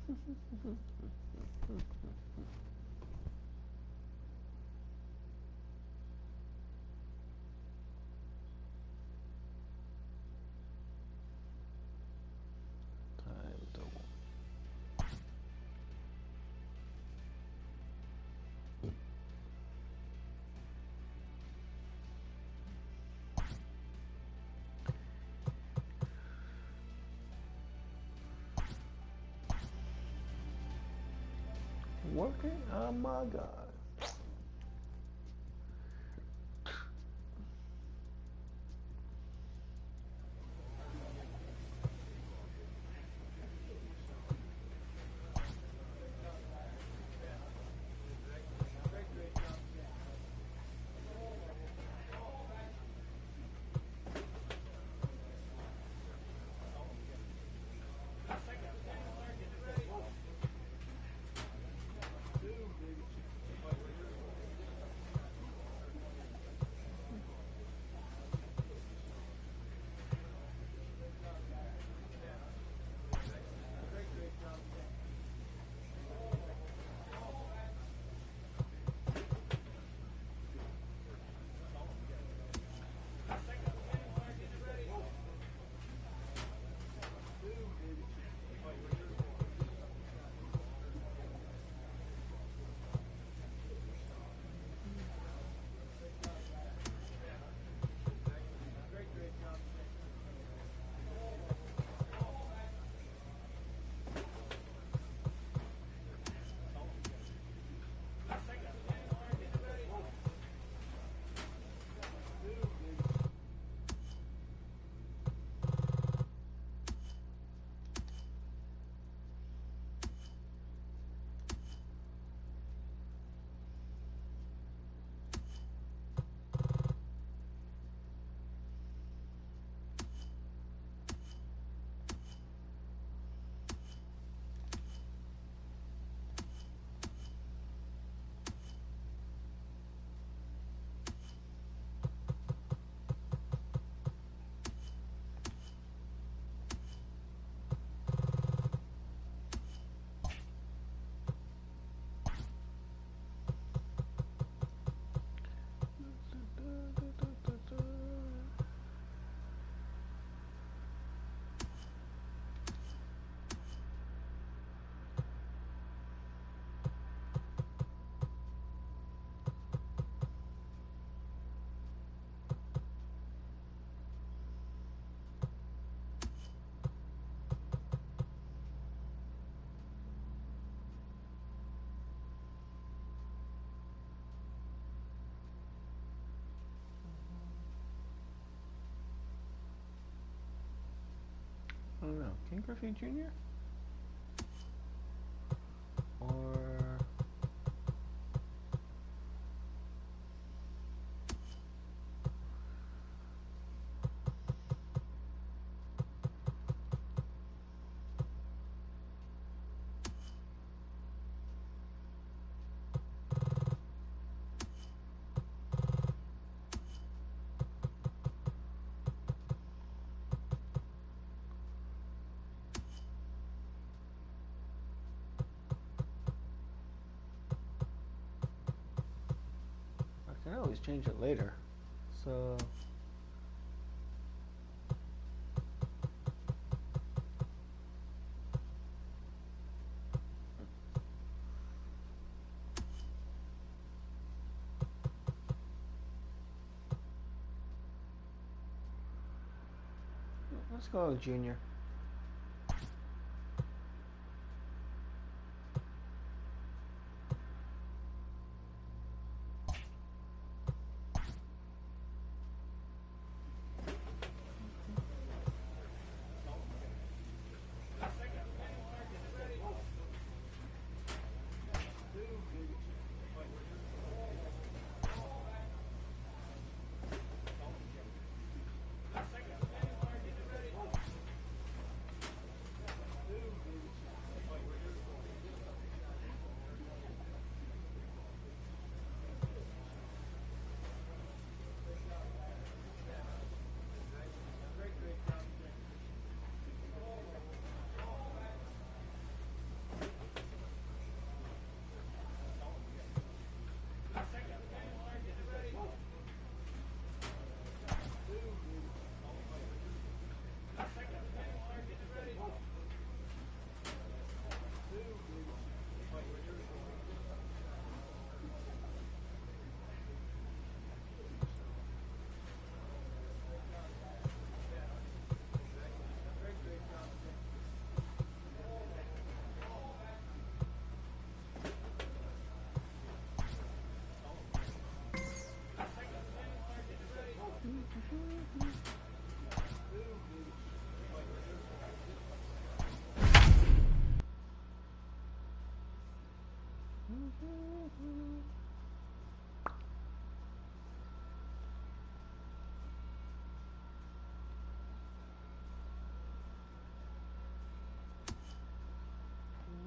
Time double. Working? Oh my God. I don't know. King Griffey Jr. or I can always change it later. So let's go with Junior.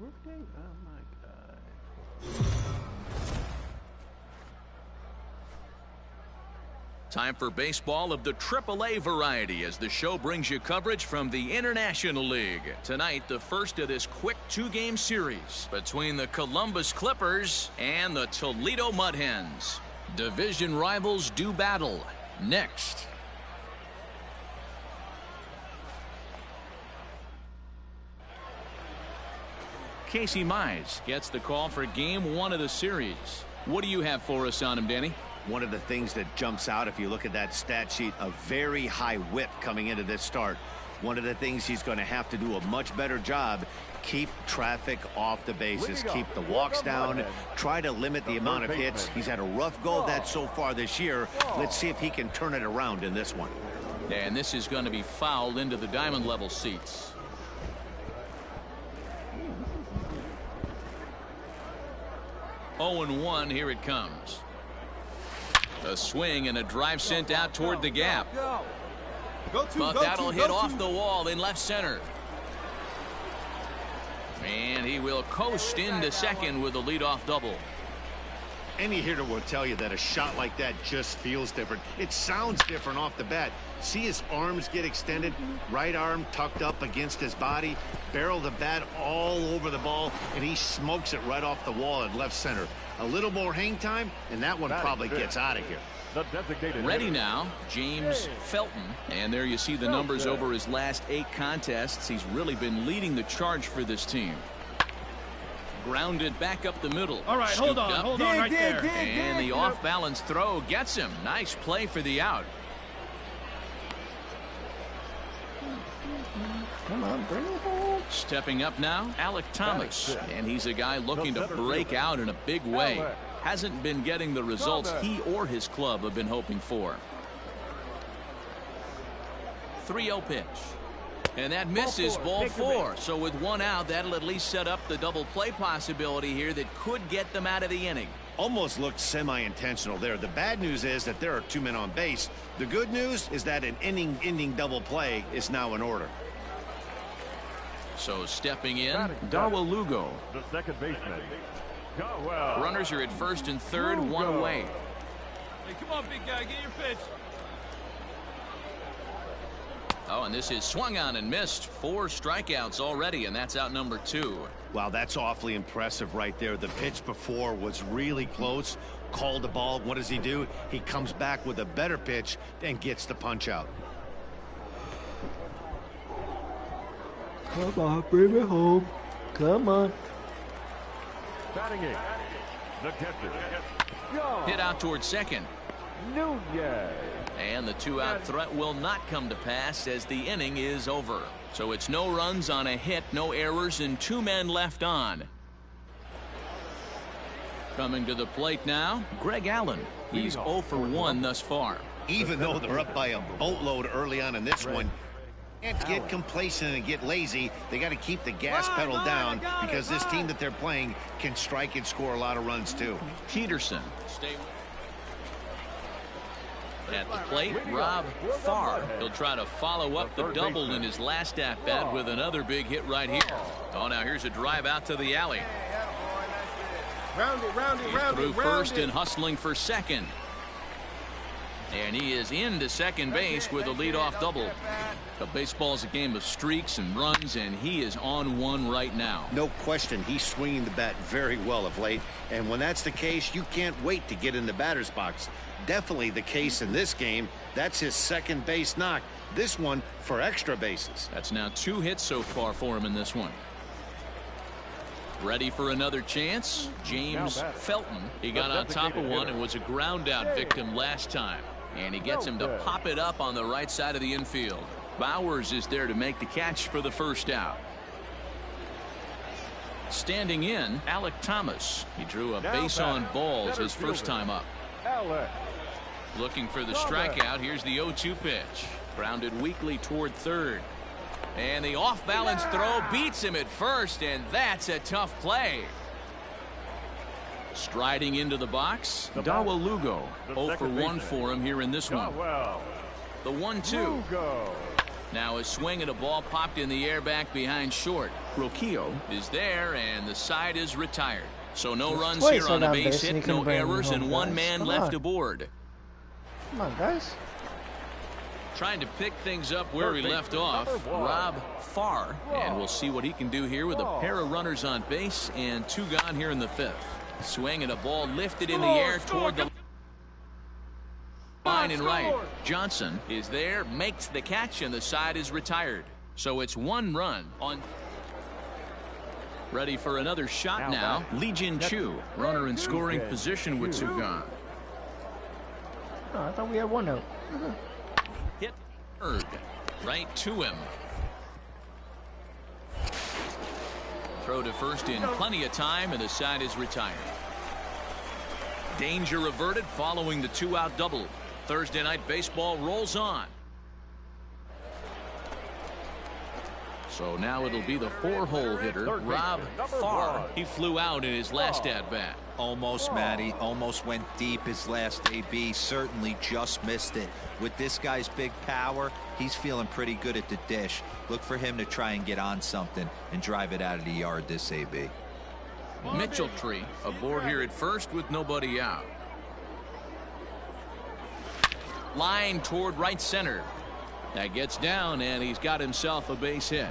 Working? Oh my god. Time for baseball of the AAA variety as the show brings you coverage from the International League. Tonight, the first of this quick two-game series between the Columbus Clippers and the Toledo Mud Hens. Division rivals do battle. Next. Casey Mize gets the call for game one of the series. What do you have for us on him, Danny? One of the things that jumps out if you look at that stat sheet, a very high whip coming into this start. One of the things he's going to have to do a much better job, keep traffic off the bases, keep the walks down, try to limit the amount of hits. He's had a rough go of that so far this year. Let's see if he can turn it around in this one. And this is going to be fouled into the diamond level seats. Oh, and 1, here it comes. A swing and a drive sent out toward the gap. But that'll hit off the wall in left center. And he will coast into second with a leadoff double. Any hitter will tell you that a shot like that just feels different. It sounds different off the bat. See his arms get extended, right arm tucked up against his body, barrel the bat all over the ball, and he smokes it right off the wall at left center. A little more hang time, and that one probably gets out of here. Ready now, James Felton. And there you see the numbers over his last 8 contests. He's really been leading the charge for this team. Grounded back up the middle. All right, hold on right there. And the off-balance throw gets him. Nice play for the out. Come on, bring it home. Stepping up now, Alec Thomas. And he's a guy looking to break out in a big way. Hasn't been getting the results he or his club have been hoping for. 3-0 pitch. And that misses ball 4. So with 1 out, that'll at least set up the double play possibility here that could get them out of the inning. Almost looked semi-intentional there. The bad news is that there are 2 men on base. The good news is that an inning-ending double play is now in order. So stepping in, Darwell Lugo. The second baseman. Runners are at first and third, 1 away. Hey, come on, big guy, get your pitch. Oh, and this is swung on and missed. 4 strikeouts already, and that's out number 2. Wow, that's awfully impressive right there. The pitch before was really close. Called the ball. What does he do? He comes back with a better pitch and gets the punch out. Come on, bring it home. Come on. Batting it. The catcher. Hit out towards second. Nunez. And the 2-out threat will not come to pass as the inning is over. So it's no runs on a hit, no errors, and 2 men left on. Coming to the plate now, Greg Allen. He's 0 for 1 thus far. Even though they're up by a boatload early on in this one, can't get complacent and get lazy. They got to keep the gas pedal down because this team that they're playing can strike and score a lot of runs too. Peterson. Stay at the plate, Rob Farr. He'll try to follow up the double in his last at-bat with another big hit right here. Oh, now here's a drive out to the alley. He's through first and hustling for second. And he is into second base with a leadoff double. The baseball's a game of streaks and runs, and he is on one right now. No question, he's swinging the bat very well of late. And when that's the case, you can't wait to get in the batter's box. Definitely the case in this game. That's his second base knock. This one for extra bases. That's now 2 hits so far for him in this one. Ready for another chance? James Felton. He got on top of one and was a ground out victim last time. And he gets him to pop it up on the right side of the infield. Bowers is there to make the catch for the first out. Standing in, Alec Thomas. He drew a base on balls his first time up. Looking for the strikeout. Here's the 0-2 pitch. Grounded weakly toward third. And the off-balance throw beats him at first, and that's a tough play. Striding into the box, Dawa Lugo. 0 for 1 for him here in this one. The 1-2. Now a swing and a ball popped in the air back behind short. Roquillo is there, and the side is retired. So no runs here on a base hit, no errors, and one man left aboard. Come on, guys. Trying to pick things up where he left off, Rob Farr, and we'll see what he can do here with a pair of runners on base and 2 gone here in the 5th. Swing and a ball lifted in the air toward the line and right. Johnson is there, makes the catch, and the side is retired. So it's 1 run on. Ready for another shot now. Lee-Jin Chu, runner in scoring position with 2 gone. Oh, I thought we had 1 out. Hit third, right to him. Throw to first in plenty of time, and the side is retired. Danger averted following the 2-out double. Thursday night baseball rolls on. So now it'll be the 4-hole hitter, Rob Farr. He flew out in his last at-bat. Almost, Matty. Almost went deep his last AB. Certainly just missed it. With this guy's big power, he's feeling pretty good at the dish. Look for him to try and get on something and drive it out of the yard this AB. Mitchell Tree aboard here at first with nobody out. Line toward right center. That gets down, and he's got himself a base hit.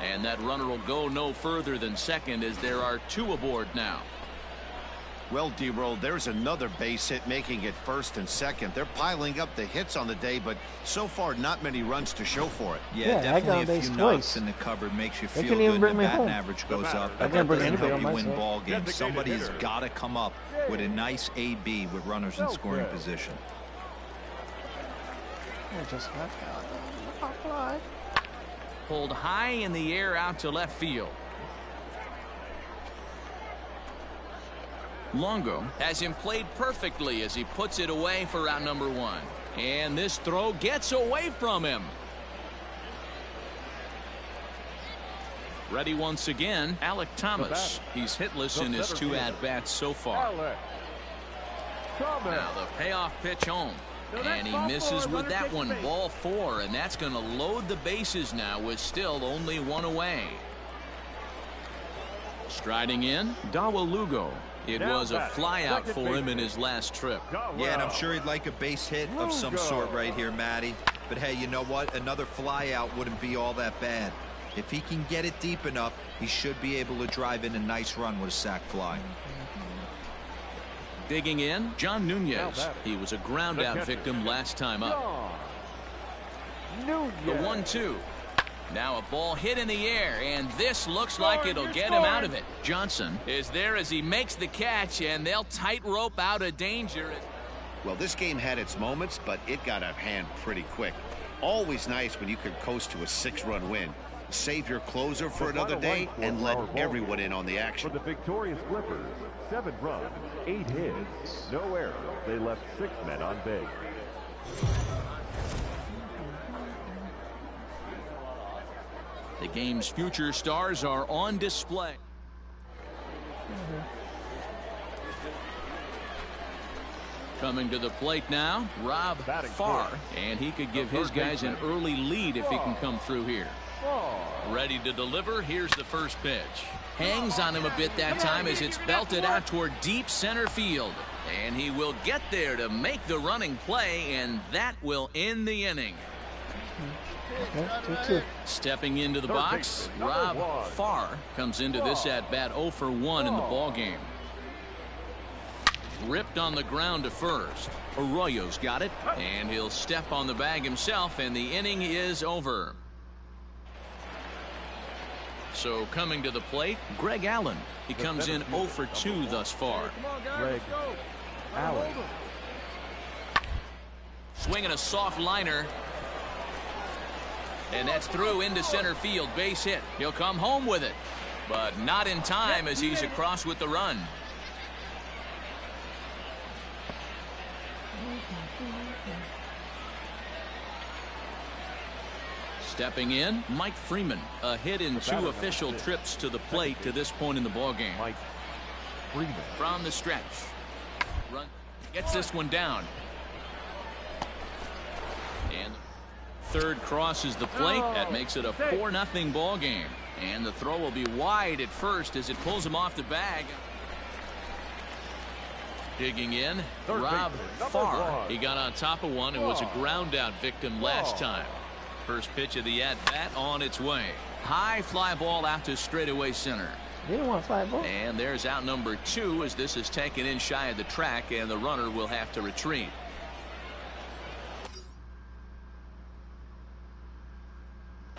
And that runner will go no further than second, as there are 2 aboard now. Well, D-Roll, there's another base hit, making it first and second. They're piling up the hits on the day, but so far not many runs to show for it. Yeah, definitely a few knocks in the cupboard makes you feel good. The batting average goes up. That doesn't help you win ball games. Somebody's got to come up with a nice AB with runners in scoring position. Just Pulled high in the air out to left field. Longo has him played perfectly as he puts it away for out number 1. And this throw gets away from him. Ready once again, Alec Thomas. He's hitless in his 2 at-bats so far. Now the payoff pitch home. And he misses with that one. Ball 4, and that's going to load the bases now with still only 1 away. Striding in, Dawa Lugo. It was a flyout for him in his last trip. Yeah, and I'm sure he'd like a base hit of some sort right here, Matty. But hey, you know what? Another flyout wouldn't be all that bad. If he can get it deep enough, he should be able to drive in a nice run with a sac fly. Digging in, John Nunez. He was a ground out victim last time up. The 1-2. Now a ball hit in the air, and this looks like it'll get him out of it. Johnson is there as he makes the catch, and they'll tightrope out of danger. Well, this game had its moments, but it got out of hand pretty quick. Always nice when you could coast to a 6-run win. Save your closer for another day and let everyone in on the action. For the victorious Clippers, 7 runs, 8 hits, no errors. They left 6 men on base. The game's future stars are on display. Coming to the plate now, Rob Farr, and he could give his guys an early lead if he can come through here. Ready to deliver. Here's the first pitch. Hangs on him a bit that time as it's belted out toward deep center field. And he will get there to make the running play, and that will end the inning. Stepping into the box, Rob Farr comes into this at-bat 0 for 1 in the ballgame. Ripped on the ground to first. Arroyo's got it, and he'll step on the bag himself, and the inning is over. So coming to the plate, Greg Allen. He comes in 0 for 2 thus far. Greg Allen. Swinging a soft liner. And that's through into center field. Base hit. He'll come home with it. But not in time as he's across with the run. Stepping in, Mike Freeman. A hit in 2 official trips to the plate to this point in the ballgame. Mike Freeman. From the stretch. Run. Gets this one down. And third crosses the plate. That makes it a 4-0 ball game. And the throw will be wide at first as it pulls him off the bag. Digging in, Rob Farr. He got on top of one and was a ground out victim last time. First pitch of the at-bat on its way. High fly ball out to straightaway center. They don't want fly ball. And there's out number 2 as this is taken in shy of the track and the runner will have to retreat.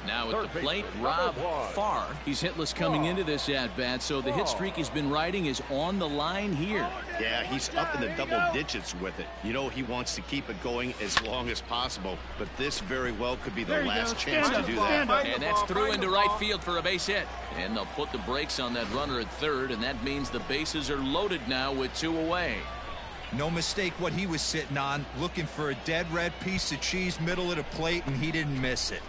Now at the plate, Rob Farr. He's hitless coming into this at-bat, so the hit streak he's been riding is on the line here. Yeah, he's up in the double digits with it. You know he wants to keep it going as long as possible, but this very well could be the last chance to do that. And that's through into right field for a base hit. And they'll put the brakes on that runner at third, and that means the bases are loaded now with 2 away. No mistake what he was sitting on, looking for a dead red piece of cheese middle of the plate, and he didn't miss it.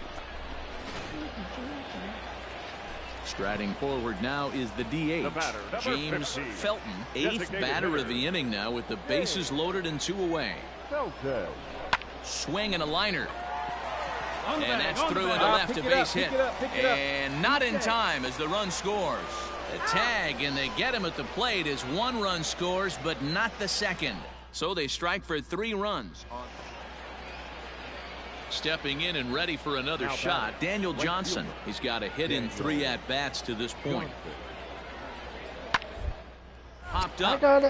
Striding forward now is the DH, James Felton, 8th batter of the inning now with the bases loaded and 2 away. Swing and a liner. And that's through into left, a base hit. And not in time as the run scores. The tag, and they get him at the plate as 1 run scores, but not the second. So they strike for 3 runs. Stepping in and ready for another shot, Daniel Johnson. He's got a hit in 3 at-bats to this point. Hopped up. I got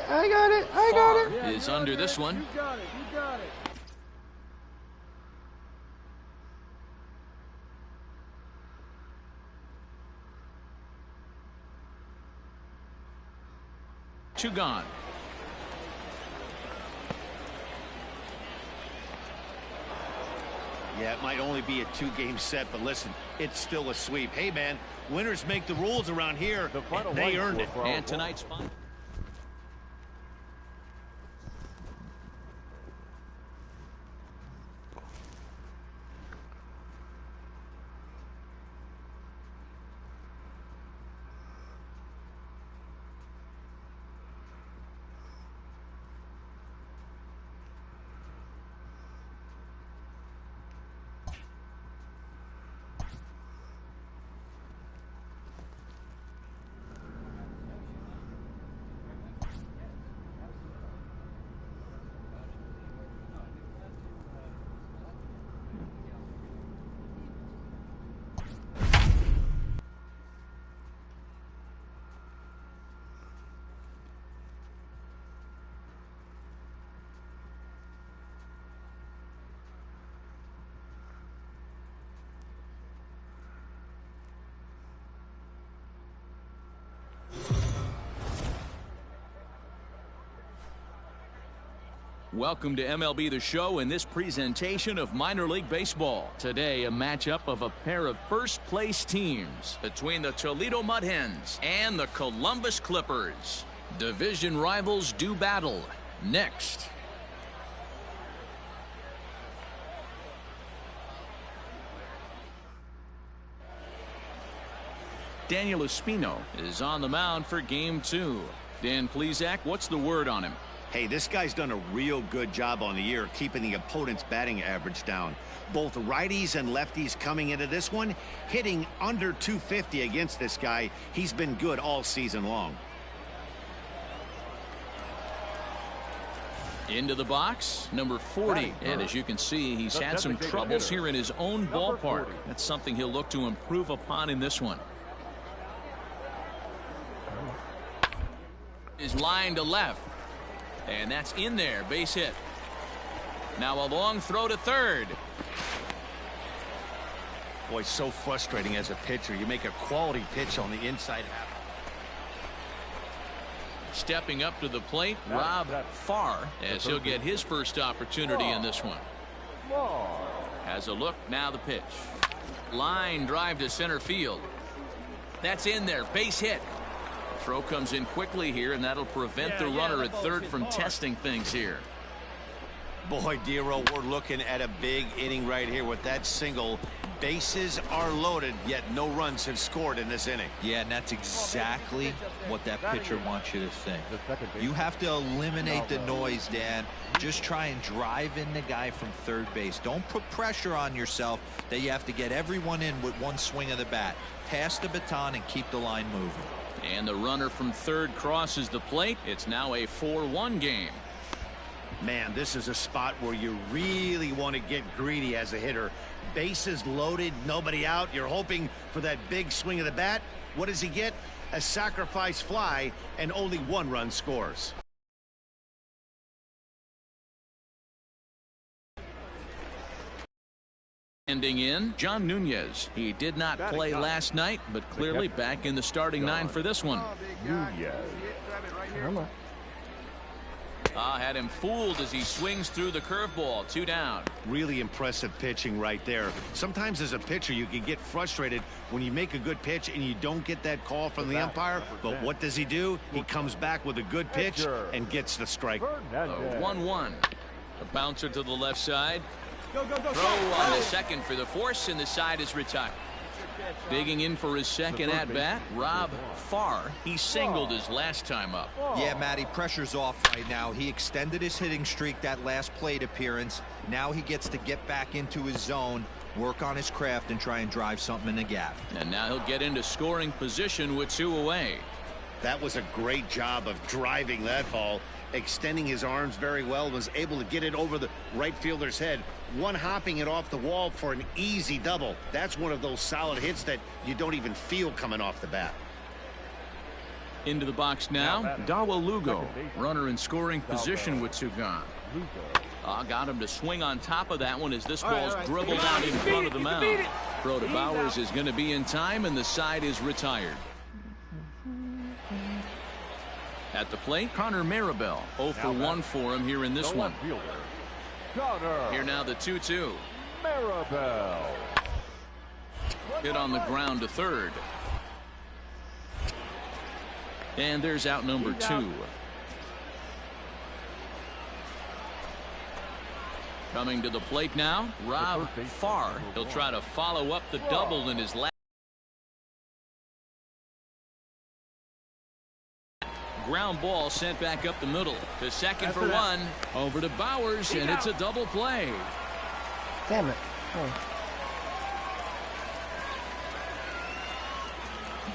it. Farr is under this one. You got it. 2 gone. Yeah, it might only be a 2-game set, but listen, it's still a sweep. Hey, man, winners make the rules around here, and they earned it. And tonight's spot. Welcome to MLB The Show in this presentation of minor league baseball. Today, a matchup of a pair of first-place teams between the Toledo Mud Hens and the Columbus Clippers. Division rivals do battle. Next. Daniel Espino is on the mound for Game 2. Dan Plesac, what's the word on him? Hey, this guy's done a real good job on the year keeping the opponent's batting average down. Both righties and lefties coming into this one, hitting under 250 against this guy. He's been good all season long. Into the box, number 40. And as you can see, he's had some troubles here in his own ballpark. That's something he'll look to improve upon in this one. Is line to left. And that's in there, base hit. Now a long throw to third. Boy, so frustrating as a pitcher. You make a quality pitch on the inside half. Stepping up to the plate, Rob Farr, as he'll get his first opportunity in this one. Has a look, now the pitch. Line drive to center field. That's in there, base hit. Throw comes in quickly here, and that'll prevent the runner at third from testing things here. Boy, Dero, we're looking at a big inning right here with that single. Bases are loaded, yet no runs have scored in this inning. Yeah, and that's exactly what that pitcher wants you to think. You have to eliminate the noise, Dan. Just try and drive in the guy from third base. Don't put pressure on yourself that you have to get everyone in with one swing of the bat. Pass the baton and keep the line moving. And the runner from third crosses the plate. It's now a 4-1 game. Man, this is a spot where you really want to get greedy as a hitter. Bases loaded, nobody out. You're hoping for that big swing of the bat. What does he get? A sacrifice fly, and only one run scores. Ending in, John Nunez. He did not play last night, but clearly back in the starting nine for this one. Had him fooled as he swings through the curveball. 2 down. Really impressive pitching right there. Sometimes as a pitcher you can get frustrated when you make a good pitch and you don't get that call from the umpire. But what does he do? He comes back with a good pitch and gets the strike. 1-1. A bouncer to the left side. Throw on the second for the force, and the side is retired. Digging in for his second at-bat, Rob Farr. He singled his last time up. Yeah, Matty, pressure's off right now. He extended his hitting streak that last plate appearance. Now he gets to get back into his zone, work on his craft, and try and drive something in the gap. And now he'll get into scoring position with 2 away. That was a great job of driving that ball, extending his arms very well, was able to get it over the right fielder's head, one hopping it off the wall for an easy double. That's one of those solid hits that you don't even feel coming off the bat. Into the box now, Dawa Lugo, runner in scoring position with 2 gone. Got him to swing on top of that one as this ball's dribbled out in front of the mound. Throw to Bowers is going to be in time, and the side is retired. At the plate, Connor Maribel. 0 for 1 for him here in this one. Here now the 2-2. Maribel. Hit on the ground to third. And there's out number 2. Coming to the plate now, Rob Farr. He'll try to follow up the double in his last. Ground ball sent back up the middle. To second for 1. Over to Bowers, and it's a double play. Damn it. Oh.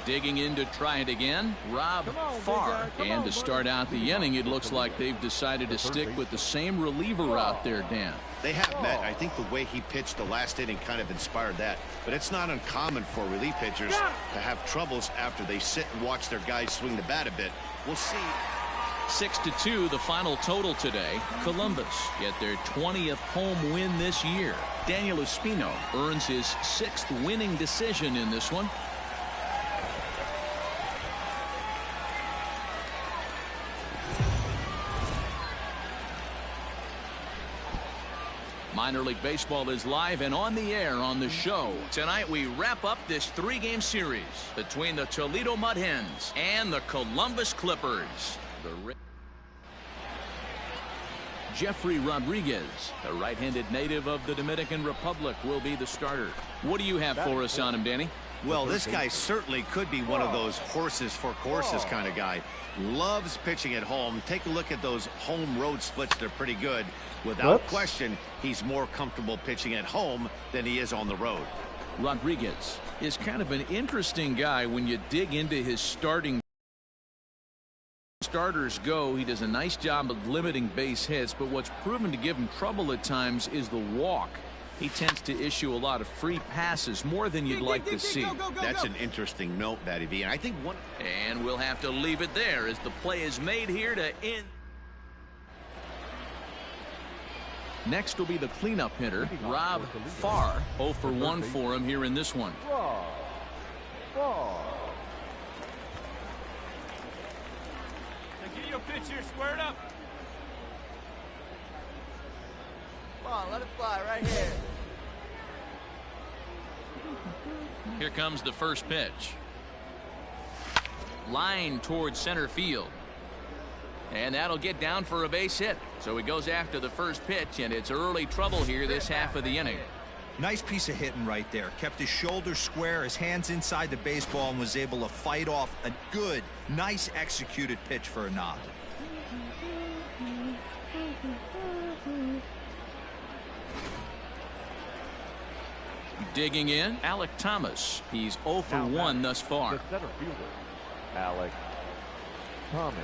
Digging in to try it again, Rob Farr. And to start out the inning, it looks like they've decided to stick with the same reliever out there, Dan. They have met. I think the way he pitched the last inning kind of inspired that. But it's not uncommon for relief pitchers to have troubles after they sit and watch their guys swing the bat a bit. We'll see. 6-2 the final total today. Columbus get their 20th home win this year. Daniel Espino earns his 6th winning decision in this one. Minor League Baseball is live and on the air on the show. Tonight we wrap up this 3-game series between the Toledo Mud Hens and the Columbus Clippers. Jeffrey Rodriguez, the right-handed native of the Dominican Republic, will be the starter. What do you have for us on him, Danny? Well, this guy certainly could be one of those horses for courses kind of guy. Loves pitching at home. Take a look at those home road splits. They're pretty good. Without question, he's more comfortable pitching at home than he is on the road. Rodriguez is kind of an interesting guy when you dig into his starters go. He does a nice job of limiting base hits, but what's proven to give him trouble at times is the walk. He tends to issue a lot of free passes, more than you'd like to see. That's an interesting note, Matty V. And I think one. And we'll have to leave it there as the play is made here to end. Next will be the cleanup hitter, Rob Farr. 0 for 1 for him here in this one. Give you a pitch here, square it up. Come on, let it fly right here. Here comes the first pitch. Line towards center field. And that'll get down for a base hit. So he goes after the first pitch, and it's early trouble here this half of the inning. Nice piece of hitting right there. Kept his shoulders square, his hands inside the baseball, and was able to fight off a good, nice executed pitch for a knock. Digging in, Alec Thomas. He's 0 for 1 thus far. The center fielder, Alec Thomas.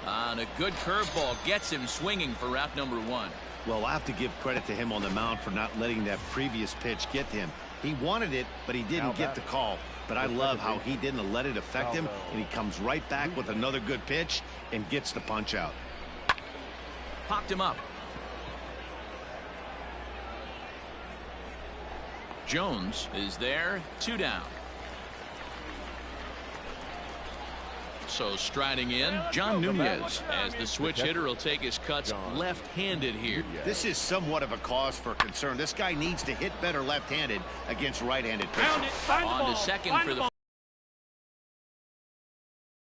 On a good curveball gets him swinging for route number 1. Well, I have to give credit to him on the mound for not letting that previous pitch get to him. He wanted it, but he didn't get the call. But I love how he didn't let it affect him, and he comes right back with another good pitch and gets the punch out. Popped him up. Jones is there, 2 down. So striding in, John Nunez, as the switch hitter will take his cuts left-handed here. This is somewhat of a cause for concern. This guy needs to hit better left-handed against right-handed pitchers. On to second for the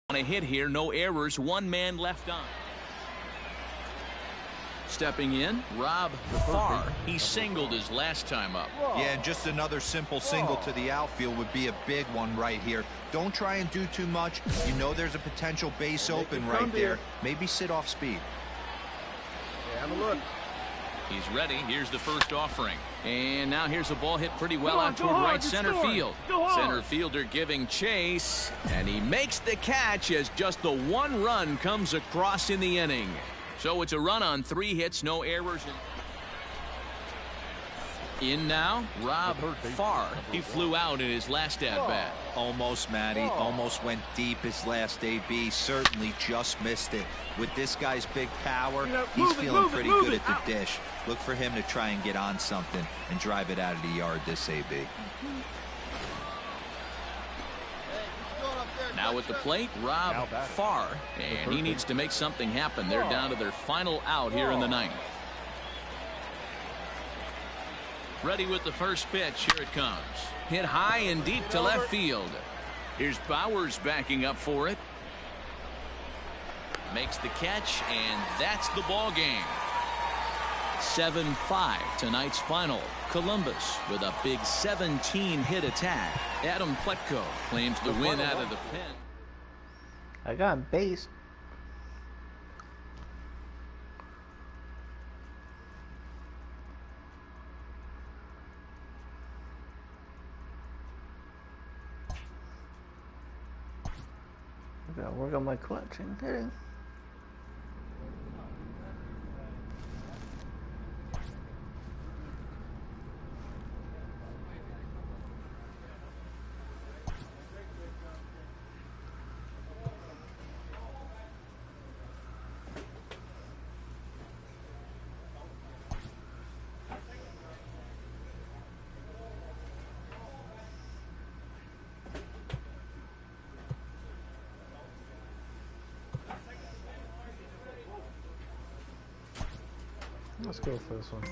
on a hit here, no errors, 1 man left on. Stepping in, Rob Farr. He singled his last time up. Yeah, and just another simple single to the outfield would be a big one right here. Don't try and do too much. You know there's a potential base open right there. Maybe sit off speed. Have a look. He's ready. Here's the first offering. And now here's a ball hit pretty well out toward right center field. Center fielder giving chase. And he makes the catch as just the 1 run comes across in the inning. So it's a run on 3 hits, no errors. In now, Rob Farr. He flew out in his last at-bat. Almost, Matty. Almost went deep his last AB. Certainly just missed it. With this guy's big power, he's feeling pretty good at the dish. Look for him to try and get on something and drive it out of the yard this AB. Now at the plate, Rob Farr. And he needs to make something happen. They're down to their final out here in the 9th. Ready with the first pitch. Here it comes. Hit high and deep to left field. Here's Bowers backing up for it. Makes the catch, and that's the ball game. 7-5 tonight's final. Columbus with a big 17-hit attack. Adam Pletko claims the win out of the pen. I got base. I gotta work on my clutch and hitting. Let's go for this one.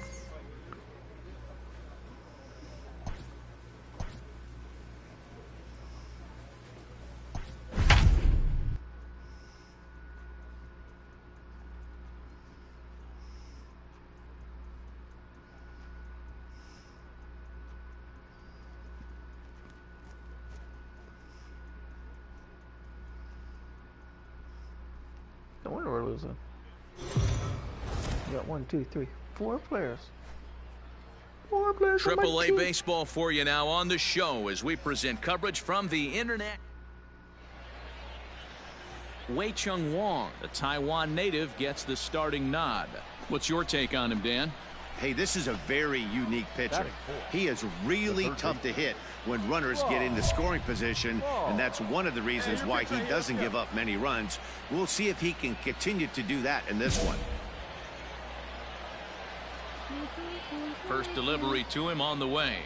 No wonder we're losing. We got 1, 2, 3, 4 players. 4 players. AAA baseball for you now on the show as we present coverage from the internet. Wei Chung Wong, the Taiwan native, gets the starting nod. What's your take on him, Dan? Hey, this is a very unique pitcher. He is really tough to hit when runners get into scoring position, and that's one of the reasons why he doesn't give up many runs. We'll see if he can continue to do that in this one. First delivery to him on the way.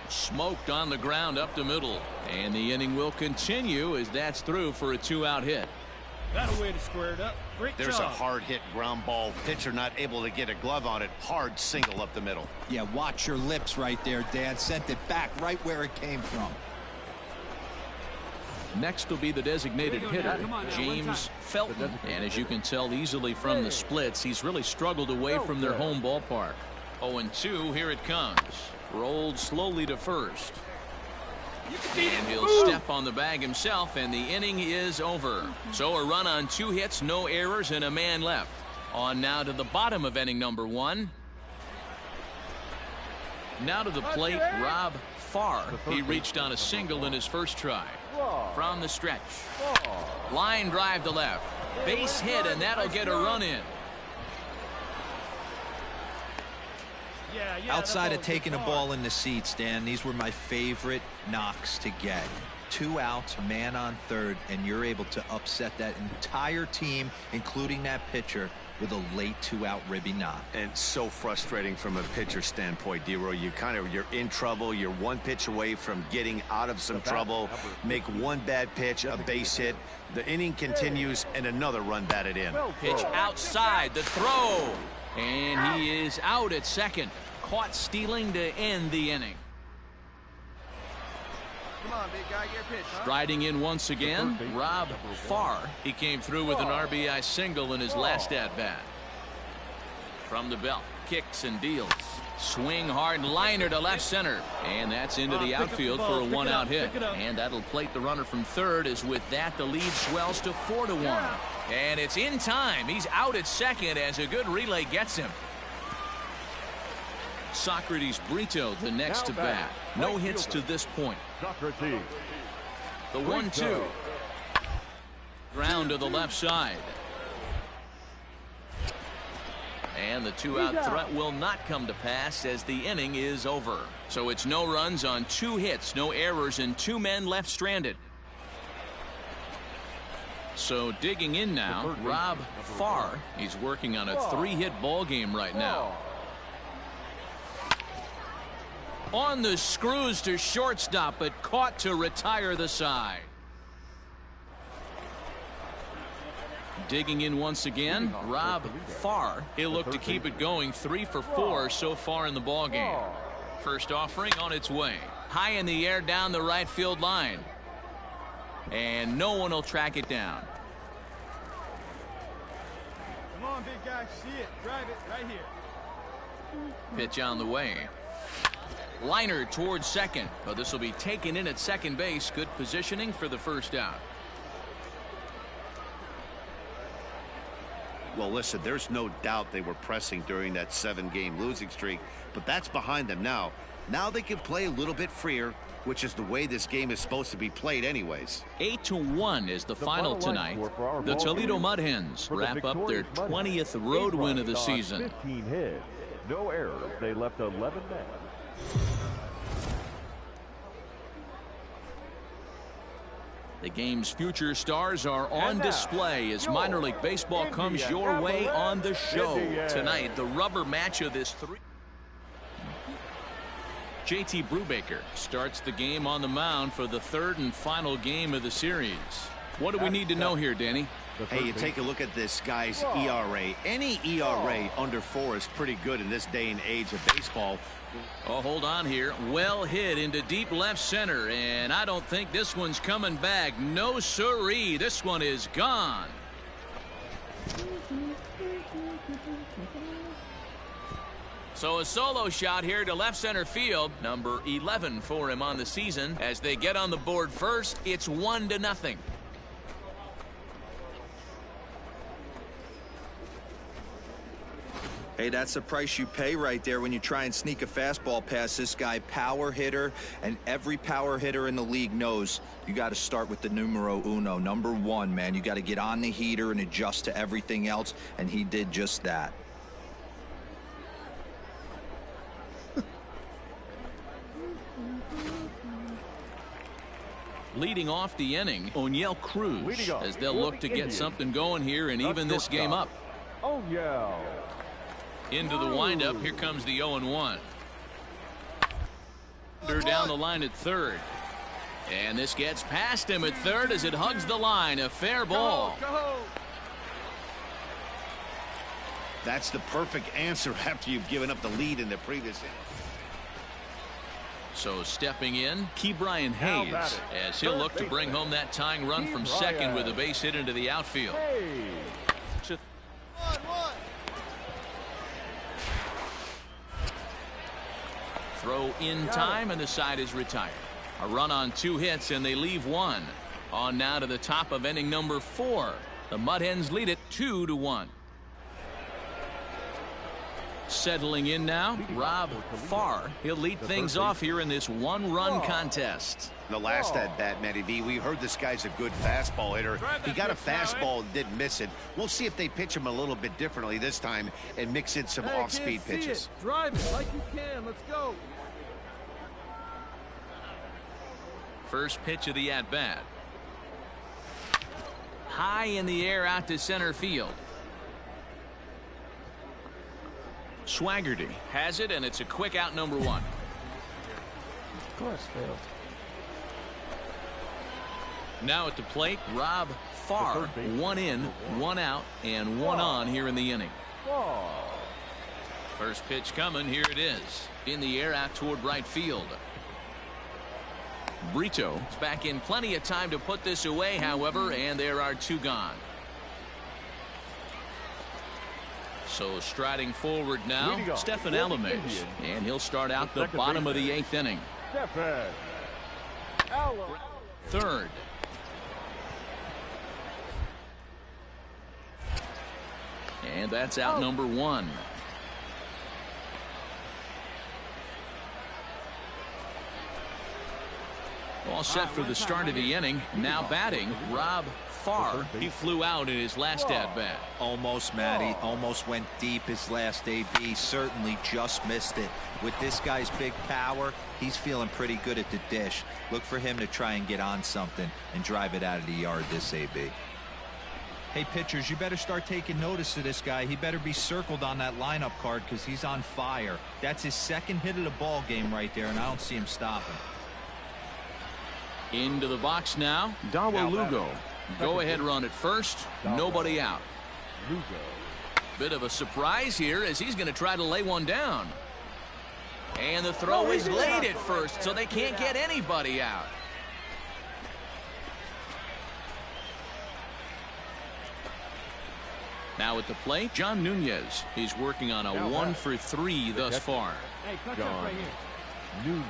Smoked on the ground up the middle. And the inning will continue as that's through for a 2-out hit. Got a way to square it up. Great There's job. a hard hit ground ball. Pitcher not able to get a glove on it. Hard single up the middle. Yeah, watch your lips right there, Dan. Sent it back right where it came from. Next will be the designated hitter, James Felton. And as you can tell easily from the splits, he's really struggled away from their home ballpark. 0-2, here it comes. Rolled slowly to first. And he'll step on the bag himself, and the inning is over. So a run on 2 hits, no errors, and a man left. On now to the bottom of inning number 1. Now to the plate, Rob Farr. He reached on a single in his first try. From the stretch. Line drive to left. Base hit, and that'll get a run in. Outside of taking a ball in the seats, Dan, these were my favorite knocks to get. 2 outs, man on third, and you're able to upset that entire team, including that pitcher, with a late 2-out ribby knock. And so frustrating from a pitcher standpoint, D-Roy. You're in trouble. You're 1 pitch away from getting out of some trouble. Make 1 bad pitch, a base hit. The inning continues, and another run batted in. Pitch outside, the throw. And he is out at second. Caught stealing to end the inning. Come on, big guy, your pitch, huh? Striding in once again, Rob Farr. He came through with an RBI single in his last at-bat. From the belt, kicks and deals. Swing hard liner to left center. And that's into the outfield for a 1-out hit. And that'll plate the runner from third, as with that the lead swells to 4-1. And it's in time. He's out at second as a good relay gets him. Socrates Brito the next to bat. No hits to this point. Socrates. The 1-2. Ground to the left side. And the 2-out threat will not come to pass as the inning is over. So it's no runs on 2 hits, no errors, and 2 men left stranded. So digging in now, Rob Farr. He's working on a 3-hit ball game right now. On the screws to shortstop, but caught to retire the side. Digging in once again, Rob Farr. He'll look to keep it going. 3 for 4 so far in the ball game. First offering on its way. High in the air down the right field line. And no one will track it down. Come on, big guy, see it. Drive it right here. Pitch on the way. Liner towards second, but this will be taken in at second base. Good positioning for the first out. Well, listen, there's no doubt they were pressing during that 7-game losing streak, but that's behind them now. Now they can play a little bit freer, which is the way this game is supposed to be played anyways. 8-1 is the final tonight. The Toledo Mud Hens wrap up their 20th road win of the season. 15 hits, no errors. They left 11 men. The game's future stars are on display as minor league baseball comes your way on the show. Tonight, the rubber match of this JT Brubaker starts the game on the mound for the 3rd and final game of the series. What do we need to know here, Danny? Hey, you take a look at this guy's ERA. Any ERA under 4 is pretty good in this day and age of baseball. Oh, hold on here. Well hit into deep left center, and I don't think this one's coming back. No siree. This one is gone. So a solo shot here to left center field. Number 11 for him on the season. As they get on the board first, it's 1-0. Hey, that's the price you pay right there when you try and sneak a fastball past this guy. Power hitter, and every power hitter in the league knows you got to start with the numero uno, number 1, man. You got to get on the heater and adjust to everything else, and he did just that. Leading off the inning, O'Neill Cruz, as they'll look to get something going here and even this game up. O'Neill. Into the windup, here comes the 0-1. They're down the line at third. And this gets past him at third as it hugs the line. A fair ball. That's the perfect answer after you've given up the lead in the previous inning. So stepping in, Brian Hayes, as he'll look to bring home that tying run from second with a base hit into the outfield. Throw in time, and the side is retired. A run on 2 hits, and they leave 1. On now to the top of inning number 4. The Mud Hens lead it 2-1. Settling in now, Rob Farr. He'll lead things off here in this 1-run contest. The last at bat, Matty V, we heard this guy's a good fastball hitter. He got a fastball and didn't miss it. We'll see if they pitch him a little bit differently this time and mix in some off-speed pitches. Drive it like you can. Let's go. First pitch of the at-bat. High in the air out to center field. Swaggerty has it, and it's a quick out, number 1. Of course, failed. Now at the plate, Rob Farr. 1 in, 1 out, and 1 on here in the inning. First pitch coming. Here it is. In the air out toward right field. Brito is back in plenty of time to put this away, however, and there are 2 gone. So striding forward now, Stephen Alames, and he'll start out the bottom of the 8th inning. Third. And that's out number 1. All set for the start of the inning. Now batting, Rob Farr. He flew out in his last at-bat. Almost, Matty. Almost went deep his last AB. Certainly just missed it. With this guy's big power, he's feeling pretty good at the dish. Look for him to try and get on something and drive it out of the yard this AB. Hey, pitchers, you better start taking notice of this guy. He better be circled on that lineup card because he's on fire. That's his 2nd hit of the ball game right there, and I don't see him stopping. Into the box now, Dawa Lugo. Go ahead run at first. Nobody out. Bit of a surprise here as he's going to try to lay one down. And the throw is laid at first, so they can't get anybody out. Now at the plate, John Nunez. He's working on a 1 for 3 thus far. John Nunez.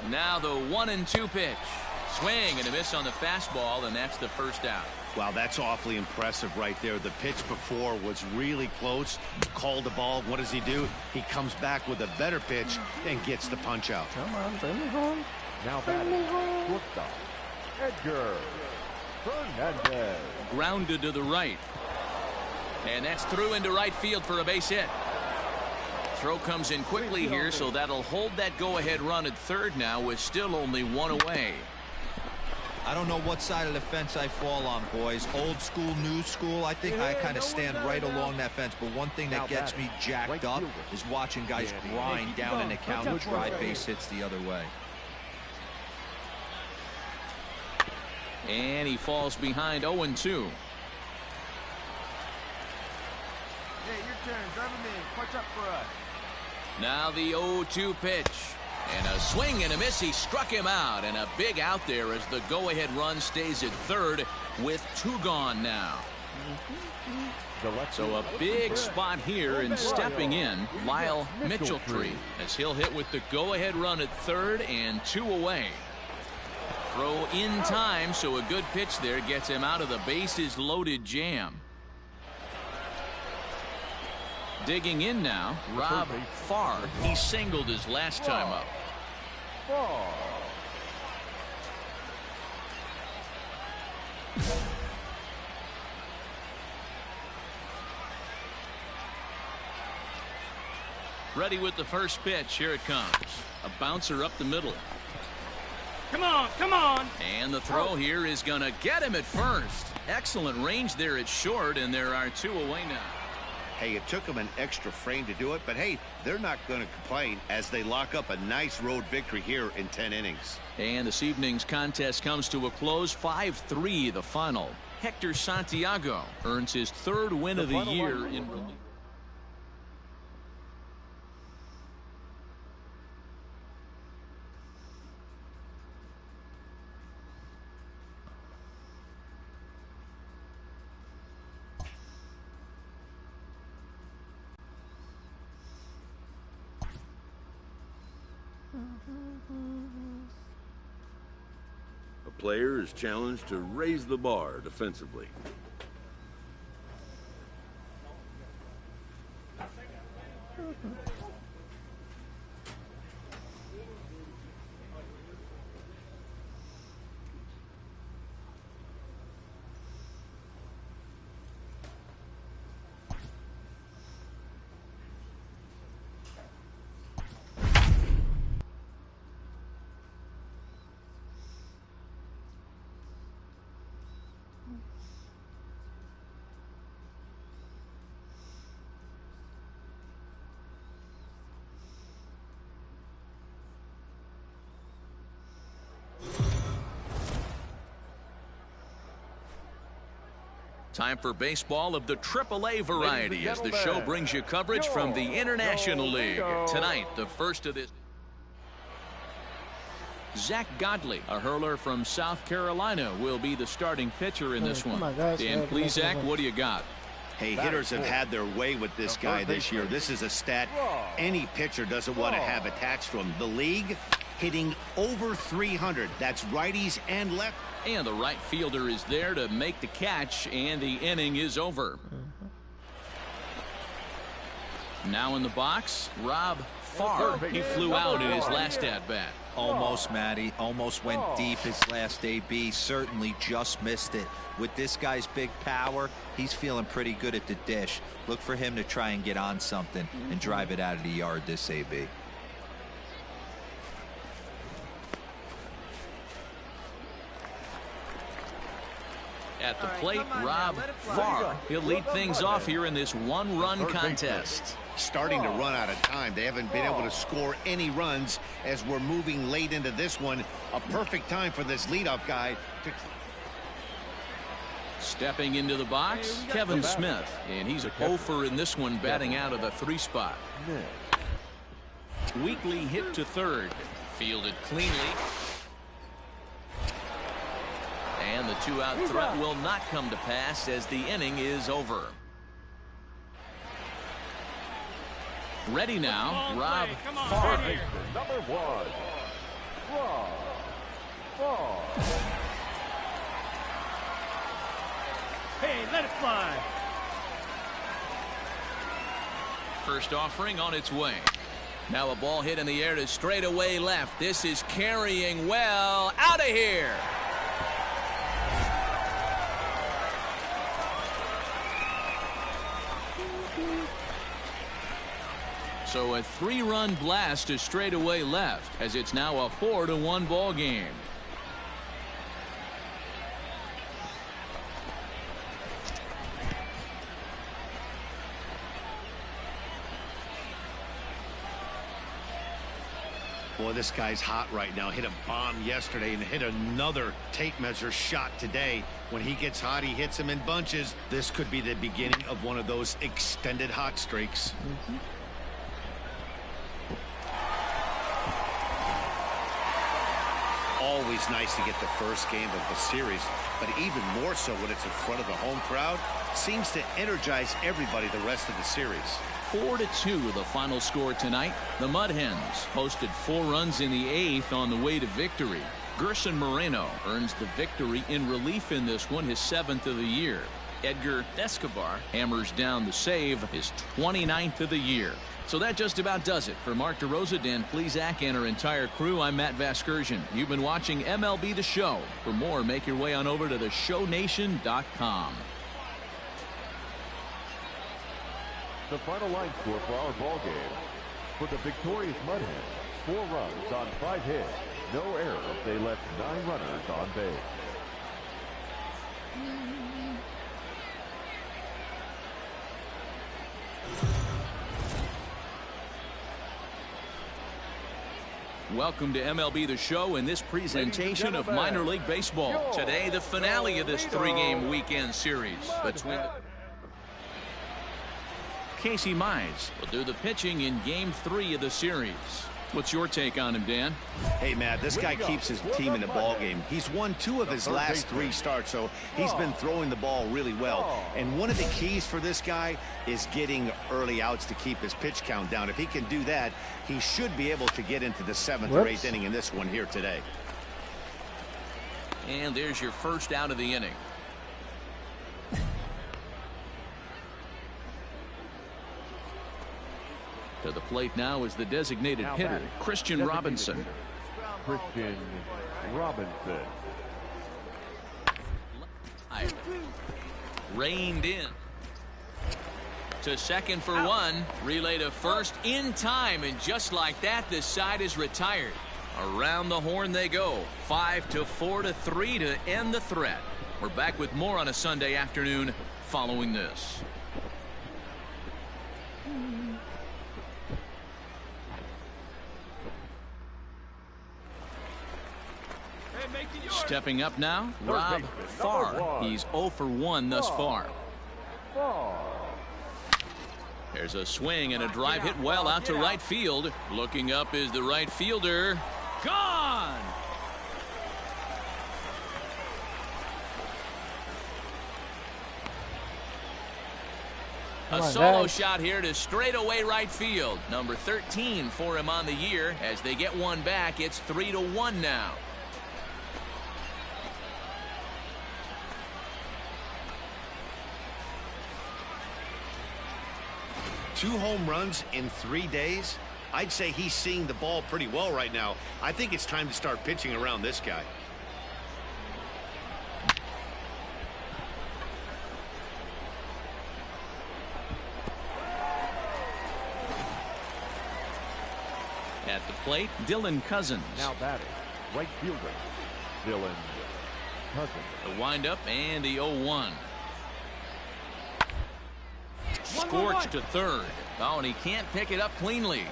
Now the 1-2 pitch. Swing and a miss on the fastball, and that's the first out. Wow, that's awfully impressive right there. The pitch before was really close. Called the ball. What does he do? He comes back with a better pitch and gets the punch out. Come on, send me home. Now batting, shortstop, Edgar Fernandez. Grounded to the right. And that's through into right field for a base hit. Throw comes in quickly here, so that'll hold that go-ahead run at third now with still only 1 away. I don't know what side of the fence I fall on, boys. Old school, new school. I think I kind of stand right along that fence. But one thing that gets me jacked up is watching guys grind down an account and drive base hits the other way. And he falls behind 0-2. Hey, your turn. Drive him in. Punch up for us. Now the 0-2 pitch. And a swing and a miss. He struck him out. And a big out there as the go-ahead run stays at third with 2 gone now. So a big spot here, and stepping in, Lyle Mitchelltree, as he'll hit with the go-ahead run at third and 2 away. Throw in time, so a good pitch there gets him out of the bases loaded jam. Digging in now, Rob Farr. He singled his last time up. Ready with the first pitch. Here it comes. A bouncer up the middle. Come on, come on. And the throw here is going to get him at first. Excellent range there at short, and there are 2 away now. Hey, it took them an extra frame to do it, but hey, they're not going to complain as they lock up a nice road victory here in 10 innings. And this evening's contest comes to a close. 5-3 the final. Hector Santiago earns his 3rd win of the year in relief. A player is challenged to raise the bar defensively. Time for baseball of the AAA variety as the show brings you coverage from the International League. Tonight, the first of this. Zach Godley, a hurler from South Carolina, will be the starting pitcher in this one. And please, Zach, what do you got? Hey, hitters have had their way with this guy this year. This is a stat any pitcher doesn't want to have attached to him. The league hitting over 300. That's righties and left. And the right fielder is there to make the catch, and the inning is over. Now in the box, Rob Farr. He flew out in his last at-bat. Almost, Matty. Almost went deep his last AB. Certainly just missed it. With this guy's big power, he's feeling pretty good at the dish. Look for him to try and get on something and drive it out of the yard this AB. At the plate, Rob Farr. He'll lead things off here in this one-run contest. Starting to run out of time. They haven't been able to score any runs as we're moving late into this one. A perfect time for this leadoff guy to... Stepping into the box, Kevin Smith. And he's a gopher in this one, batting out of the 3 spot. Weakly hit to third. Fielded cleanly. And the 2-out threat will not come to pass as the inning is over. Ready now, Rob Farr. Number 1, Rob Farr. Hey, let it fly. First offering on its way. Now a ball hit in the air to straightaway left. This is carrying well. Out of here. So a 3-run blast to straightaway left as it's now a 4-1 ball game. Boy, this guy's hot right now. Hit a bomb yesterday and hit another tape measure shot today. When he gets hot, he hits them in bunches. This could be the beginning of one of those extended hot streaks. Always nice to get the first game of the series, but even more so when it's in front of the home crowd. Seems to energize everybody the rest of the series. 4-2 the final score tonight. The Mud Hens posted 4 runs in the 8th on the way to victory. Gerson Moreno earns the victory in relief in this one, his 7th of the year. Edgar Escobar hammers down the save, his 29th of the year. So that just about does it. For Mark DeRosa, Dan Plesac, and our entire crew, I'm Matt Vasgersian. You've been watching MLB The Show. For more, make your way on over to theshownation.com. The final line score for our ball game. For the victorious Mud Hens, 4 runs on 5 hits, no errors. They left 9 runners on base. Welcome to MLB The Show in this presentation of minor league baseball. Today, the finale of this 3-game weekend series between Casey Mize will do the pitching in Game 3 of the series. What's your take on him, Dan? Hey, Matt, this guy keeps his team in the ball game. He's won 2 of his last 3 starts, so he's been throwing the ball really well. And one of the keys for this guy is getting early outs to keep his pitch count down. If he can do that, he should be able to get into the 7th or 8th inning in this one here today. And there's your first out of the inning. To the plate now is the designated hitter, Christian Robinson. Christian Robinson. Reined in. To second for 1. Relay to first in time, and just like that, this side is retired. Around the horn they go. 5-4-3 to end the threat. We're back with more on a Sunday afternoon following this. Stepping up now, Rob Farr. He's 0 for 1 thus far. There's a swing and a drive hit well out to right field. Looking up is the right fielder. Gone! A solo shot here to straightaway right field. Number 13 for him on the year. As they get one back, it's 3-1 now. Two home runs in 3 days. I'd say he's seeing the ball pretty well right now. I think it's time to start pitching around this guy. At the plate, Dylan Cousins. Now batting, right fielder, Dylan Cousins. The windup and the 0-1. Scorched to third. Oh, and he can't pick it up cleanly.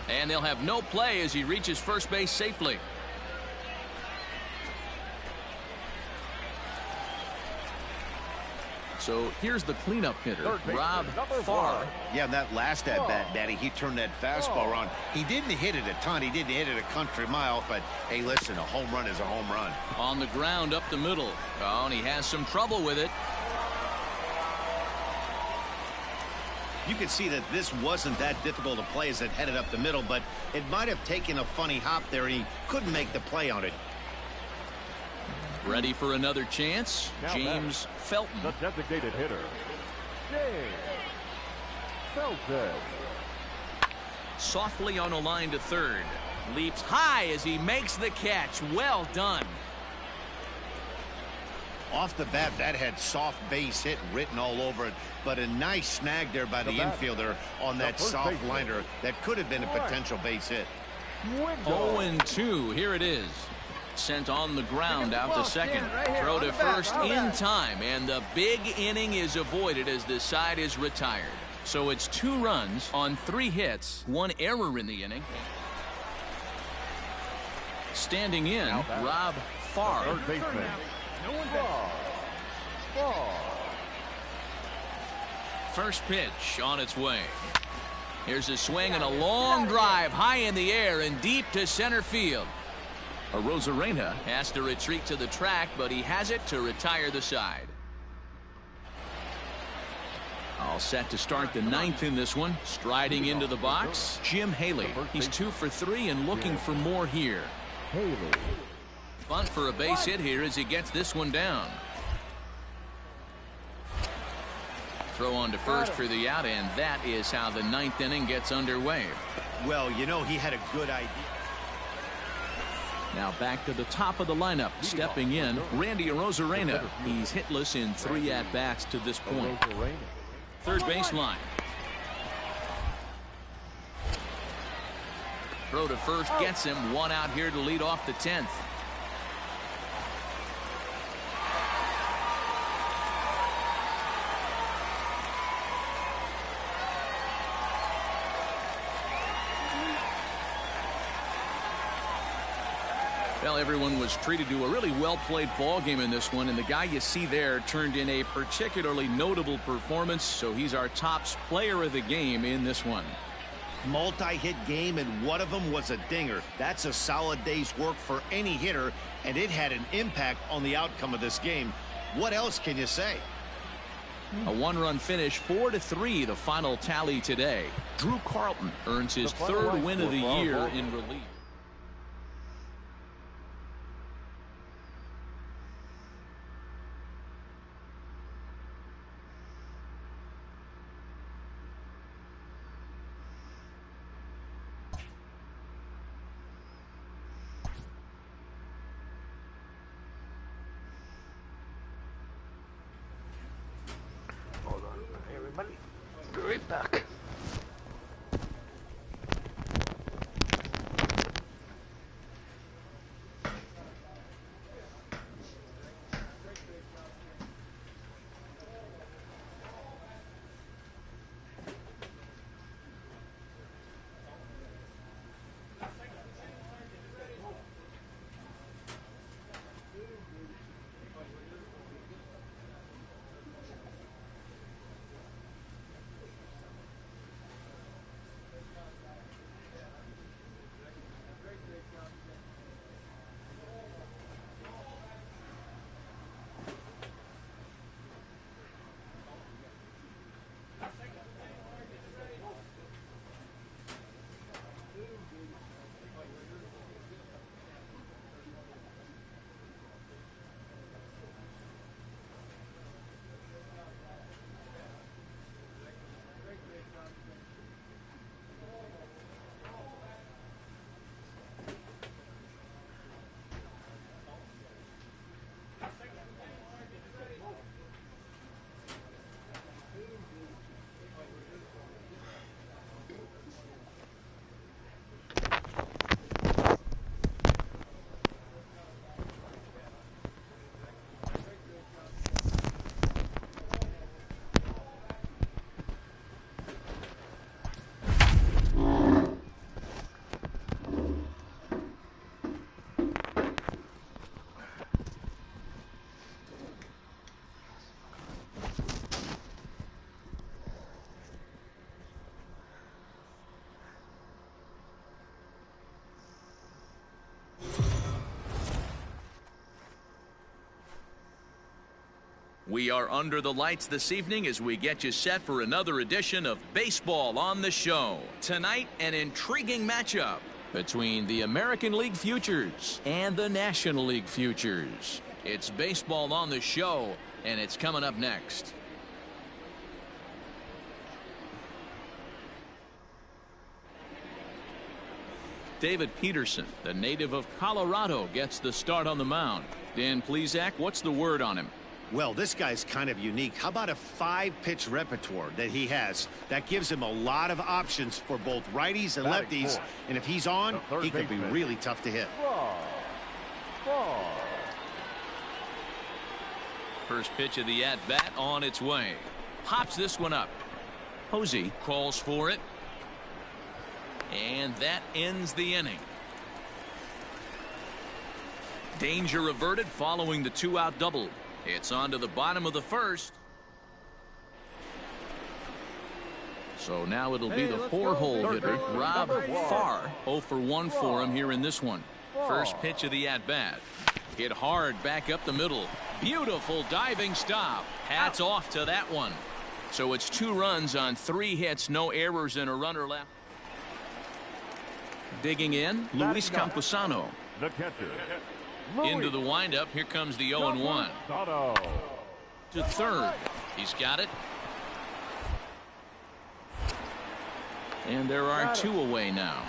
And they'll have no play as he reaches first base safely. So here's the cleanup hitter, Rob Farr. Yeah, that last at bat, Daddy, he turned that fastball around. He didn't hit it a ton. He didn't hit it a country mile. But, hey, listen, a home run is a home run. On the ground up the middle. Oh, and he has some trouble with it. You could see that this wasn't that difficult to play as it headed up the middle, but it might have taken a funny hop there, and he couldn't make the play on it. Ready for another chance? Now James Felton. The designated hitter, James Felton. Softly on a line to third. Leaps high as he makes the catch. Well done. Off the bat, that had soft base hit written all over it, but a nice snag there by the infielder on that soft liner that could have been a potential base hit. 0-2. Here it is. Sent on the ground out to second. Throw to first in time, and the big inning is avoided as the side is retired. So it's 2 runs on 3 hits, 1 error in the inning. Standing in, Rob Farr. Third baseman. No one First pitch on its way. Here's a swing and a long drive high in the air and deep to center field. Arozarena has to retreat to the track, but he has it to retire the side. All set to start the 9th in this one. Striding into the box, Jim Haley. He's 2 for 3 and looking for more here. Haley. Bunt for a base hit here as he gets this one down. Throw on to first for the out, and that is how the 9th inning gets underway. Well, you know, he had a good idea. Now back to the top of the lineup. Stepping in, Randy Arozarena. He's hitless in 3 at-bats to this point. Third baseline. Throw to first gets him. 1 out here to lead off the 10th. Well, everyone was treated to a really well-played ball game in this one, and the guy you see there turned in a particularly notable performance, so he's our top player of the game in this one. multi-hit game, and one of them was a dinger. That's a solid day's work for any hitter, and it had an impact on the outcome of this game. What else can you say? A one-run finish, 4-3, the final tally today. Drew Carlton earns his third win of the year in relief. Hold on, everybody. Be right back. We are under the lights this evening as we get you set for another edition of Baseball on the Show. Tonight, an intriguing matchup between the American League Futures and the National League Futures. It's Baseball on the Show, and it's coming up next. David Peterson, the native of Colorado, gets the start on the mound. Dan Plesac, what's the word on him? Well, this guy's kind of unique. How about a 5-pitch repertoire that he has? That gives him a lot of options for both righties and lefties. And if he's on, he could be really tough to hit. First pitch of the at-bat on its way. Pops this one up. Posey calls for it. And that ends the inning. Danger averted following the 2-out double. It's on to the bottom of the first. So now it'll be the 4-hole hitter, Rob Farr. 0 for 1 for him here in this one. First pitch of the at-bat. Hit hard back up the middle. Beautiful diving stop. Hats off to that one. So it's 2 runs on 3 hits, no errors, and a runner left. Digging in, Luis Campusano. The catcher. Into the windup. Here comes the 0-1. To third. He's got it. And there are 2 away now.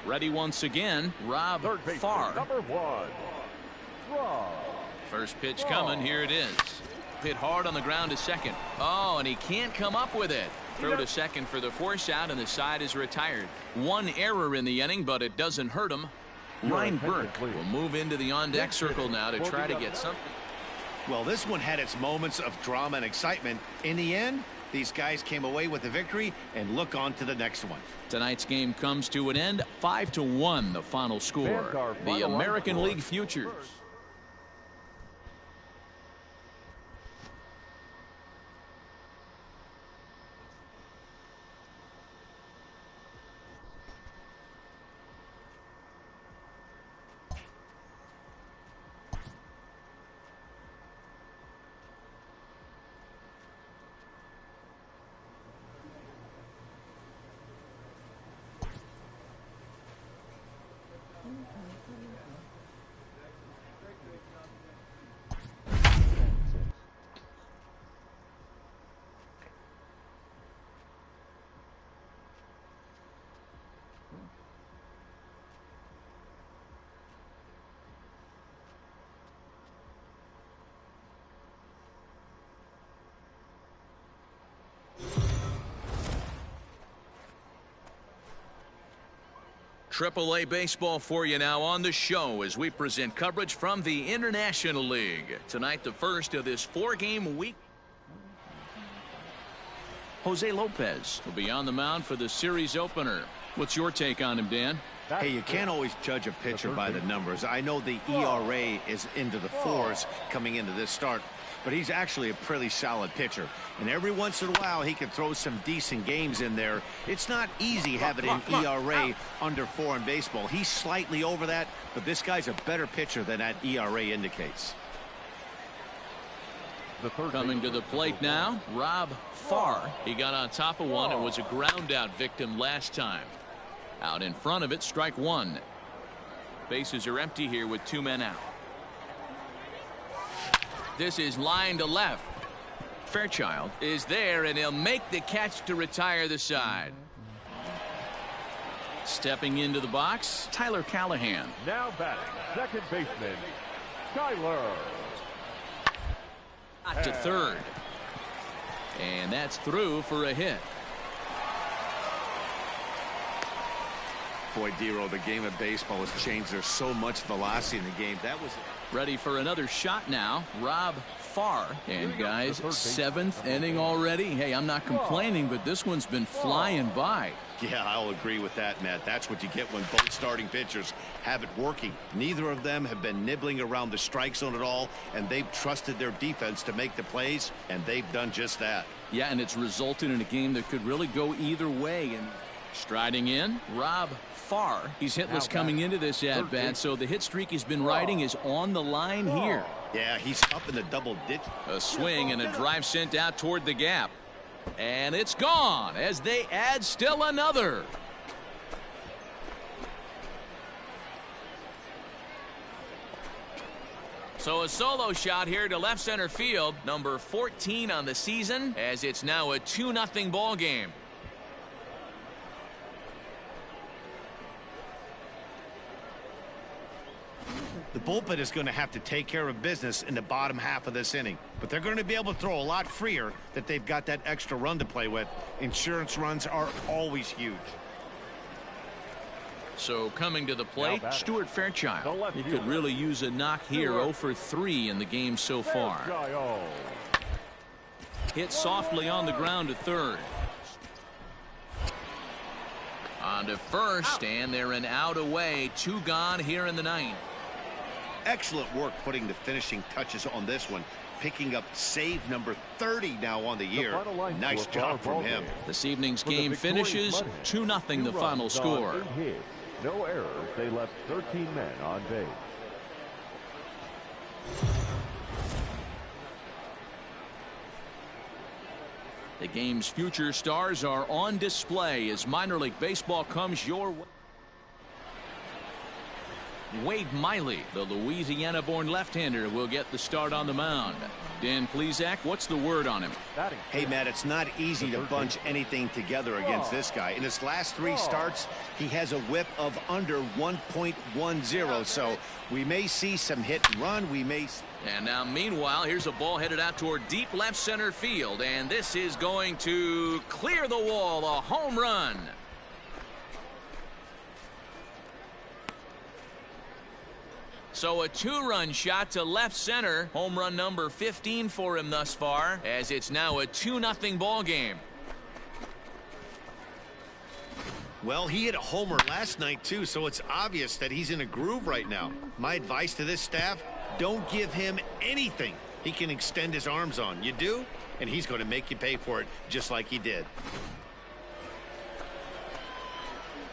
Ready once again, Rob Farr. Number 1. Rob. First pitch coming. Here it is. Hit hard on the ground to second. Oh, and he can't come up with it. Throw to second for the force out, and the side is retired. 1 error in the inning, but it doesn't hurt him. Ryan Burke will move into the on-deck circle now to try to get something. Well, this one had its moments of drama and excitement. In the end, these guys came away with the victory and look on to the next one. Tonight's game comes to an end. 5-1 the final score. The American League Futures. AAA baseball for you now on the show as we present coverage from the International League. Tonight, the first of this 4-game week. Jose Lopez will be on the mound for the series opener. What's your take on him, Dan? Hey, you can't always judge a pitcher by the numbers. I know the ERA is into the 4s coming into this start, but he's actually a pretty solid pitcher. And every once in a while, he can throw some decent games in there. It's not easy having an ERA under 4 in baseball. He's slightly over that, but this guy's a better pitcher than that ERA indicates. Coming to the plate now, Rob Farr. He got on top of one and was a ground out victim last time. Out in front of it, strike 1. Bases are empty here with 2 men out. This is line to left. Fairchild is there, and he'll make the catch to retire the side. Stepping into the box, Tyler Callahan. Now batting, second baseman, Tyler. To third. And that's through for a hit. Boy, Dero, the game of baseball has changed. There's so much velocity in the game. That was ready for another shot now. Rob Farr. And guys, 7th inning already. Hey, I'm not complaining, but this one's been flying by. Yeah, I'll agree with that, Matt. That's what you get when both starting pitchers have it working. Neither of them have been nibbling around the strike zone at all, and they've trusted their defense to make the plays, and they've done just that. Yeah, and it's resulted in a game that could really go either way. And striding in, Rob Farr. He's hitless coming into this at-bat, so the hit streak he's been riding is on the line here. Yeah, he's up in the double digit. A swing and a drive sent out toward the gap. And it's gone as they add still another. So a solo shot here to left center field, number 14 on the season, as it's now a 2-0 ball game. The bullpen is going to have to take care of business in the bottom half of this inning, but they're going to be able to throw a lot freer that they've got that extra run to play with. Insurance runs are always huge. So coming to the plate, Stuart Fairchild. He could really use a knock here. 0 for 3 in the game so far. Hit softly on the ground to third. On to first, and they're an out away. 2 gone here in the 9th. Excellent work putting the finishing touches on this one. Picking up save number 30 now on the year. Nice job from him. This evening's game finishes 2-0 the final score. No errors. They left 13 men on base. The game's future stars are on display as minor league baseball comes your way. Wade Miley, the Louisiana-born left-hander, will get the start on the mound. Dan Plesac, what's the word on him? Hey, Matt, it's not easy to bunch anything together against this guy. In his last 3 starts, he has a whip of under 1.10, so we may see some hit and run. And now, meanwhile, here's a ball headed out toward deep left center field, and this is going to clear the wall, a home run. So a 2-run shot to left center. Home run number 15 for him thus far, as it's now a 2-0 ball game. Well, he hit a homer last night too, so it's obvious that he's in a groove right now. My advice to this staff, don't give him anything he can extend his arms on. You do, and he's going to make you pay for it just like he did.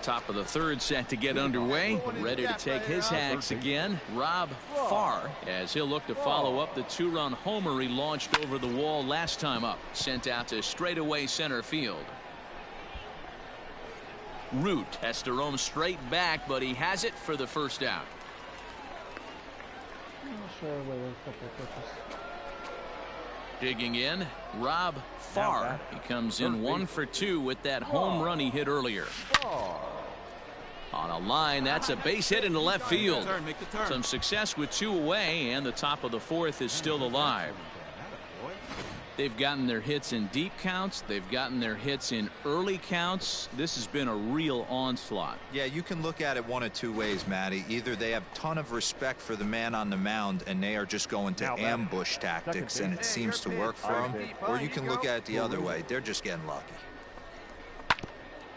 Top of the 3rd set to get underway. Ready to take his hacks again. Rob Farr, as he'll look to follow up the 2-run homer he launched over the wall last time up. Sent out to straightaway center field. Root has to roam straight back, but he has it for the first out. Digging in, Rob Farr. He comes in 1 for 2 with that home run he hit earlier. On a line, that's a base hit into left field. Some success with 2 away, and the top of the 4th is still alive. They've gotten their hits in deep counts. They've gotten their hits in early counts. This has been a real onslaught. Yeah, you can look at it one of two ways, Matty. Either they have a ton of respect for the man on the mound and they are just going to ambush tactics and it seems to work for them, or you can look at it the other way. They're just getting lucky.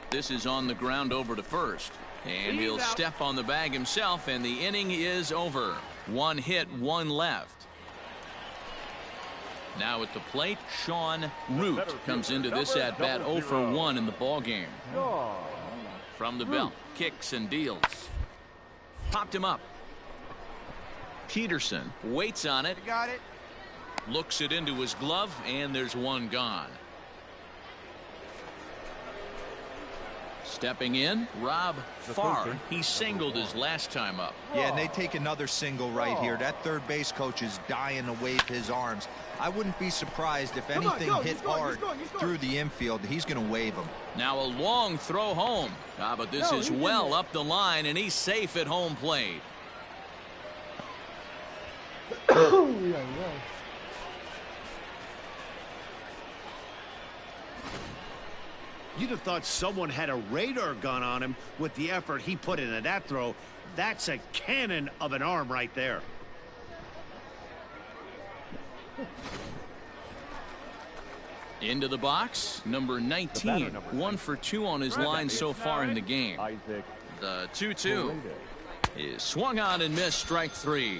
This is on the ground over to first, and he'll step on the bag himself, and the inning is over. 1 hit, 1 left. Now at the plate, Sean Root comes into this at-bat 0 for 1 in the ballgame. From the belt, kicks and deals. Popped him up. Peterson waits on it. Got it. Looks it into his glove, and there's 1 gone. Stepping in, Rob Farr. He singled his last time up. Yeah, and they take another single right here. That third base coach is dying to wave his arms. I wouldn't be surprised if anything hit hard through the infield. He's going to wave them. Now a long throw home. But this is well up the line, and he's safe at home plate. You'd have thought someone had a radar gun on him with the effort he put into that throw. That's a cannon of an arm right there. Into the box, number 19. 1 for 2 on his line so far in the game. The 2-2 is swung on and missed, strike 3.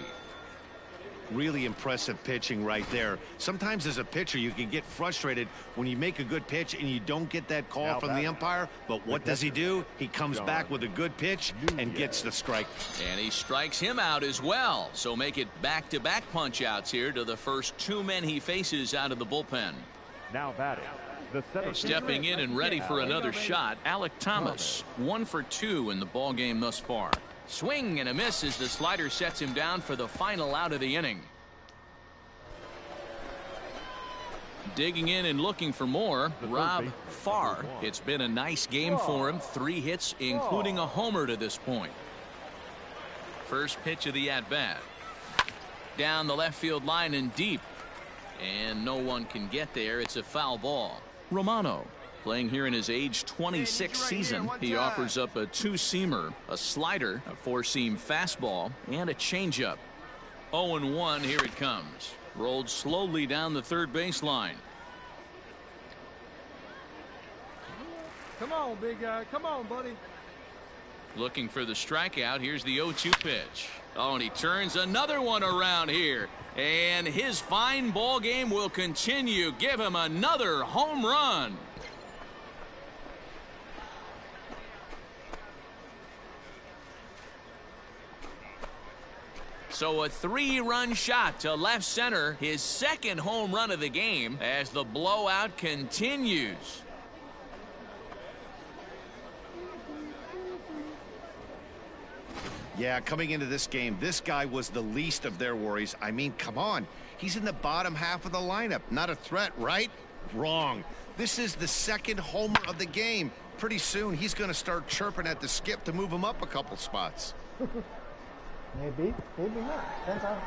Really impressive pitching right there. Sometimes as a pitcher you can get frustrated when you make a good pitch and you don't get that call from the umpire, but what does he do? He comes back with a good pitch and gets the strike. And he strikes him out as well, so make it back-to-back punch-outs here to the first 2 men he faces out of the bullpen. Now batting, the center stepping in and ready for another shot, Alec Thomas. 1 for 2 in the ballgame thus far. Swing and a miss as the slider sets him down for the final out of the inning. Digging in and looking for more, Rob Farr. It's been a nice game for him. 3 hits, including a homer to this point. First pitch of the at-bat. Down the left field line and deep. And no one can get there. It's a foul ball. Romano. Playing here in his age 26 season, he offers up a 2-seamer, a slider, a 4-seam fastball, and a changeup. 0-1, here it comes. Rolled slowly down the third baseline. Come on, big guy. Come on, buddy. Looking for the strikeout. Here's the 0-2 pitch. Oh, and he turns another one around here. And his fine ball game will continue. Give him another home run. So a 3-run shot to left center, his second home run of the game as the blowout continues. Yeah, coming into this game, this guy was the least of their worries. I mean, come on. He's in the bottom half of the lineup. Not a threat, right? Wrong. This is the second homer of the game. Pretty soon, he's going to start chirping at the skip to move him up a couple spots. Maybe not. Depends on.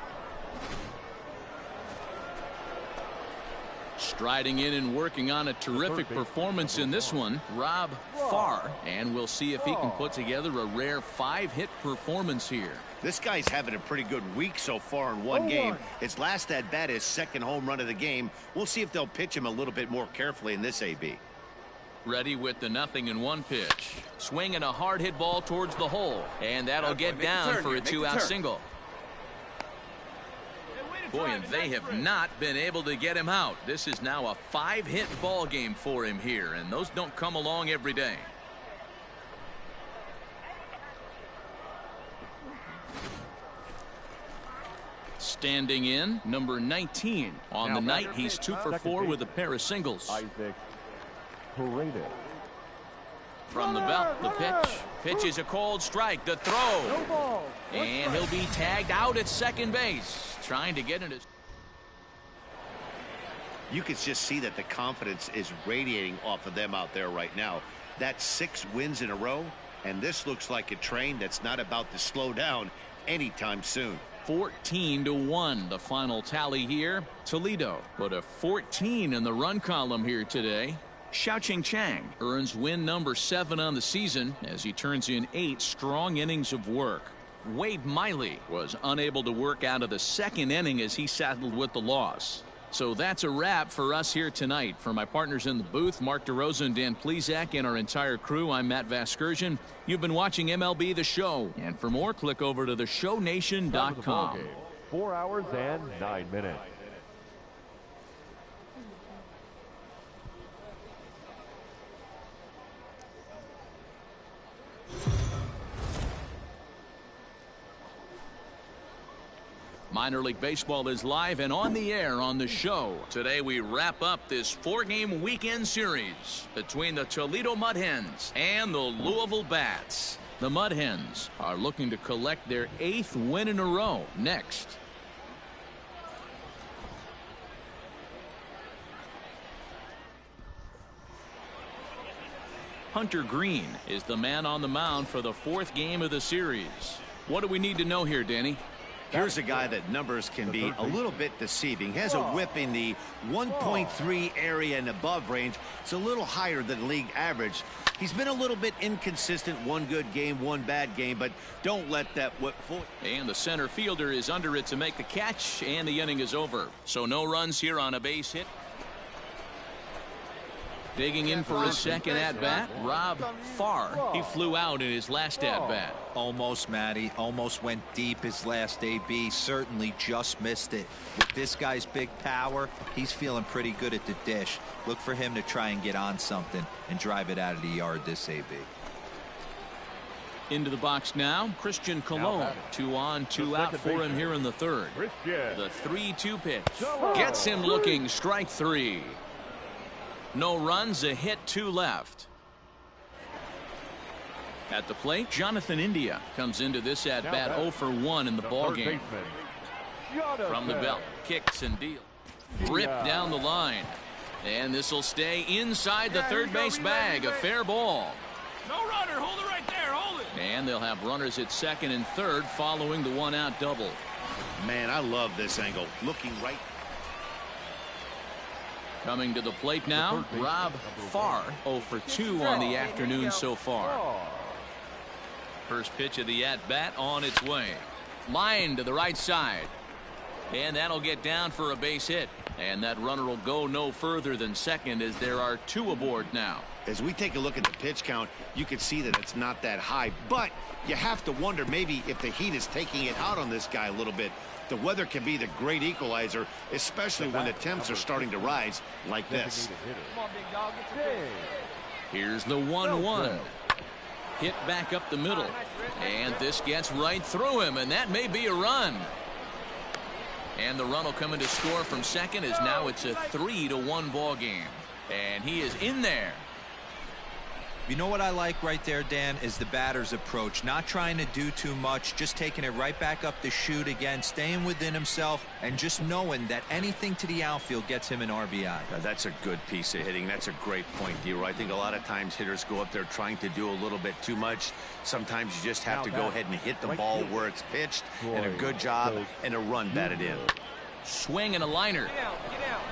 Striding in and working on a terrific performance in this one, Rob Farr, and we'll see if he can put together a rare 5-hit performance here. This guy's having a pretty good week so far in one game. His last at bat is second home run of the game. We'll see if they'll pitch him a little bit more carefully in this AB. Ready with the 0-1 pitch. Swinging a hard hit ball towards the hole, and that'll get down for a 2-out single. Boy, and they have not been able to get him out. This is now a 5-hit ball game for him here, and those don't come along every day. Standing in, number 19. On the night, he's 2 for 4 with a pair of singles. From the belt, the pitch. Pitch is a cold strike. The throw. And he'll be tagged out at second base. Trying to get into. You can just see that the confidence is radiating off of them out there right now. That's 6 wins in a row, and this looks like a train that's not about to slow down anytime soon. 14-1 the final tally here. Toledo put a 14 in the run column here today. Xiaoqing Chang earns win number 7 on the season as he turns in 8 strong innings of work. Wade Miley was unable to work out of the second inning as he settled with the loss. So that's a wrap for us here tonight. For my partners in the booth, Mark DeRosa and Dan Plesac, and our entire crew, I'm Matt Vasgersian. You've been watching MLB The Show. And for more, click over to theshownation.com. 4 hours and 9 minutes. Minor League Baseball is live and on the air on the show. Today we wrap up this 4-game weekend series between the Toledo Mud Hens and the Louisville Bats. The Mud Hens are looking to collect their 8th win in a row next. Hunter Green is the man on the mound for the 4th game of the series. What do we need to know here, Danny? Here's a guy that numbers can be a little bit deceiving. Has a whip in the 1.3 area and above range. It's a little higher than league average. He's been a little bit inconsistent. One good game, one bad game, but don't let that whip fool. And the center fielder is under it to make the catch, and the inning is over. So no runs here on a base hit. Digging in for his second at-bat, Rob Farr. He flew out in his last at-bat. Almost, Matty. Almost went deep his last AB. Certainly just missed it. With this guy's big power, he's feeling pretty good at the dish. Look for him to try and get on something and drive it out of the yard this AB. Into the box now, Christian Colon. 2 on, 2 out for him here in the 3rd. The 3-2 pitch. Gets him looking, strike 3. No runs, a hit, 2 left. At the plate, Jonathan India comes into this at-bat 0 for 1 in the ballgame. From the belt, kicks and deals. Ripped down the line. And this will stay inside the third base bag. A fair ball. No runner. Hold it right there. Hold it. And they'll have runners at second and third following the 1-out double. Man, I love this angle. Looking right. Coming to the plate now, Rob Farr, 0 for 2 on the afternoon so far. First pitch of the at-bat on its way. Line to the right side. And that'll get down for a base hit. And that runner will go no further than second as there are 2 aboard now. As we take a look at the pitch count, you can see that it's not that high. But you have to wonder maybe if the heat is taking it out on this guy a little bit. The weather can be the great equalizer, especially when the temps are starting to rise like this. Come on, big dog. Get your pitch. Here's the 1-1. Hit back up the middle. And this gets right through him, and that may be a run. And the run will come in to score from second as now it's a 3-1 ball game. And he is in there. You know what I like right there, Dan, is the batter's approach. Not trying to do too much, just taking it right back up the chute again, staying within himself, and just knowing that anything to the outfield gets him an RBI. That's a good piece of hitting. That's a great point, D-Roy. I think a lot of times hitters go up there trying to do a little bit too much. Sometimes you just have to go ahead and hit the ball where it's pitched, and a good job and a run batted in. Swing and a liner.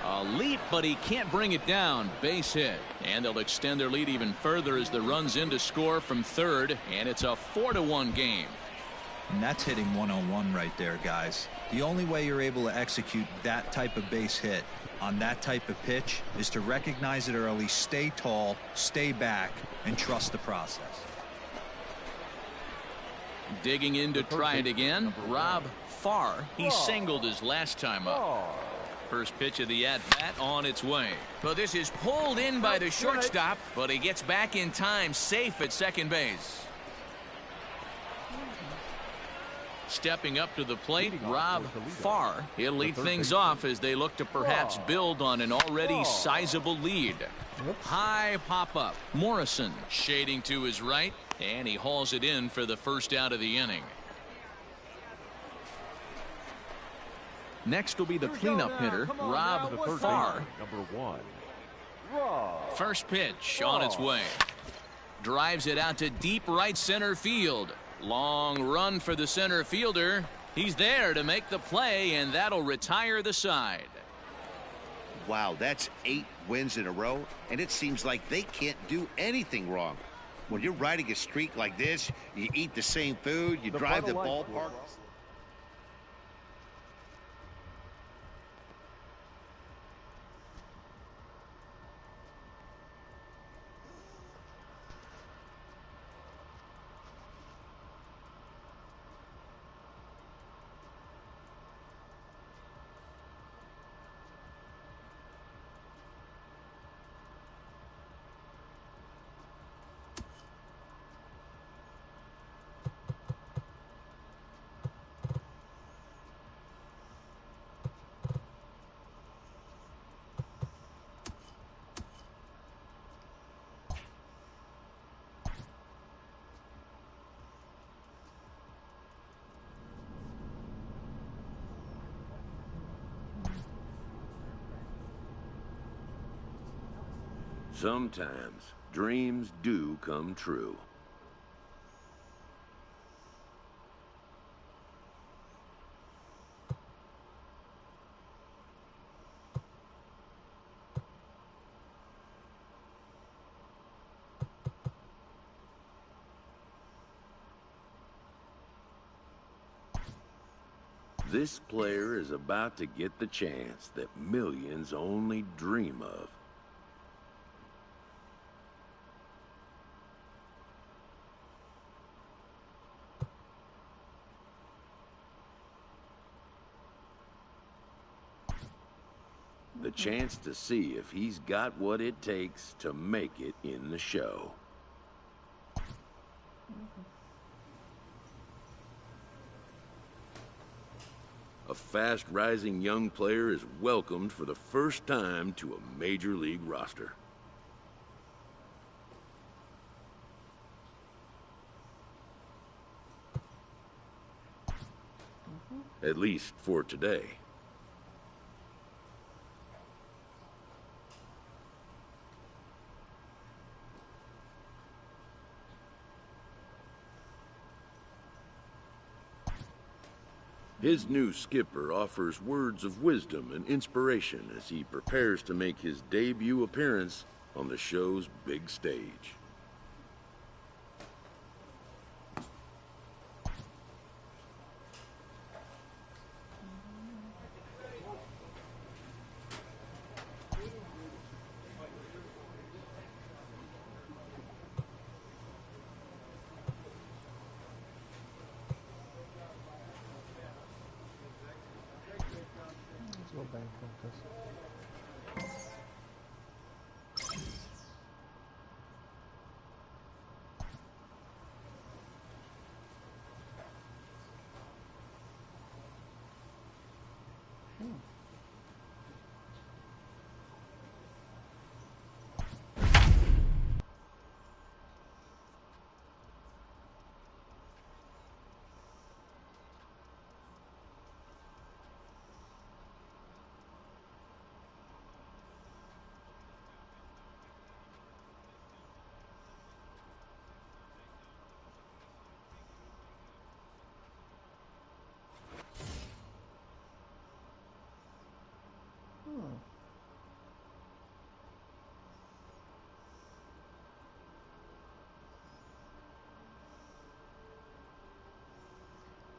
A leap, but he can't bring it down. Base hit. And they'll extend their lead even further as the run's in to score from third. And it's a 4-1 game. And that's hitting 101 right there, guys. The only way you're able to execute that type of base hit on that type of pitch is to recognize it early, stay tall, stay back, and trust the process. Digging in to try it again, Rob Farr. He singled his last time up. First pitch of the at-bat on its way. Well, this is pulled in by the shortstop, but he gets back in time, safe at second base. Stepping up to the plate, Rob Farr. He'll lead things off as they look to perhaps build on an already sizable lead. High pop-up. Morrison shading to his right, and he hauls it in for the first out of the inning. Next will be the cleanup hitter, Rob Farr. First pitch on its way. Drives it out to deep right center field. Long run for the center fielder. He's there to make the play, and that'll retire the side. Wow, that's 8 wins in a row, and it seems like they can't do anything wrong. When you're riding a streak like this, you eat the same food, you drive the ballpark. Sometimes dreams do come true. This player is about to get the chance that millions only dream of. The chance to see if he's got what it takes to make it in the show. A fast-rising young player is welcomed for the first time to a major league roster. At least for today. His new skipper offers words of wisdom and inspiration as he prepares to make his debut appearance on the show's big stage. Let's go back with this.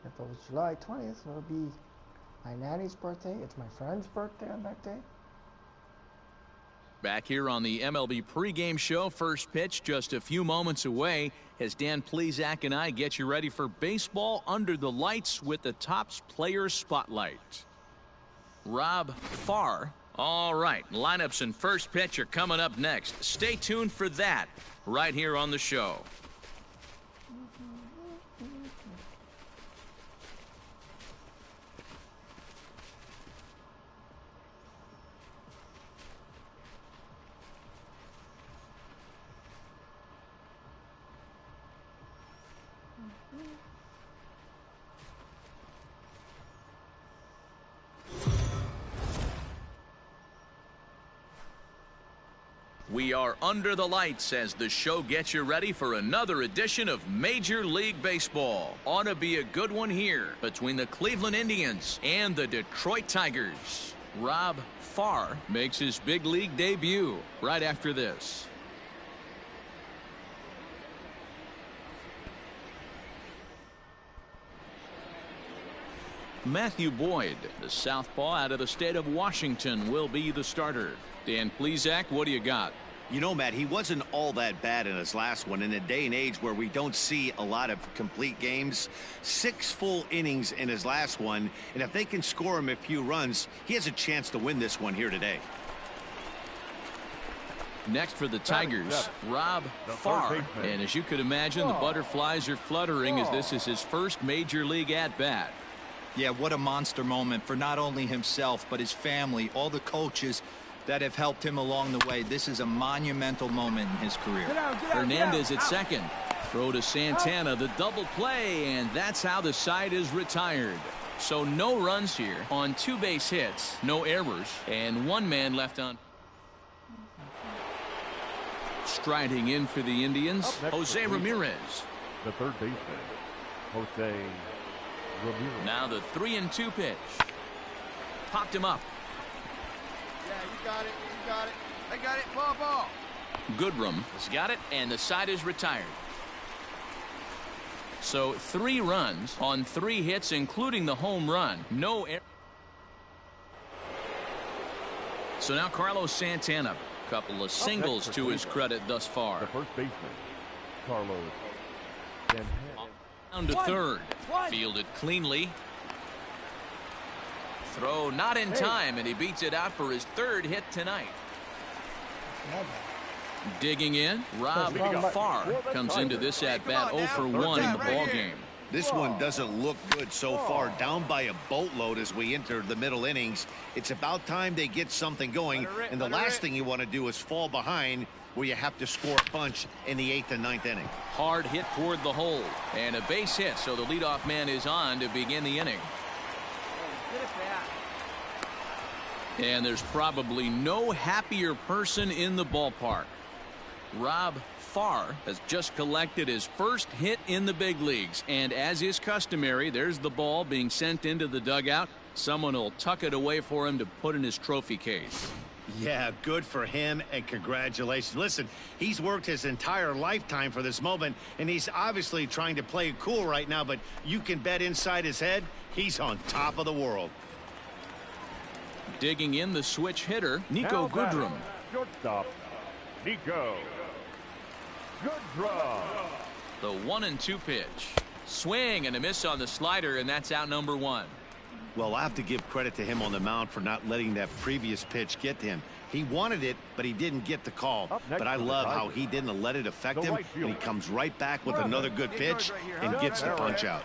If it was July 20th, it would be my nanny's birthday. It's my friend's birthday on that day. Back here on the MLB pregame show, first pitch just a few moments away as Dan Plesac and I get you ready for baseball under the lights with the Topps Players Spotlight. Rob Farr. All right, lineups and first pitch are coming up next. Stay tuned for that right here on the show. We are under the lights as the show gets you ready for another edition of Major League Baseball. Ought to be a good one here between the Cleveland Indians and the Detroit Tigers. Rob Farr makes his big league debut right after this. Matthew Boyd, the southpaw out of the state of Washington, will be the starter. Dan Plesac, what do you got? You know, Matt, he wasn't all that bad in his last one. In a day and age where we don't see a lot of complete games, 6 full innings in his last one, and if they can score him a few runs, he has a chance to win this one here today. Next for the Tigers, Rob Farr. And as you could imagine, the butterflies are fluttering as this is his first major league at-bat. Yeah, what a monster moment for not only himself, but his family, all the coaches that have helped him along the way. This is a monumental moment in his career. Hernandez at second. Throw to Santana, the double play, and that's how the side is retired. So no runs here on 2 base hits, no errors, and 1 man left on. Striding in for the Indians, Jose Ramirez. The third baseman, Jose Ramirez. Now the 3-2 pitch. Popped him up. Yeah, you got it. You got it. I got it. Ball. Goodrum has got it, and the side is retired. So 3 runs on 3 hits, including the home run. No error. So now Carlos Santana. Couple of singles to his credit thus far. The first baseman, Carlos Santana. Down to third. Fielded cleanly. Throw not in time, and he beats it out for his 3rd hit tonight. Digging in, Rob Farr comes into this at-bat 0 for 1 in the ballgame. This one doesn't look good so far. Down by a boatload as we enter the middle innings. It's about time they get something going, and the last thing you want to do is fall behind where you have to score a bunch in the 8th and 9th inning. Hard hit toward the hole, and a base hit, so the leadoff man is on to begin the inning. And there's probably no happier person in the ballpark. Rob Farr has just collected his first hit in the big leagues, and as is customary, there's the ball being sent into the dugout. Someone will tuck it away for him to put in his trophy case. Yeah, good for him, and congratulations. Listen, he's worked his entire lifetime for this moment, and he's obviously trying to play it cool right now, but you can bet inside his head, he's on top of the world. Digging in, the switch hitter, Nico Goodrum. Shortstop, Nico Goodrum. The 1-2 pitch. Swing and a miss on the slider, and that's out number 1. Well, I have to give credit to him on the mound for not letting that previous pitch get to him. He wanted it, but he didn't get the call. But I love how he didn't let it affect him, and he comes right back with another good pitch and gets the punch out.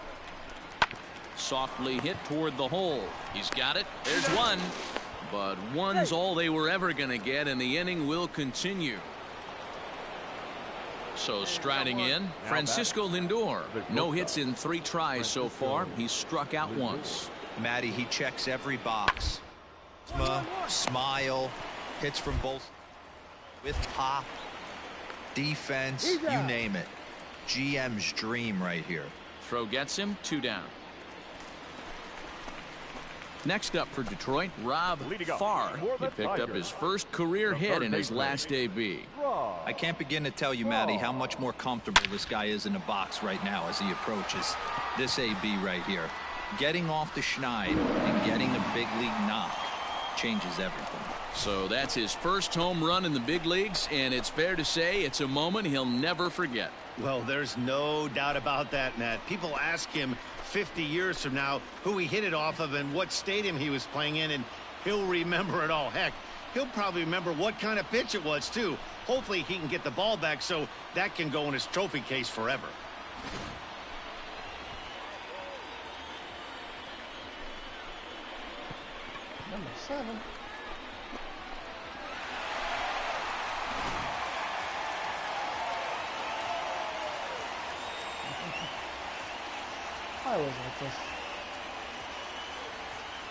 Softly hit toward the hole. He's got it. There's one. But one's all they were ever going to get, and the inning will continue. So striding in, Francisco Lindor. No hits in 3 tries so far. He's struck out once. Matty, he checks every box. Smile, hits from both, with pop, defense, you name it. GM's dream right here. Throw gets him, 2 down. Next up for Detroit, Rob Farr. He picked up his first career hit in his last AB. I can't begin to tell you, Matty, how much more comfortable this guy is in the box right now as he approaches this AB right here. Getting off the schneid and getting a big league knock changes everything. So that's his first home run in the big leagues, and it's fair to say it's a moment he'll never forget. Well, there's no doubt about that, Matt. People ask him 50 years from now who he hit it off of and what stadium he was playing in, and he'll remember it all. Heck, he'll probably remember what kind of pitch it was, too. Hopefully he can get the ball back so that can go in his trophy case forever. Number 7. I always like this.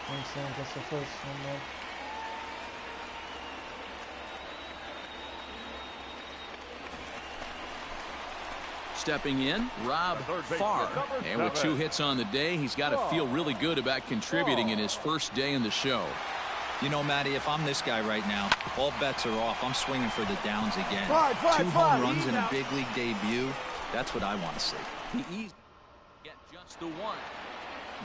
I'm saying that's the first one there. stepping in, Rob Farr. And with 2 hits on the day, he's got to feel really good about contributing in his first day in the show. You know, Matty, if I'm this guy right now, all bets are off. I'm swinging for the downs again. 2 home runs in a big league debut. That's what I want to see. He easily get just the 1.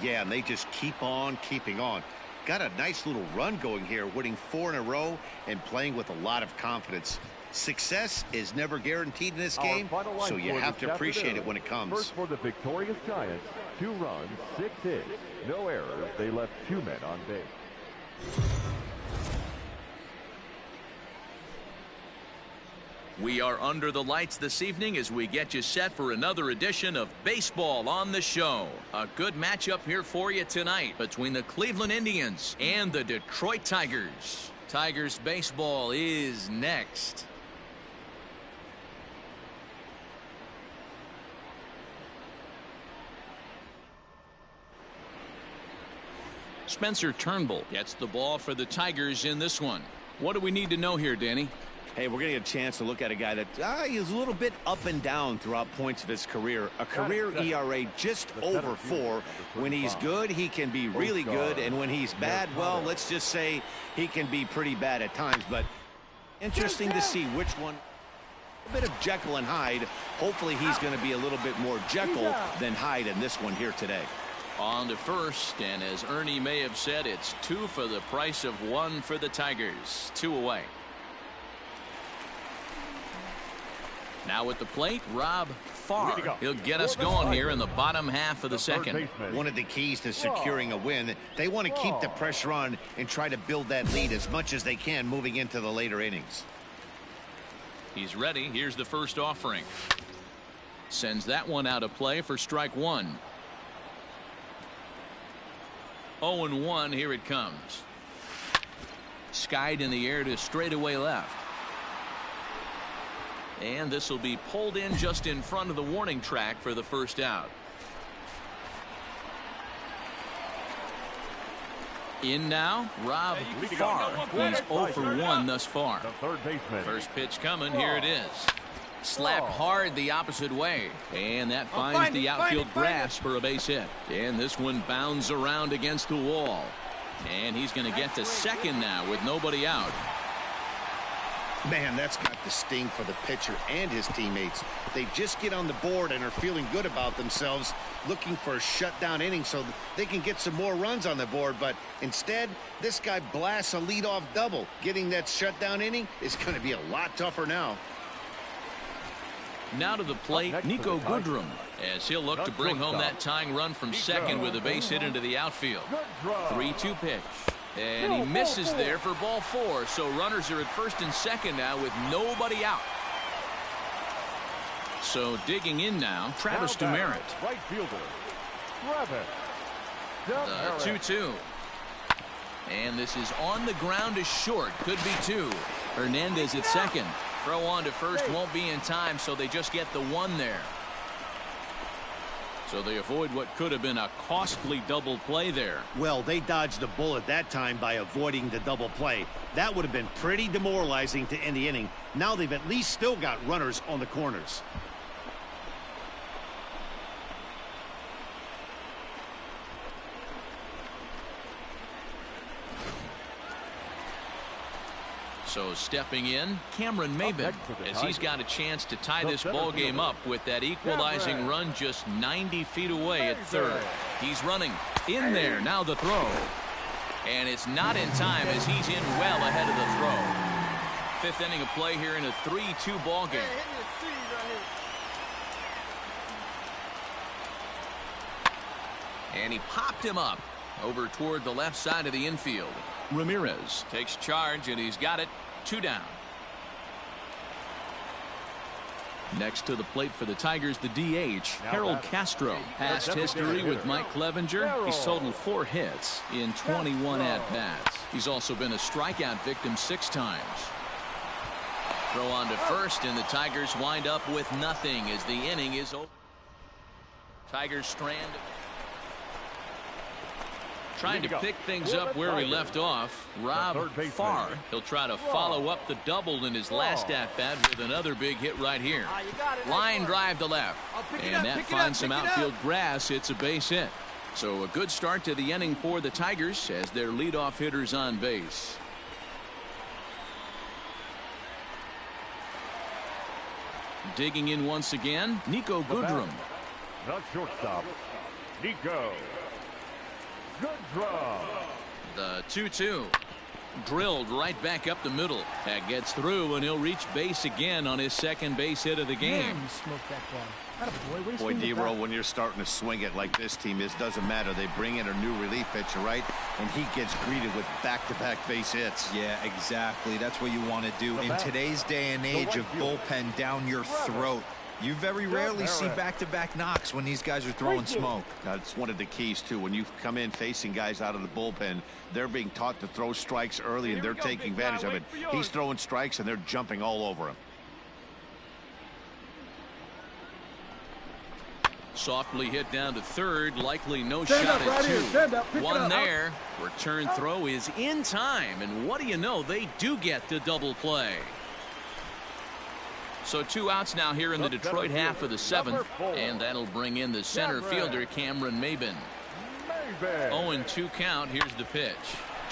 Yeah, and they just keep on keeping on. Got a nice little run going here, winning 4 in a row and playing with a lot of confidence. Success is never guaranteed in this game, so you have to appreciate it when it comes. First for the victorious Giants, 2 runs, 6 hits, no errors. They left 2 men on base. We are under the lights this evening as we get you set for another edition of Baseball on the Show. A good matchup here for you tonight between the Cleveland Indians and the Detroit Tigers. Tigers baseball is next. Spencer Turnbull gets the ball for the Tigers in this one. What do we need to know here, Danny? Hey, we're going to get a chance to look at a guy that is a little bit up and down throughout points of his career. A career ERA just over 4. When he's good, he can be really good. And when he's bad, well, let's just say he can be pretty bad at times. But interesting to see which one. A bit of Jekyll and Hyde. Hopefully he's going to be a little bit more Jekyll than Hyde in this one here today. On to first, and as Ernie may have said, it's 2 for the price of 1 for the Tigers. 2 away. Now at the plate, Rob Farr. He'll get us going here in the bottom half of the second. One of the keys to securing a win, they want to keep the pressure on and try to build that lead as much as they can moving into the later innings. He's ready. Here's the first offering. Sends that one out of play for strike 1. 0-1, here it comes. Skied in the air to straightaway left. And this will be pulled in just in front of the warning track for the first out. In now, Rob Farr. He's 0 for 1 thus far. First pitch coming. Here it is. Slapped hard the opposite way. And that finds the outfield grass for a base hit. And this one bounds around against the wall. And he's going to get to second now with nobody out. Man, that's got the sting for the pitcher and his teammates. They just get on the board and are feeling good about themselves, looking for a shutdown inning so they can get some more runs on the board. But instead, this guy blasts a leadoff double. Getting that shutdown inning is going to be a lot tougher now. Now to the plate, Nico Goodrum, as he'll look to bring home that tying run from second with a base hit into the outfield. 3-2 pitch. And he misses there for ball 4. So runners are at first and second now with nobody out. So digging in now, Travis Demerit. Right fielder, The 2-2. And this is on the ground is short. Could be 2. Hernandez at second. Throw on to first won't be in time, so they just get the 1 there. So they avoid what could have been a costly double play there. Well, they dodged the bullet that time by avoiding the double play. That would have been pretty demoralizing to end the inning. Now they've at least still got runners on the corners. So stepping in, Cameron Maybin, as he's got a chance to tie this ball game up with that equalizing run just 90 feet away at third. He's running in there. Now the throw. And it's not in time as he's in well ahead of the throw. 5th inning of play here in a 3-2 ball game. And he popped him up over toward the left side of the infield. Ramirez takes charge, and he's got it. 2 down. Next to the plate for the Tigers, the DH, Harold Castro. Past history with Mike Clevenger. He's totaled 4 hits in 21 at-bats. He's also been a strikeout victim 6 times. Throw on to first, and the Tigers wind up with nothing as the inning is over. Tigers strand. Trying to pick things up where he left off. Rob Farr. He'll try to follow up the double in his last at-bat with another big hit right here. Line drive to left. And that finds some outfield grass. It's a base hit. So a good start to the inning for the Tigers as their leadoff hitters on base. Digging in once again, Nico Goodrum. The shortstop, Nico Goodrum. The 2-2. Drilled right back up the middle. That gets through, and he'll reach base again on his second base hit of the game. Boy, D-Roll, when you're starting to swing it like this team is, doesn't matter. They bring in a new relief pitcher, right? And he gets greeted with back-to-back base hits. Yeah, exactly. That's what you want to do. In today's day and age of bullpen down your throat, you very rarely see back-to-back knocks when these guys are throwing smoke. That's one of the keys, too. When you come in facing guys out of the bullpen, they're being taught to throw strikes early, and they're taking advantage of it. He's throwing strikes, and they're jumping all over him. Softly hit down to third. Likely no shot at two. One there. Return throw is in time. And what do you know? They do get the double play. So 2 outs now here in the Detroit half of the 7th. And that'll bring in the center fielder, Cameron Maybin. 0-2 count. Here's the pitch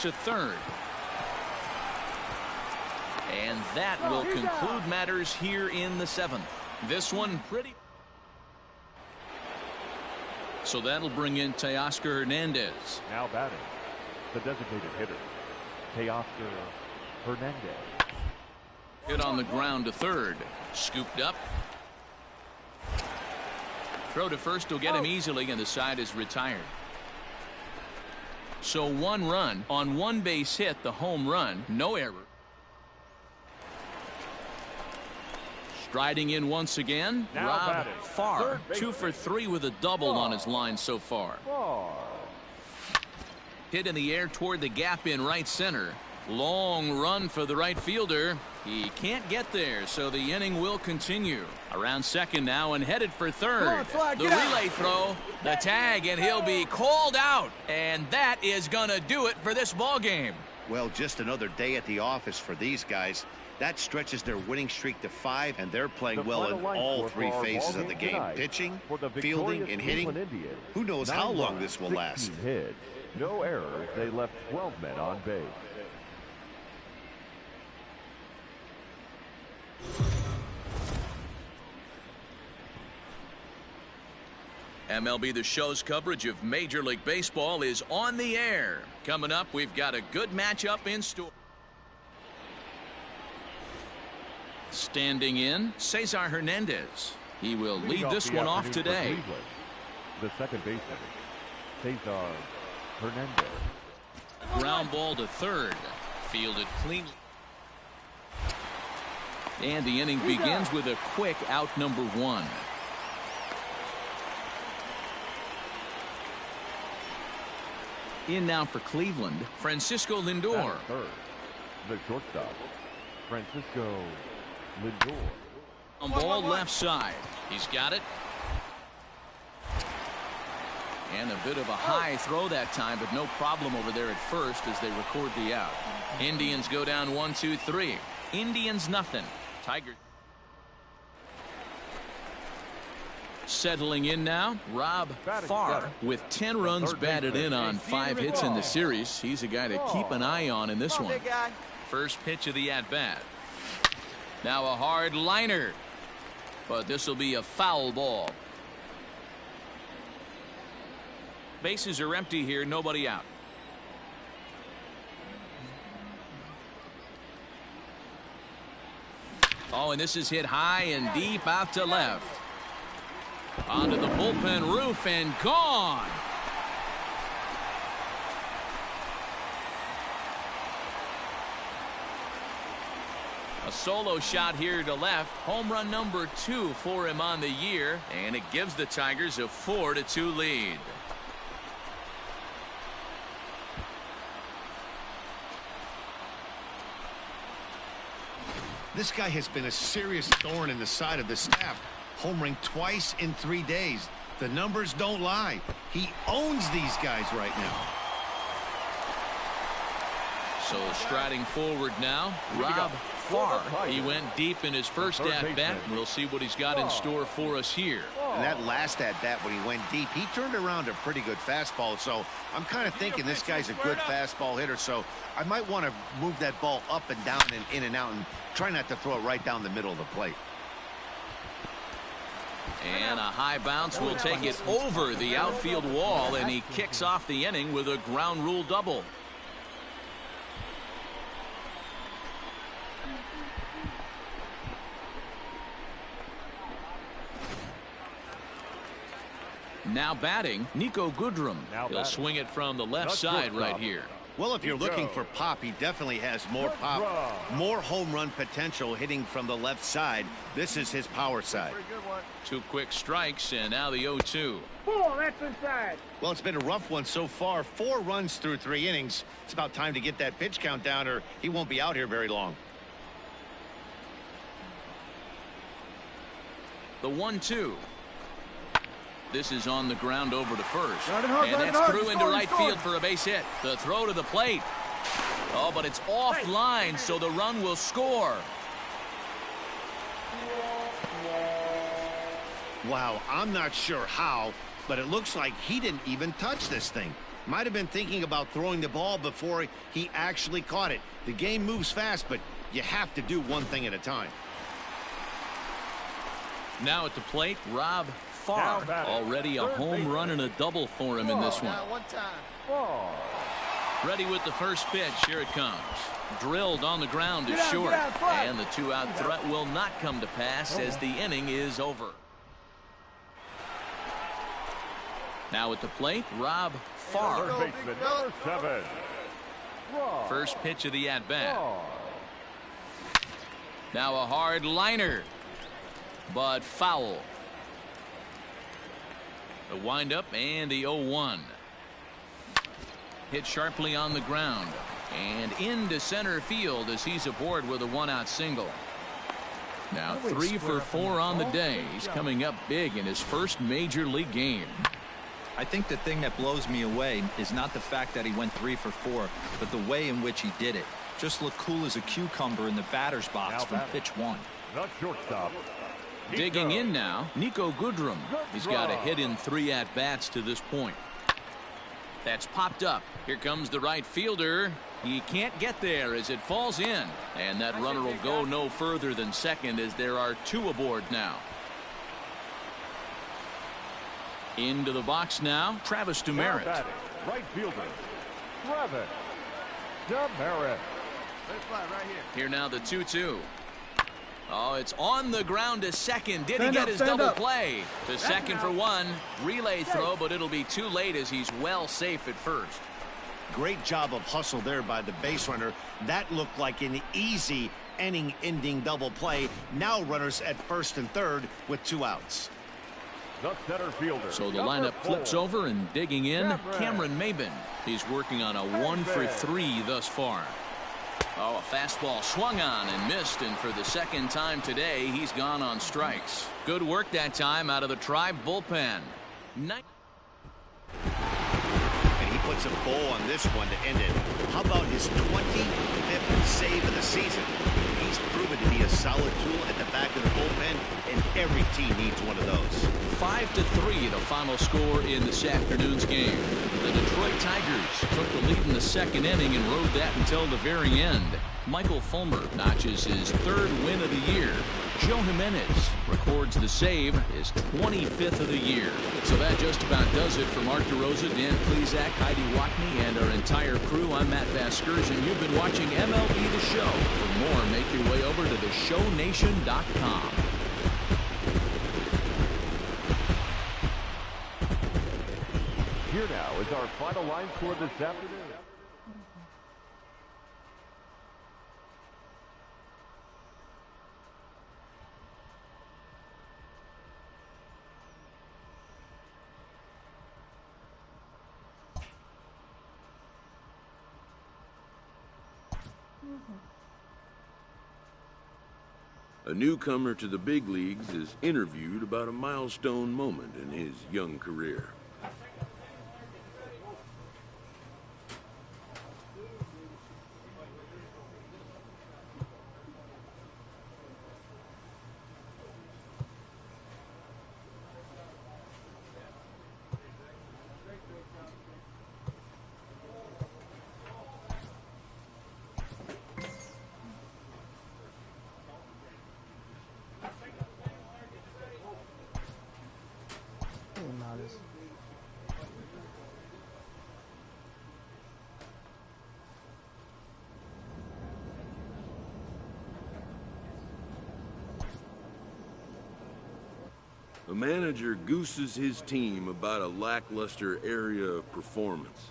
to third. And that will conclude matters here in the 7th. This one pretty. So that'll bring in Teoscar Hernandez. Now batting, the designated hitter, Teoscar Hernandez. Hit on the ground to third. Scooped up. Throw to first will get him easily, and the side is retired. So 1 run on 1 base hit, the home run, no error. Striding in once again, Rob Farr, 2 for 3 with a double on his line so far. Hit in the air toward the gap in right center. Long run for the right fielder. He can't get there, so the inning will continue. Around second now and headed for third. The relay throw, the tag, and he'll be called out. And that is going to do it for this ball game. Well, just another day at the office for these guys. That stretches their winning streak to 5, and they're playing well in all 3 phases of the game. Pitching, fielding, and hitting. Who knows how long this will last. Hits. No errors. They left 12 men on base. MLB The Show's coverage of Major League Baseball is on the air. Coming up, we've got a good matchup in store. Standing in, Cesar Hernandez. He will lead this one off today. The second baseman, Cesar Hernandez. Ground ball to third. Fielded cleanly. And the inning begins with a quick out number 1. In now for Cleveland, Francisco Lindor. Third, the shortstop, Francisco Lindor. On ball left side. He's got it. And a bit of a high throw that time, but no problem over there at first as they record the out. Indians go down 1-2-3. Indians nothing. Tigers. Settling in now, Rob Farr with 10 runs batted in on 5 hits in the series. He's a guy to keep an eye on in this one. First pitch of the at-bat. Now a hard liner, but this will be a foul ball. Bases are empty here, nobody out. Oh, and this is hit high and deep out to left. Onto the bullpen roof and gone. A solo shot here to left. Home run number 2 for him on the year, and it gives the Tigers a 4-2 lead. This guy has been a serious thorn in the side of the staff. Homering twice in 3 days. The numbers don't lie. He owns these guys right now. So striding forward now, Rob Farr. He went deep in his first at-bat. We'll see what he's got in store for us here. And that last at-bat when he went deep, he turned around a pretty good fastball. So I'm kind of thinking this guy's a good fastball hitter. So I might want to move that ball up and down and in and out and try not to throw it right down the middle of the plate. And a high bounce will take it over the outfield wall, and he kicks off the inning with a ground rule double. Now batting, Niko Goodrum. He'll swing it from the left side right here. Well, if you're looking for pop, he definitely has more pop, more home run potential hitting from the left side. This is his power side. Two quick strikes, and now the 0-2. That's inside. Well, it's been a rough one so far. 4 runs through 3 innings. It's about time to get that pitch count down, or he won't be out here very long. The 1-2. This is on the ground over to first. And that's through into right field for a base hit. The throw to the plate. Oh, but it's offline, so the run will score. Wow, I'm not sure how, but it looks like he didn't even touch this thing. Might have been thinking about throwing the ball before he actually caught it. The game moves fast, but you have to do one thing at a time. Now at the plate, Rob Farr. Already a home run and a double for him in this one. Ready with the first pitch. Here it comes. Drilled on the ground is short. And the 2-out threat will not come to pass as the inning is over. Now at the plate, Rob Farr. Number 7. First pitch of the at-bat. Now a hard liner, but foul. The windup and the 0-1. Hit sharply on the ground and into center field as he's aboard with a 1-out single. Now 3 for 4 on the day. He's coming up big in his first major league game. I think the thing that blows me away is not the fact that he went 3 for 4, but the way in which he did it. Just looked cool as a cucumber in the batter's box from pitch 1. The shortstop. Digging in now, Niko Goodrum. He's got a hit in 3 at-bats to this point. That's popped up. Here comes the right fielder. He can't get there as it falls in. And that runner will go no further than second as there are 2 aboard now. Into the box now, Travis Demeritte. Right fielder, Travis Demeritte. Here now the 2-2. Oh, it's on the ground to second. Did he get his double play? To second for 1. Relay throw, but it'll be too late as he's well safe at first. Great job of hustle there by the base runner. That looked like an easy inning-ending double play. Now runners at first and third with 2 outs. The center fielder. So the lineup flips over, and digging in, Cameron Maben. He's working on a 1 for 3 thus far. Oh, a fastball swung on and missed, and for the second time today, he's gone on strikes. Good work that time out of the Tribe bullpen. And he puts a bow on this one to end it. How about his 25th save of the season? He's proven to be a solid tool at the back of the bullpen, and every team needs one of those. 5-3 the final score in this afternoon's game. The Detroit Tigers took the lead in the second inning and rode that until the very end. Michael Fulmer notches his 3rd win of the year. Joe Jimenez records the save, his 25th of the year. So that just about does it for Mark DeRosa, Dan Plesac, Heidi Watney, and our entire crew. I'm Matt Vasgersian. You've been watching MLB The Show. For more, make your way over to theshownation.com. Here now is our final line score this afternoon. A newcomer to the big leagues is interviewed about a milestone moment in his young career. A manager gooses his team about a lackluster area of performance.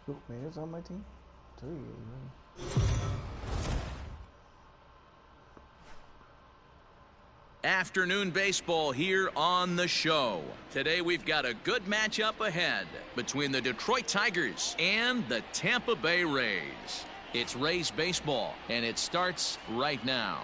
Who is on my team? 3. Afternoon baseball here on the show. Today we've got a good matchup ahead between the Detroit Tigers and the Tampa Bay Rays. It's Rays baseball, and it starts right now.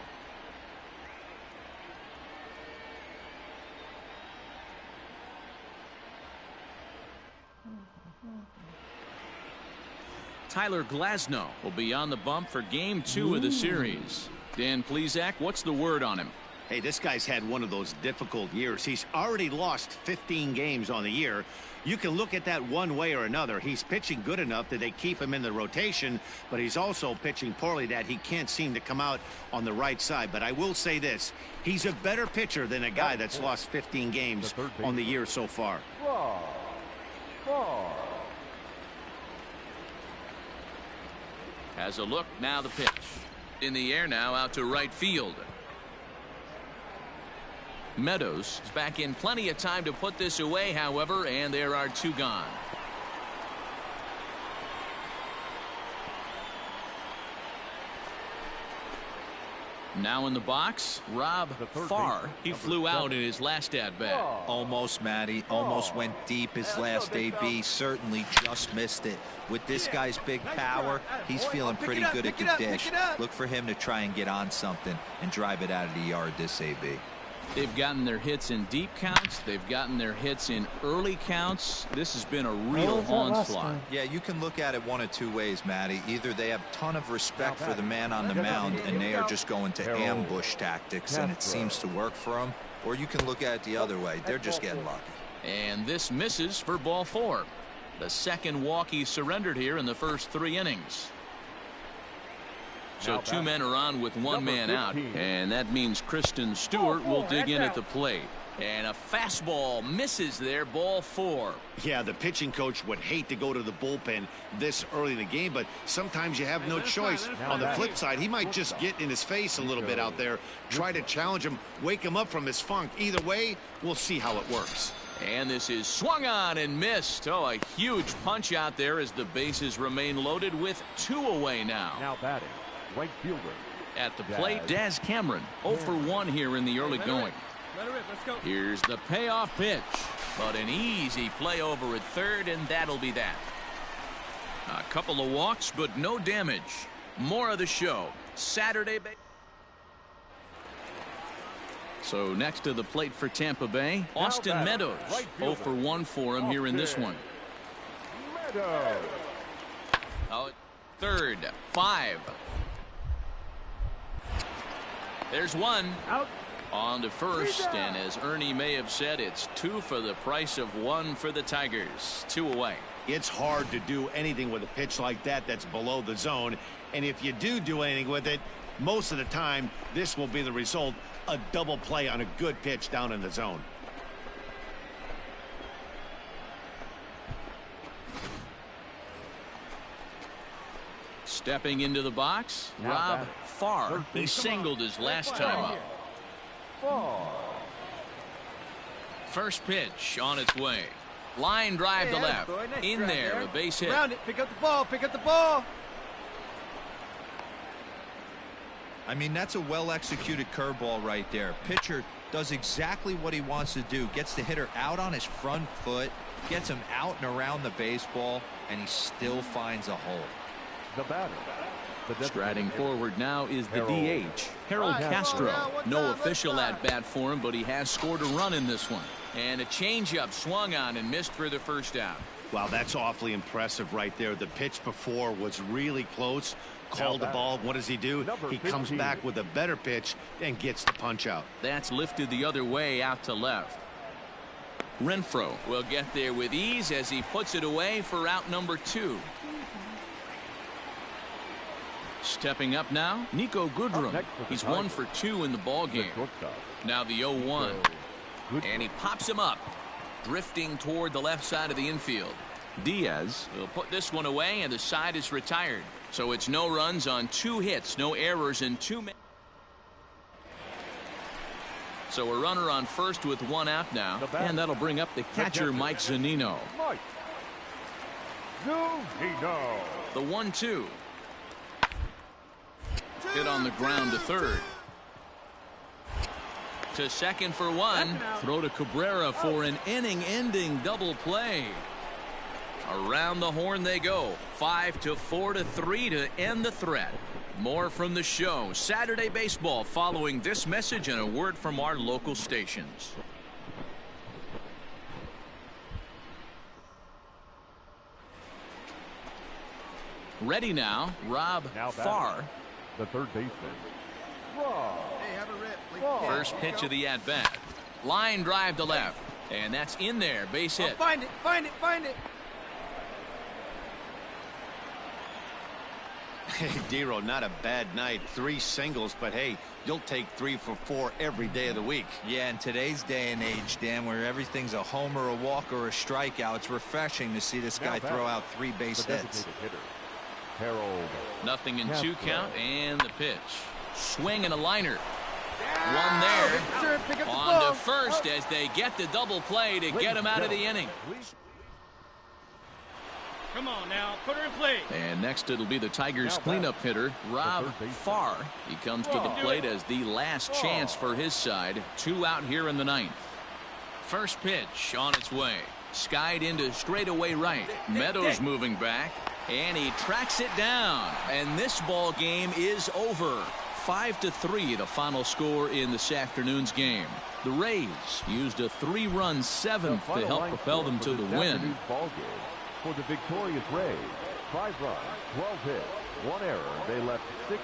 Tyler Glasnow will be on the bump for Game 2 of the series. Dan Plesac, what's the word on him? Hey, this guy's had one of those difficult years. He's already lost 15 games on the year. You can look at that one way or another. He's pitching good enough that they keep him in the rotation, but he's also pitching poorly that he can't seem to come out on the right side. But I will say this, he's a better pitcher than a guy that's lost 15 games on the year so far. Has a look, now the pitch. In the air now, out to right field. Meadows is back in plenty of time to put this away, however, and there are 2 gone. Now in the box, Rob Farr. He flew out in his last at-bat. Almost, Matty. Almost went deep his last AB. Certainly just missed it. With this guy's big power, he's feeling pretty good at the dish. Look for him to try and get on something and drive it out of the yard this AB. They've gotten their hits in deep counts. They've gotten their hits in early counts. This has been a real onslaught. Yeah, you can look at it one of 2 ways, Matty. Either they have a ton of respect for the man on the mound and they are just going to ambush tactics and it seems to work for them, or you can look at it the other way. They're just getting lucky. And this misses for ball 4. The second walk he surrendered here in the first 3 innings. So 2 men are on with 1 man out, and that means Kristen Stewart will dig in at the plate. And a fastball misses there, ball 4. Yeah, the pitching coach would hate to go to the bullpen this early in the game, but sometimes you have no choice. On the flip side, he might just get in his face a little bit out there, try to challenge him, wake him up from his funk. Either way, we'll see how it works. And this is swung on and missed. Oh, a huge punch out there as the bases remain loaded with 2 away now. Now batting, right fielder. At the plate, Daz Cameron 0 for 1 here in the early going. Let her rip. Let's go. Here's the payoff pitch, but an easy play over at third, and that'll be that. A couple of walks, but no damage. More of the show Saturday. So next to the plate for Tampa Bay, Austin Meadows. 0 for 1 for him here in this one. Meadows. Oh, third, 5. There's 1. Out. On to first, and as Ernie may have said, it's 2 for the price of 1 for the Tigers. 2 away. It's hard to do anything with a pitch like that that's below the zone, and if you do anything with it, most of the time this will be the result, a double play on a good pitch down in the zone. Stepping into the box, Rob Farr. He singled his last time up. First pitch on its way. Line drive to left. In there, a base hit. Round it. Pick up the ball. Pick up the ball. I mean, that's a well-executed curveball right there. Pitcher does exactly what he wants to do. Gets the hitter out on his front foot, gets him out and around the baseball, and he still finds a hole. The batter. Striding forward now is the DH, Harold Castro. No official at-bat for him, but he has scored a run in this one. And a changeup swung on and missed for the first out. Wow, that's awfully impressive right there. The pitch before was really close. Called the ball. What does he do? He comes back with a better pitch and gets the punch out. That's lifted the other way out to left. Renfro will get there with ease as he puts it away for out number 2. Stepping up now, Nico Goodrum. He's 1 for 2 in the ball game. Now the 0-1. And he pops him up, drifting toward the left side of the infield. Diaz will put this one away, and the side is retired. So it's no runs on 2 hits, no errors in 2 minutes. So a runner on first with 1 out now, and that'll bring up the catcher, Mike Zunino. The 1-2. Hit on the ground to third. To second for 1. Throw to Cabrera for an inning-ending double play. Around the horn they go. 5-4-3 to end the threat. More from the show. Saturday Baseball following this message and a word from our local stations. Ready now, Rob Farr. The third baseman. Hey, have a rip. First pitch of the at-bat. Line drive to left. And that's in there. Base hit. Find it, find it, find it. Hey, Dero, not a bad night. 3 singles, but hey, you'll take 3 for 4 every day of the week. Yeah, in today's day and age, Dan, where everything's a homer, a walk, or a strikeout, it's refreshing to see this guy throw out 3 base hits. Nothing in 2 count, and the pitch. Swing and a liner. One there. On to first as they get the double play to get him out of the inning. Come on now, put her in play. And next it'll be the Tigers cleanup hitter, Rob Farr. He comes to the plate as the last chance for his side. 2 out here in the 9th. First pitch on its way. Skied into straightaway right. Meadows moving back, and he tracks it down. And this ball game is over. 5-3 the final score in this afternoon's game. The Rays used a 3-run 7th to help propel them to the win. For the victorious Rays, 5 runs, 12 hits, 1 error. They left 6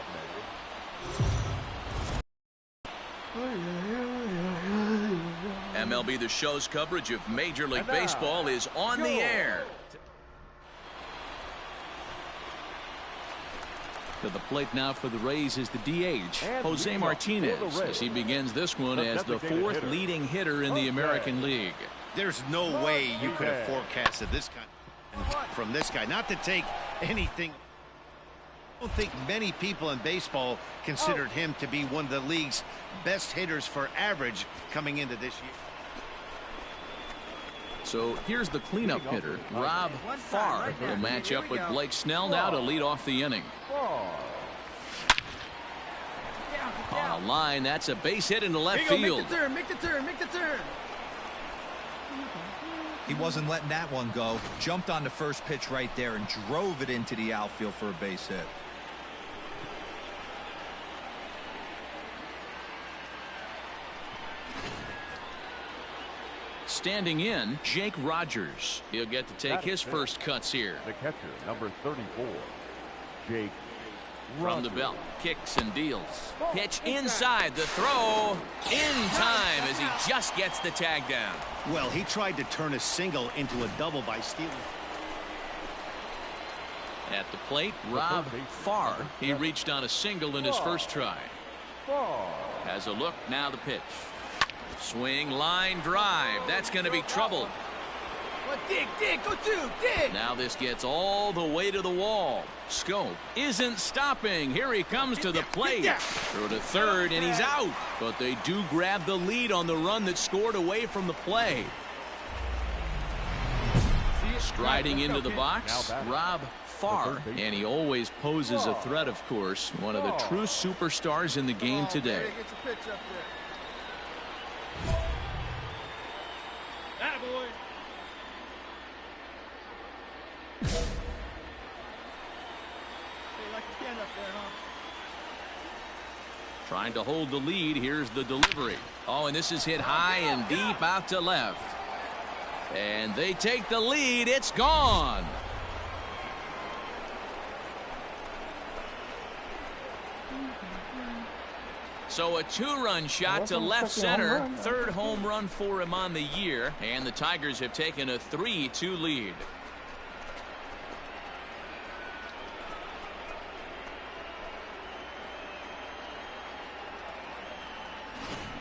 men. MLB The Show's coverage of Major League Baseball is on the air. To the plate now for the Rays is the DH, Jose Martinez, as he begins this one as the 4th leading hitter in the American League. There's no way you could have forecasted this kind from this guy. Not to take anything. I don't think many people in baseball considered him to be one of the league's best hitters for average coming into this year. So here's the cleanup hitter, Rob Farr. He'll match up with Blake Snell now to lead off the inning. On a line, that's a base hit into left field. Make the turn, make the turn, make the turn. He wasn't letting that one go. Jumped on the first pitch right there and drove it into the outfield for a base hit. Standing in, Jake Rogers. He'll get to take his first cuts here. The catcher, number 34, Jake From the belt, kicks and deals. Pitch inside, the throw in time as he just gets the tag down. Well, he tried to turn a single into a double by stealing. At the plate, Rob Farr. He reached on a single in his first try. Has a look, now the pitch. Swing, line drive. That's going to be trouble. Dig, go 2, dig. Now this gets all the way to the wall. Scope isn't stopping. Here he comes to the plate. Through to third, and he's out. But they do grab the lead on the run that scored away from the play. Striding into the box, Rob Farr. And he always poses a threat, of course. One of the true superstars in the game today. Attaboy. Trying to hold the lead. Here's the delivery. Oh, and this is hit high and deep out to left. And they take the lead. It's gone. So a two-run shot to left center. Third home run for him on the year. And the Tigers have taken a 3-2 lead.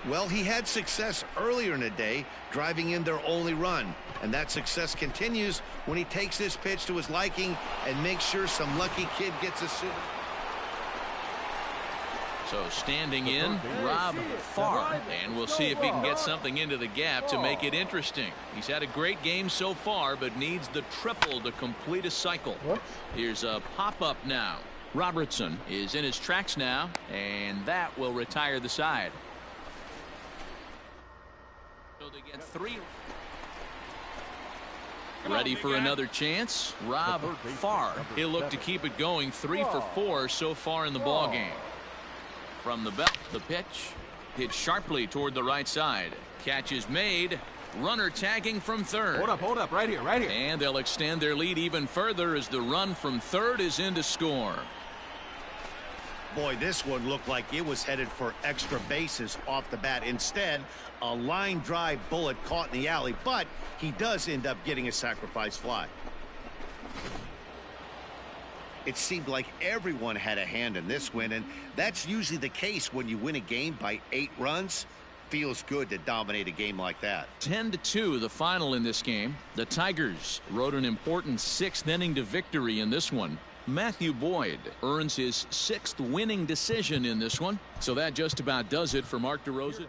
Well, he had success earlier in the day, driving in their only run. And that success continues when he takes this pitch to his liking and makes sure some lucky kid gets a suit. So standing in, Rob Farr, and we'll see if he can get something into the gap to make it interesting. He's had a great game so far, but needs the triple to complete a cycle. Here's a pop-up now. Robertson is in his tracks now, and that will retire the side. So they get 3. Ready for another chance? Rob Farr. He'll look to keep it going. 3 for 4 so far in the ball game. From the belt, the pitch. Hit sharply toward the right side. Catch is made. Runner tagging from third. Hold up, right here, right here. And they'll extend their lead even further as the run from third is in to score. Boy, this one looked like it was headed for extra bases off the bat. Instead, a line drive bullet caught in the alley, but he does end up getting a sacrifice fly. It seemed like everyone had a hand in this win, and that's usually the case when you win a game by 8 runs. Feels good to dominate a game like that. 10-2 the final in this game. The Tigers rode an important 6th inning to victory in this one. Matthew Boyd earns his 6th winning decision in this one. So that just about does it for Mark DeRosa.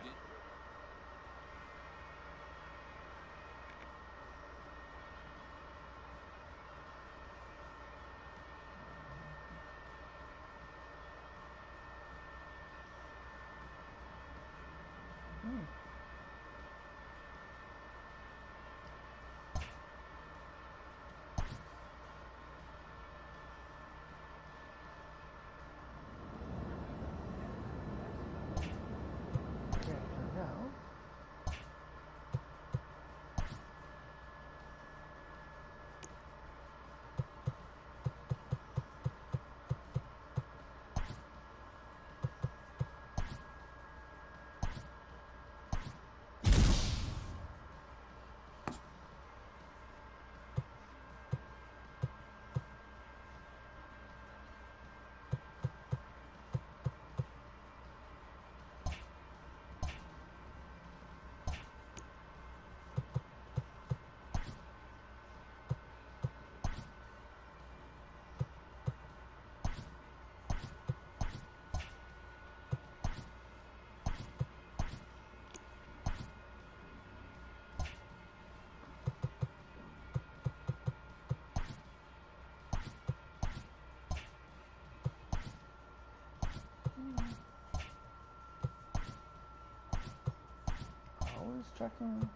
Always checking.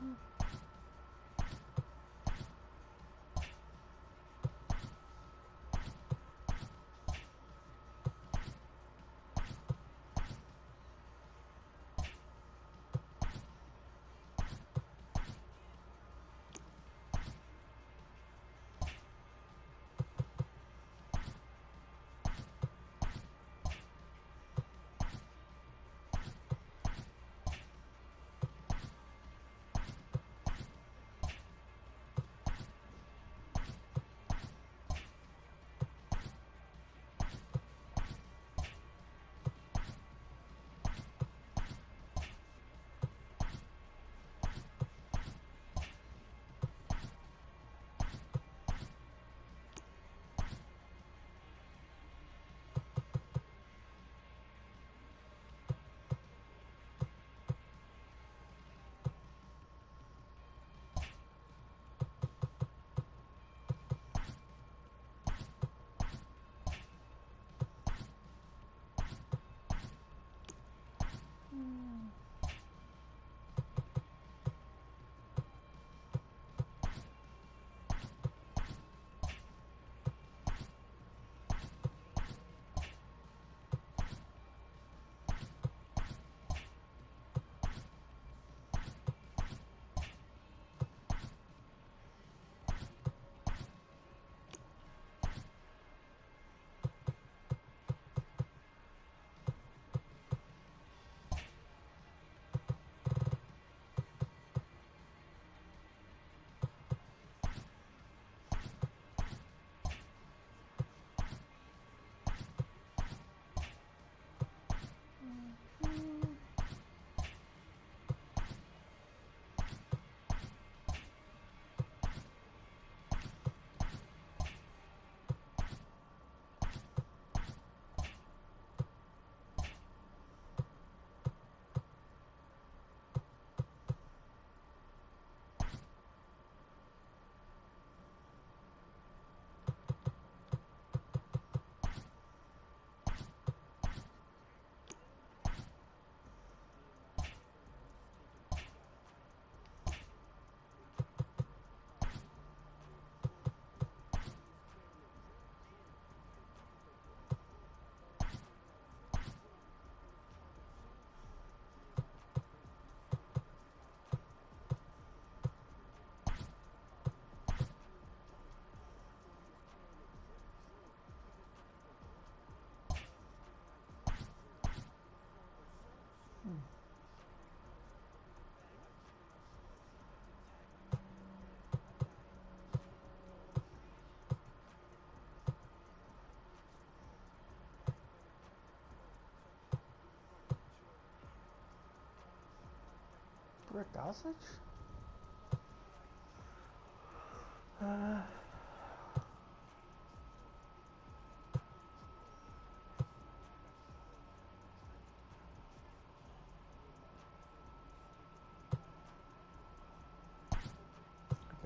Rick Osage?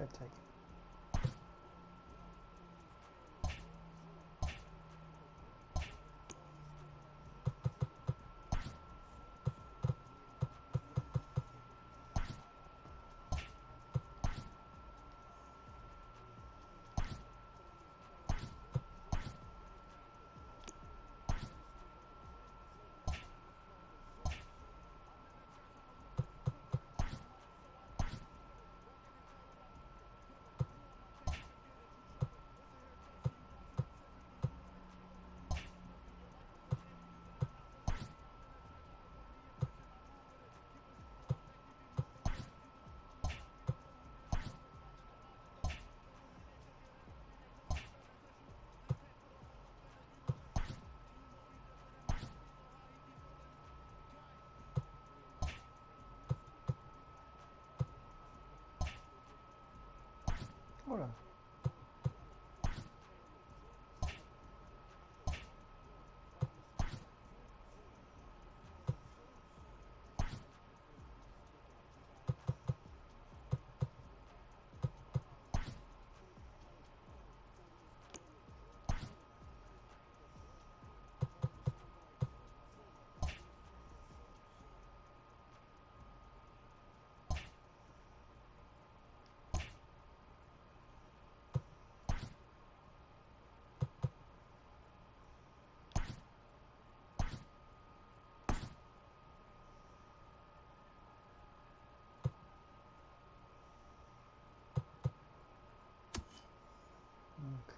I take it. Hold on.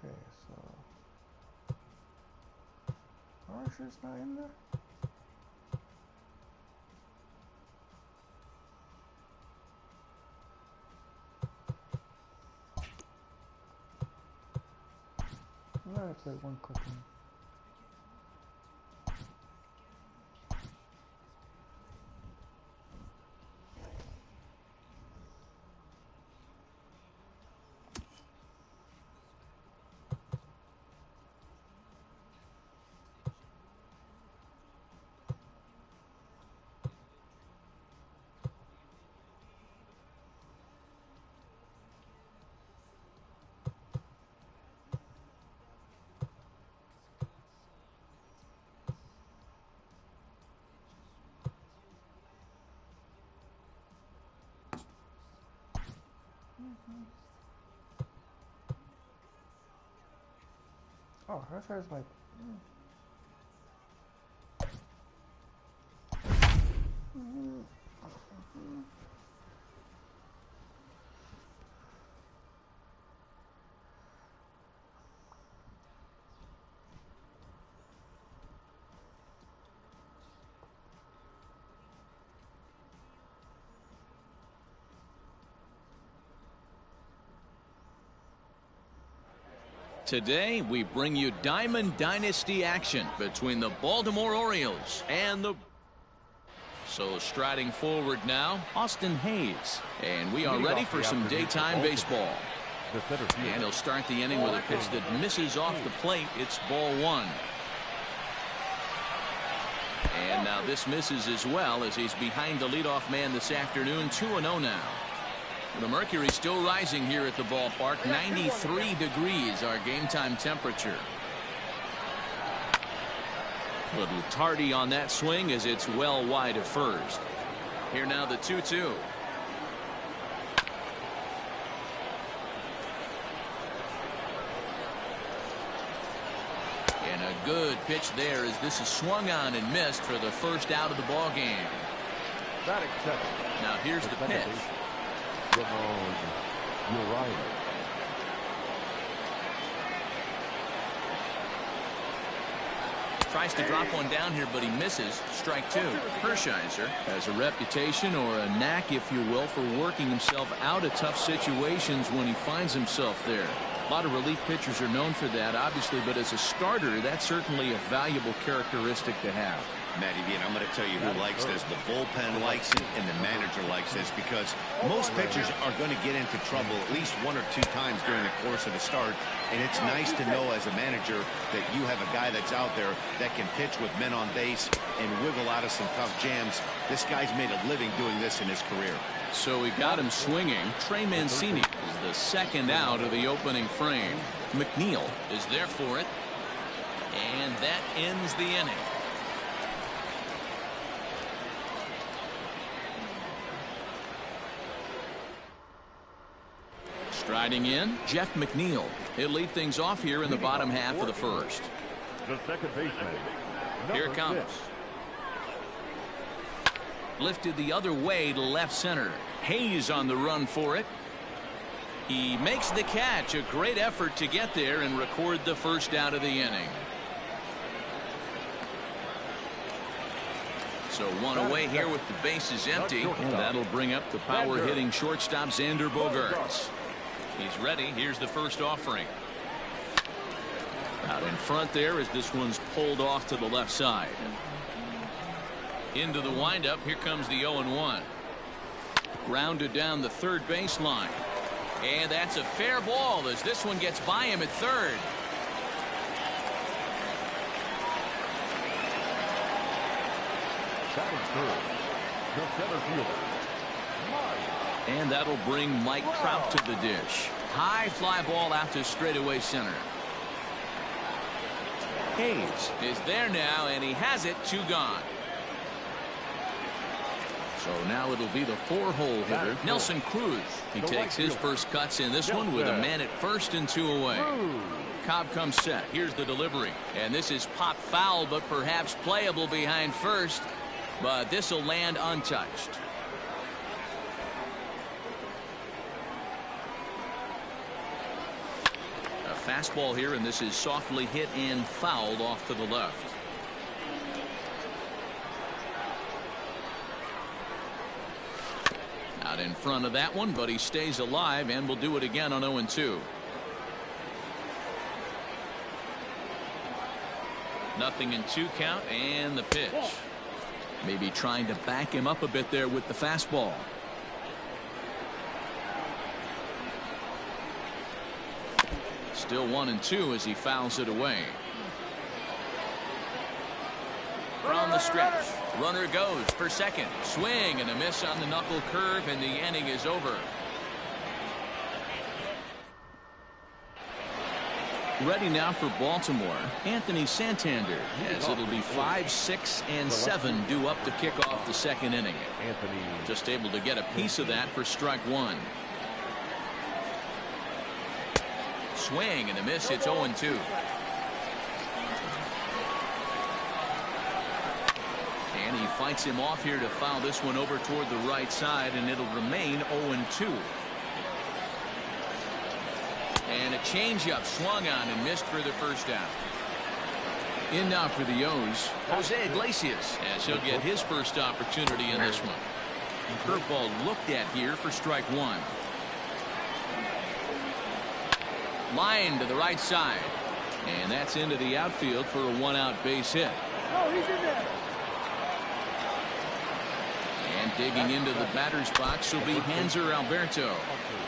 Okay, so Archer's not in there? I'm gonna play one quick one. Oh, Archer's like... Today, we bring you Diamond Dynasty action between the Baltimore Orioles and the... So striding forward now, Austin Hayes. And we are ready for some daytime baseball. And he'll start the inning with a pitch that misses off the plate. It's ball one. And now this misses as well as he's behind the leadoff man this afternoon. 2-0 now. The mercury still rising here at the ballpark. 93 degrees our game time temperature. A little tardy on that swing as it's well wide of first. Here now the 2-2. And a good pitch there as this is swung on and missed for the first out of the ball game. Now here's the pitch. Tries to drop one down here, but he misses. Strike two. Hershiser has a reputation, or a knack, if you will, for working himself out of tough situations when he finds himself there. A lot of relief pitchers are known for that, obviously, but as a starter, that's certainly a valuable characteristic to have. Matty V, and I'm going to tell you who likes this. The bullpen likes it, and the manager likes this, because most pitchers are going to get into trouble at least one or two times during the course of the start, and it's nice to know as a manager that you have a guy that's out there that can pitch with men on base and wiggle out of some tough jams. This guy's made a living doing this in his career. So we got him swinging. Trey Mancini is the second out of the opening frame. McNeil is there for it, and that ends the inning. Striding in, Jeff McNeil. He'll lead things off here in the bottom half of the first. The second baseman. Here it comes. Lifted the other way to left center. Hayes on the run for it. He makes the catch. A great effort to get there and record the first out of the inning. So one away here with the bases empty, and that'll bring up the power hitting shortstop Xander Bogaerts. He's ready. Here's the first offering. Out in front there as this one's pulled off to the left side. Into the windup. Here comes the 0-1. Grounded down the third baseline. And that's a fair ball as this one gets by him at third. The center fielder. And that'll bring Mike Trout to the dish. High fly ball out to straightaway center. Hayes is there now, and he has it. Two gone. So now it'll be the four-hole hitter, Nelson Cruz. He takes his first cuts in this one with a man at first and two away. Cobb comes set. Here's the delivery. And this is pop foul, but perhaps playable behind first. But this will land untouched. A fastball here, and this is softly hit and fouled off to the left. Out in front of that one, but he stays alive and will do it again on 0-2. Nothing in two count, and the pitch. Maybe trying to back him up a bit there with the fastball. Still 1-2 as he fouls it away. From the stretch, runner goes for second. Swing and a miss on the knuckle curve, and the inning is over. Ready now for Baltimore, Anthony Santander, as it'll be 5, 6, and 7 due up to kick off the second inning. Just able to get a piece of that for strike one. Swing and a miss. It's 0-2. And he fights him off here to foul this one over toward the right side, and it'll remain 0-2. And a changeup swung on and missed for the first out. In now for the O's, Jose Iglesias, as he'll get his first opportunity in this one. Curveball looked at here for strike one. Line to the right side, and that's into the outfield for a one-out base hit. Oh, he's in there. And digging into the batter's box will be Hanser Alberto.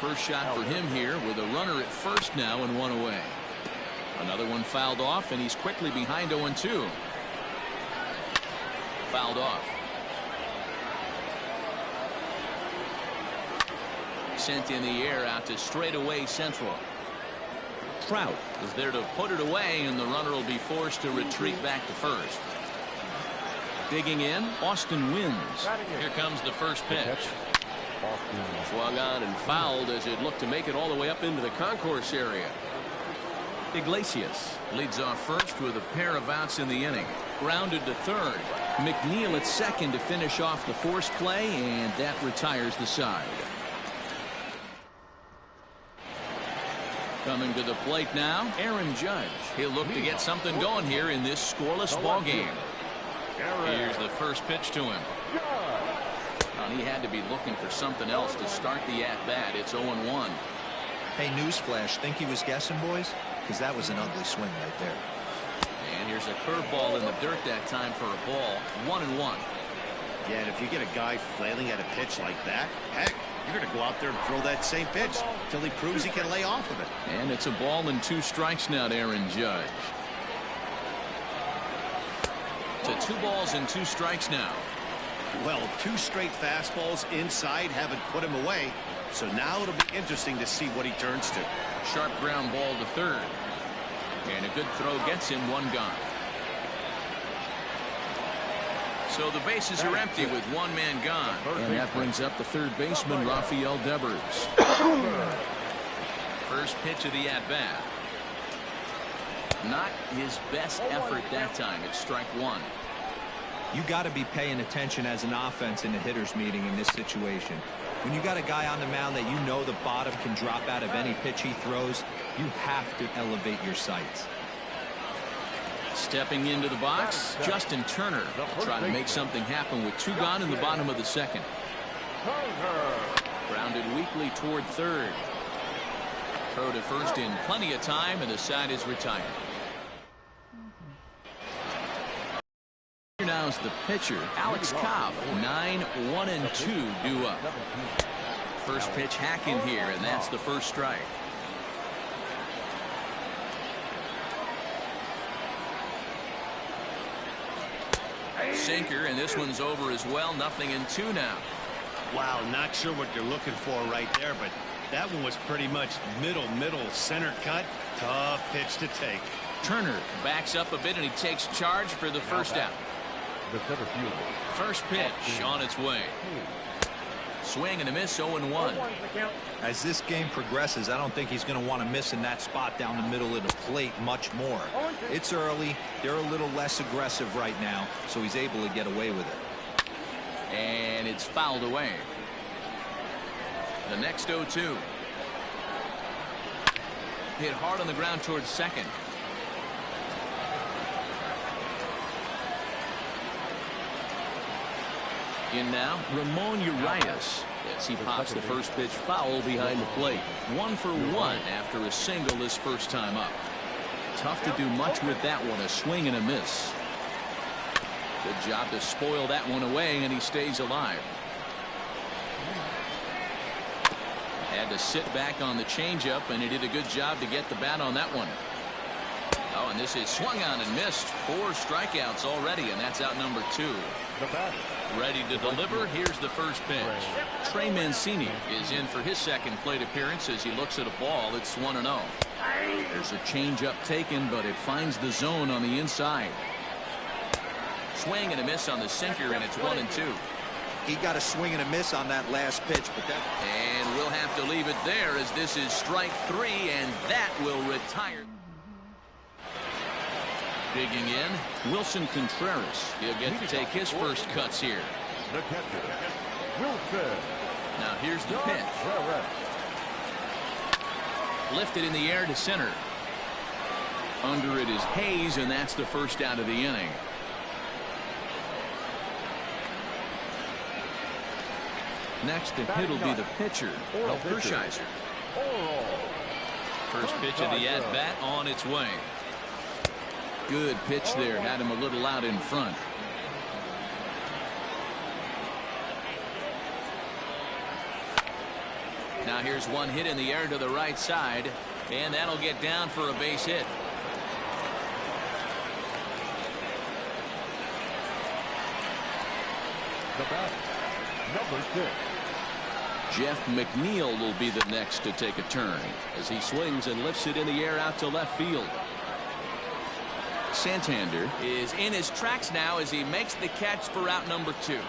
First shot for him here with a runner at first now and one away. Another one fouled off, and he's quickly behind 0-2. Fouled off. Sent in the air out to straightaway central. Trout is there to put it away, and the runner will be forced to retreat back to first. Digging in, Austin Wins. Here comes the first pitch. Swung on and fouled as it looked to make it all the way up into the concourse area. Iglesias leads off first with a pair of outs in the inning. Grounded to third. McNeil at second to finish off the force play, and that retires the side. Coming to the plate now, Aaron Judge. He'll look to get something going here in this scoreless ball game. Here's the first pitch to him. Well, he had to be looking for something else to start the at-bat. It's 0-1. Hey, newsflash, think he was guessing, boys? Because that was an ugly swing right there. And here's a curveball in the dirt that time for a ball. 1-1. Yeah, and if you get a guy flailing at a pitch like that, heck, you're going to go out there and throw that same pitch until he proves he can lay off of it. And it's a ball and 2 strikes now to Aaron Judge. To 2 balls and 2 strikes now. Well, 2 straight fastballs inside haven't put him away. So now it'll be interesting to see what he turns to. Sharp ground ball to third. And a good throw gets him 1 gone. So the bases are empty with 1 man gone. And that brings up the third baseman, Rafael Devers. First pitch of the at-bat. Not his best effort that time. It's strike 1. You got to be paying attention as an offense in the hitters meeting in this situation. When you got a guy on the mound that you know the bottom can drop out of any pitch he throws, you have to elevate your sights. Stepping into the box, Justin Turner trying to make something happen with 2 gone in the bottom of the second. Grounded weakly toward third. Throw to first in plenty of time, and the side is retired. Here now is the pitcher, Alex Cobb. 9-1-2 due up. First pitch hacking here, and that's the first strike. Sinker, and this one's over as well. 0-2 now. Wow, not sure what you're looking for right there, but that one was pretty much middle, center cut. Tough pitch to take. Turner backs up a bit, and he takes charge for the first out. First pitch on its way. Swing and a miss, 0-1. As this game progresses, I don't think he's going to want to miss in that spot down the middle of the plate much more. It's early. They're a little less aggressive right now, so he's able to get away with it. And it's fouled away. The next 0-2. Hit hard on the ground towards second. In now, Ramon Urias as he pops the first pitch foul behind the plate. 1 for 1 after a single his first time up. Tough to do much with that one. A swing and a miss. Good job to spoil that one away, and he stays alive. Had to sit back on the changeup, and he did a good job to get the bat on that one. Oh, and this is swung on and missed. 4 strikeouts already, and that's out number 2. Ready to deliver. Here's the first pitch. Trey Mancini is in for his second plate appearance as he looks at a ball. It's 1-0. There's a changeup taken, but it finds the zone on the inside. Swing and a miss on the sinker, and it's 1-2. He got a swing and a miss on that last pitch, but that. And we'll have to leave it there as this is strike 3, and that will retire. Digging in, Wilson Contreras. He'll get to take his first cuts here. The catcher, Wilson. Now here's the pitch. Lifted in the air to center. Under it is Hayes, and that's the first out of the inning. Next to hit will be the pitcher, Hershiser. First pitch of the at-bat on its way. Good pitch there. Had him a little out in front. Now here's one hit in the air to the right side, and that'll get down for a base hit. The bat, number 6. Jeff McNeil will be the next to take a turn as he swings and lifts it in the air out to left field. Santander is in his tracks now as he makes the catch for out number 2.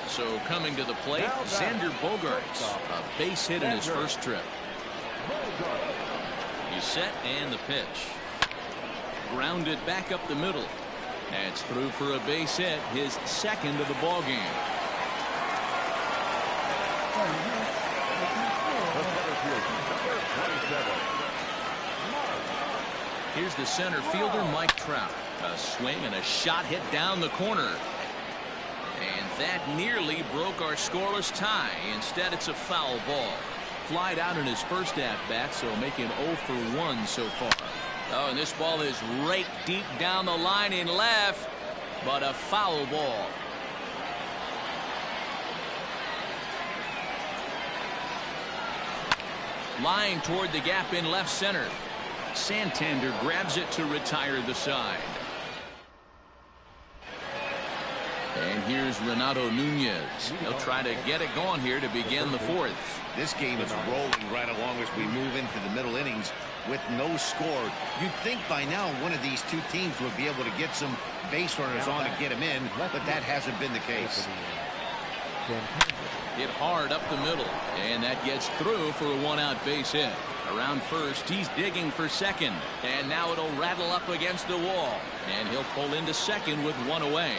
So coming to the plate, Xander Bogaerts, a base hit in his first trip. He's set and the pitch. Grounded back up the middle. That's through for a base hit, his second of the ball game. number 27. Here's the center fielder, Mike Trout. A swing and a shot hit down the corner. And that nearly broke our scoreless tie. Instead, it's a foul ball. Flied out in his first at-bat, so make him 0 for 1 so far. Oh, and this ball is raked deep down the line in left, but a foul ball. Line toward the gap in left center. Santander grabs it to retire the side. And here's Renato Nunez. He'll try to get it going here to begin the fourth. This game is rolling right along as we move into the middle innings with no score. You'd think by now one of these two teams would be able to get some base runners on to get them in, but that hasn't been the case. Hit hard up the middle, and that gets through for a one-out base hit. Around first, he's digging for second, and now it'll rattle up against the wall, and he'll pull into second with one away.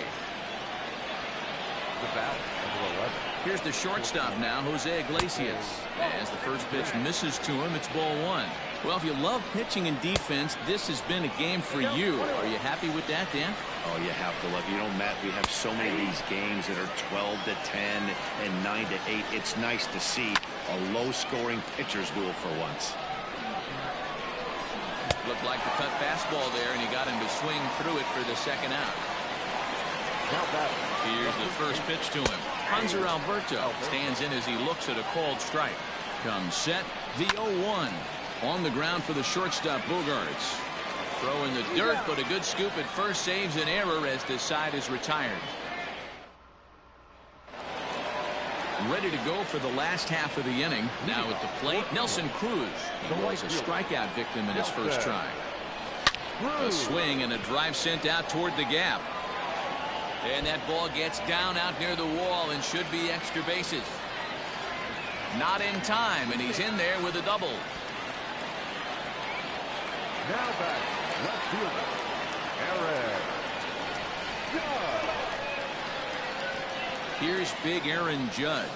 The bat, number 11. Here's the shortstop now, Jose Iglesias. As the first pitch misses to him, it's ball one. Well, if you love pitching and defense, this has been a game for you. Are you happy with that, Dan? Oh, you have to love it. You know, Matt, we have so many of these games that are 12 to 10 and 9 to 8. It's nice to see a low-scoring pitcher's duel for once. Looked like the cut fastball there, and he got him to swing through it for the second out. Here's the first pitch to him. Hanser Alberto stands in as he looks at a called strike. Comes set, the 0-1. On the ground for the shortstop, Bogarts. Throw in the dirt, but a good scoop at first saves an error as the side is retired. Ready to go for the last half of the inning. Now at the plate, Nelson Cruz. He was a strikeout victim in his first try. A swing and a drive sent out toward the gap. And that ball gets down out near the wall and should be extra bases. Not in time, and he's in there with a double. Now back, left fielder, Aaron Judge. Here's big Aaron Judge.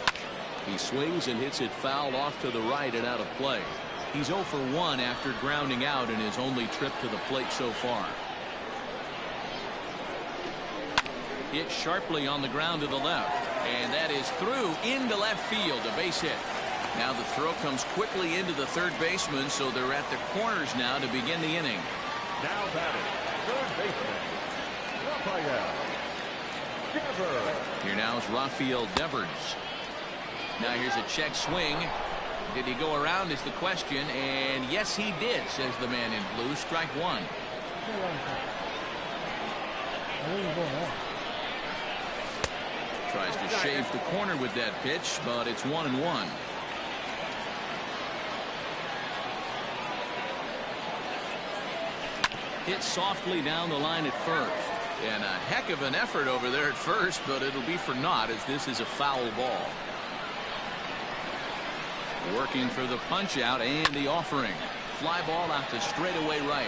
He swings and hits it foul off to the right and out of play. He's 0 for 1 after grounding out in his only trip to the plate so far. Hit sharply on the ground to the left, and that is through into left field, a base hit. Now the throw comes quickly into the third baseman, so they're at the corners now to begin the inning. Now batting, third baseman, Rafael Devers. Here now is Rafael Devers. Now here's a check swing. Did he go around is the question, and yes he did, says the man in blue. Strike one. Tries to shave the corner with that pitch, but it's 1-1. Hit softly down the line at first. And a heck of an effort over there at first, but it'll be for naught as this is a foul ball. Working for the punch out and the offering. Fly ball out to straightaway right.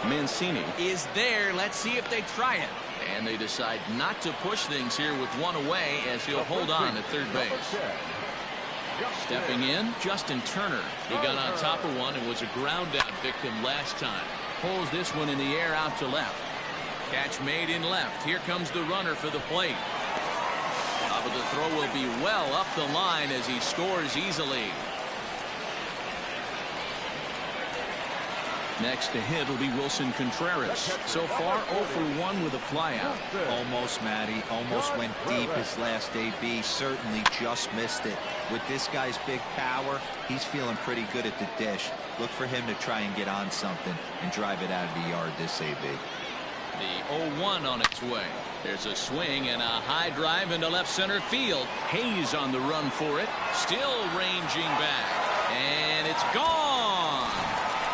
Mancini is there. Let's see if they try it. And they decide not to push things here with one away as he'll hold on at third base. Stepping in, Justin Turner. He got on top of one and was a ground out victim last time. Pulls this one in the air out to left. Catch made in left. Here comes the runner for the plate. But the throw will be well up the line as he scores easily. Next to hit will be Wilson Contreras. So far 0 for 1 with a flyout. Almost, Matty. Almost went deep his last AB. Certainly just missed it. With this guy's big power, he's feeling pretty good at the dish. Look for him to try and get on something and drive it out of the yard this AB. The 0-1 on its way. There's a swing and a high drive into left center field. Hayes on the run for it. Still ranging back. And it's gone.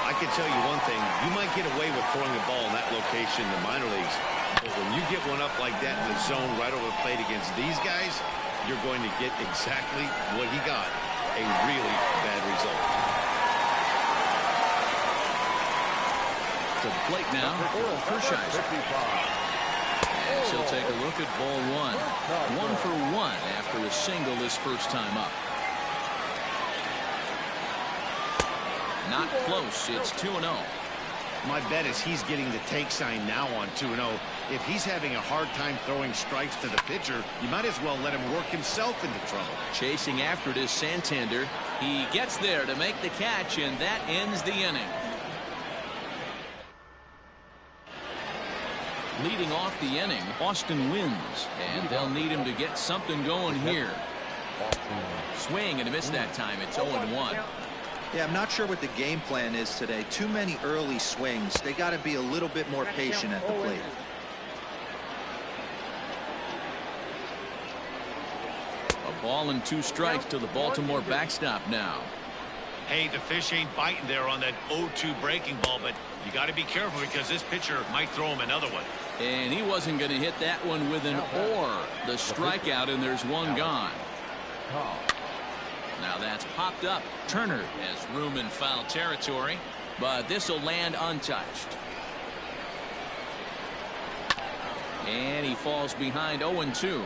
I can tell you one thing. You might get away with throwing a ball in that location in the minor leagues. But when you get one up like that in the zone right over the plate against these guys, you're going to get exactly what he got. A really bad result. To the plate now, Kershiser. As he'll take a look at ball one. 1 for 1 after a single this first time up. Not close. It's 2-0. My bet is he's getting the take sign now on 2-0. If he's having a hard time throwing strikes to the pitcher, you might as well let him work himself into trouble. Chasing after it is Santander. He gets there to make the catch, and that ends the inning. Leading off the inning, Austin wins, and they'll need him to get something going here. Swing and a miss that time. It's 0-1. Yeah, I'm not sure what the game plan is today. Too many early swings. They got to be a little bit more patient at the plate. A ball and 2 strikes to the Baltimore backstop now. Hey, the fish ain't biting there on that 0-2 breaking ball, but you got to be careful because this pitcher might throw him another one. And he wasn't going to hit that one with an or. The strikeout, and there's one gone. Now that's popped up. Turner has room in foul territory, but this will land untouched. And he falls behind 0-2.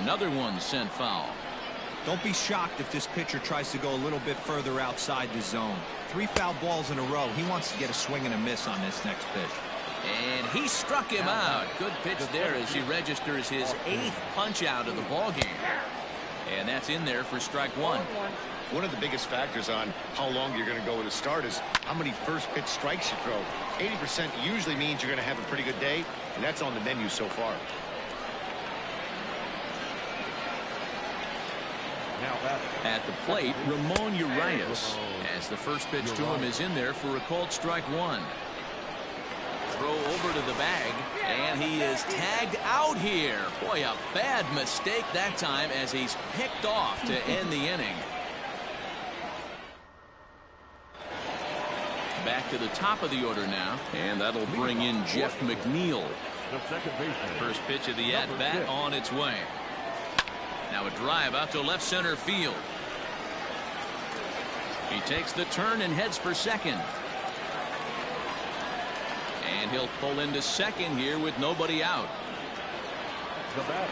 Another one sent foul. Don't be shocked if this pitcher tries to go a little bit further outside the zone. 3 foul balls in a row. He wants to get a swing and a miss on this next pitch. And he struck him out. Good pitch there as he registers his 8th punch out of the ball game. And that's in there for strike 1. One of the biggest factors on how long you're going to go with a start is how many first pitch strikes you throw. 80% usually means you're going to have a pretty good day, and that's on the menu so far. At the plate, Ramon Urias, as the first pitch to him is in there for a called strike 1. Throw over to the bag, and he is tagged out here. Boy, a bad mistake that time as he's picked off to end the inning. Back to the top of the order now, and that'll bring in Jeff McNeil. First pitch of the at-bat on its way. Now a drive out to left center field. He takes the turn and heads for second. And he'll pull into second here with nobody out. The bat.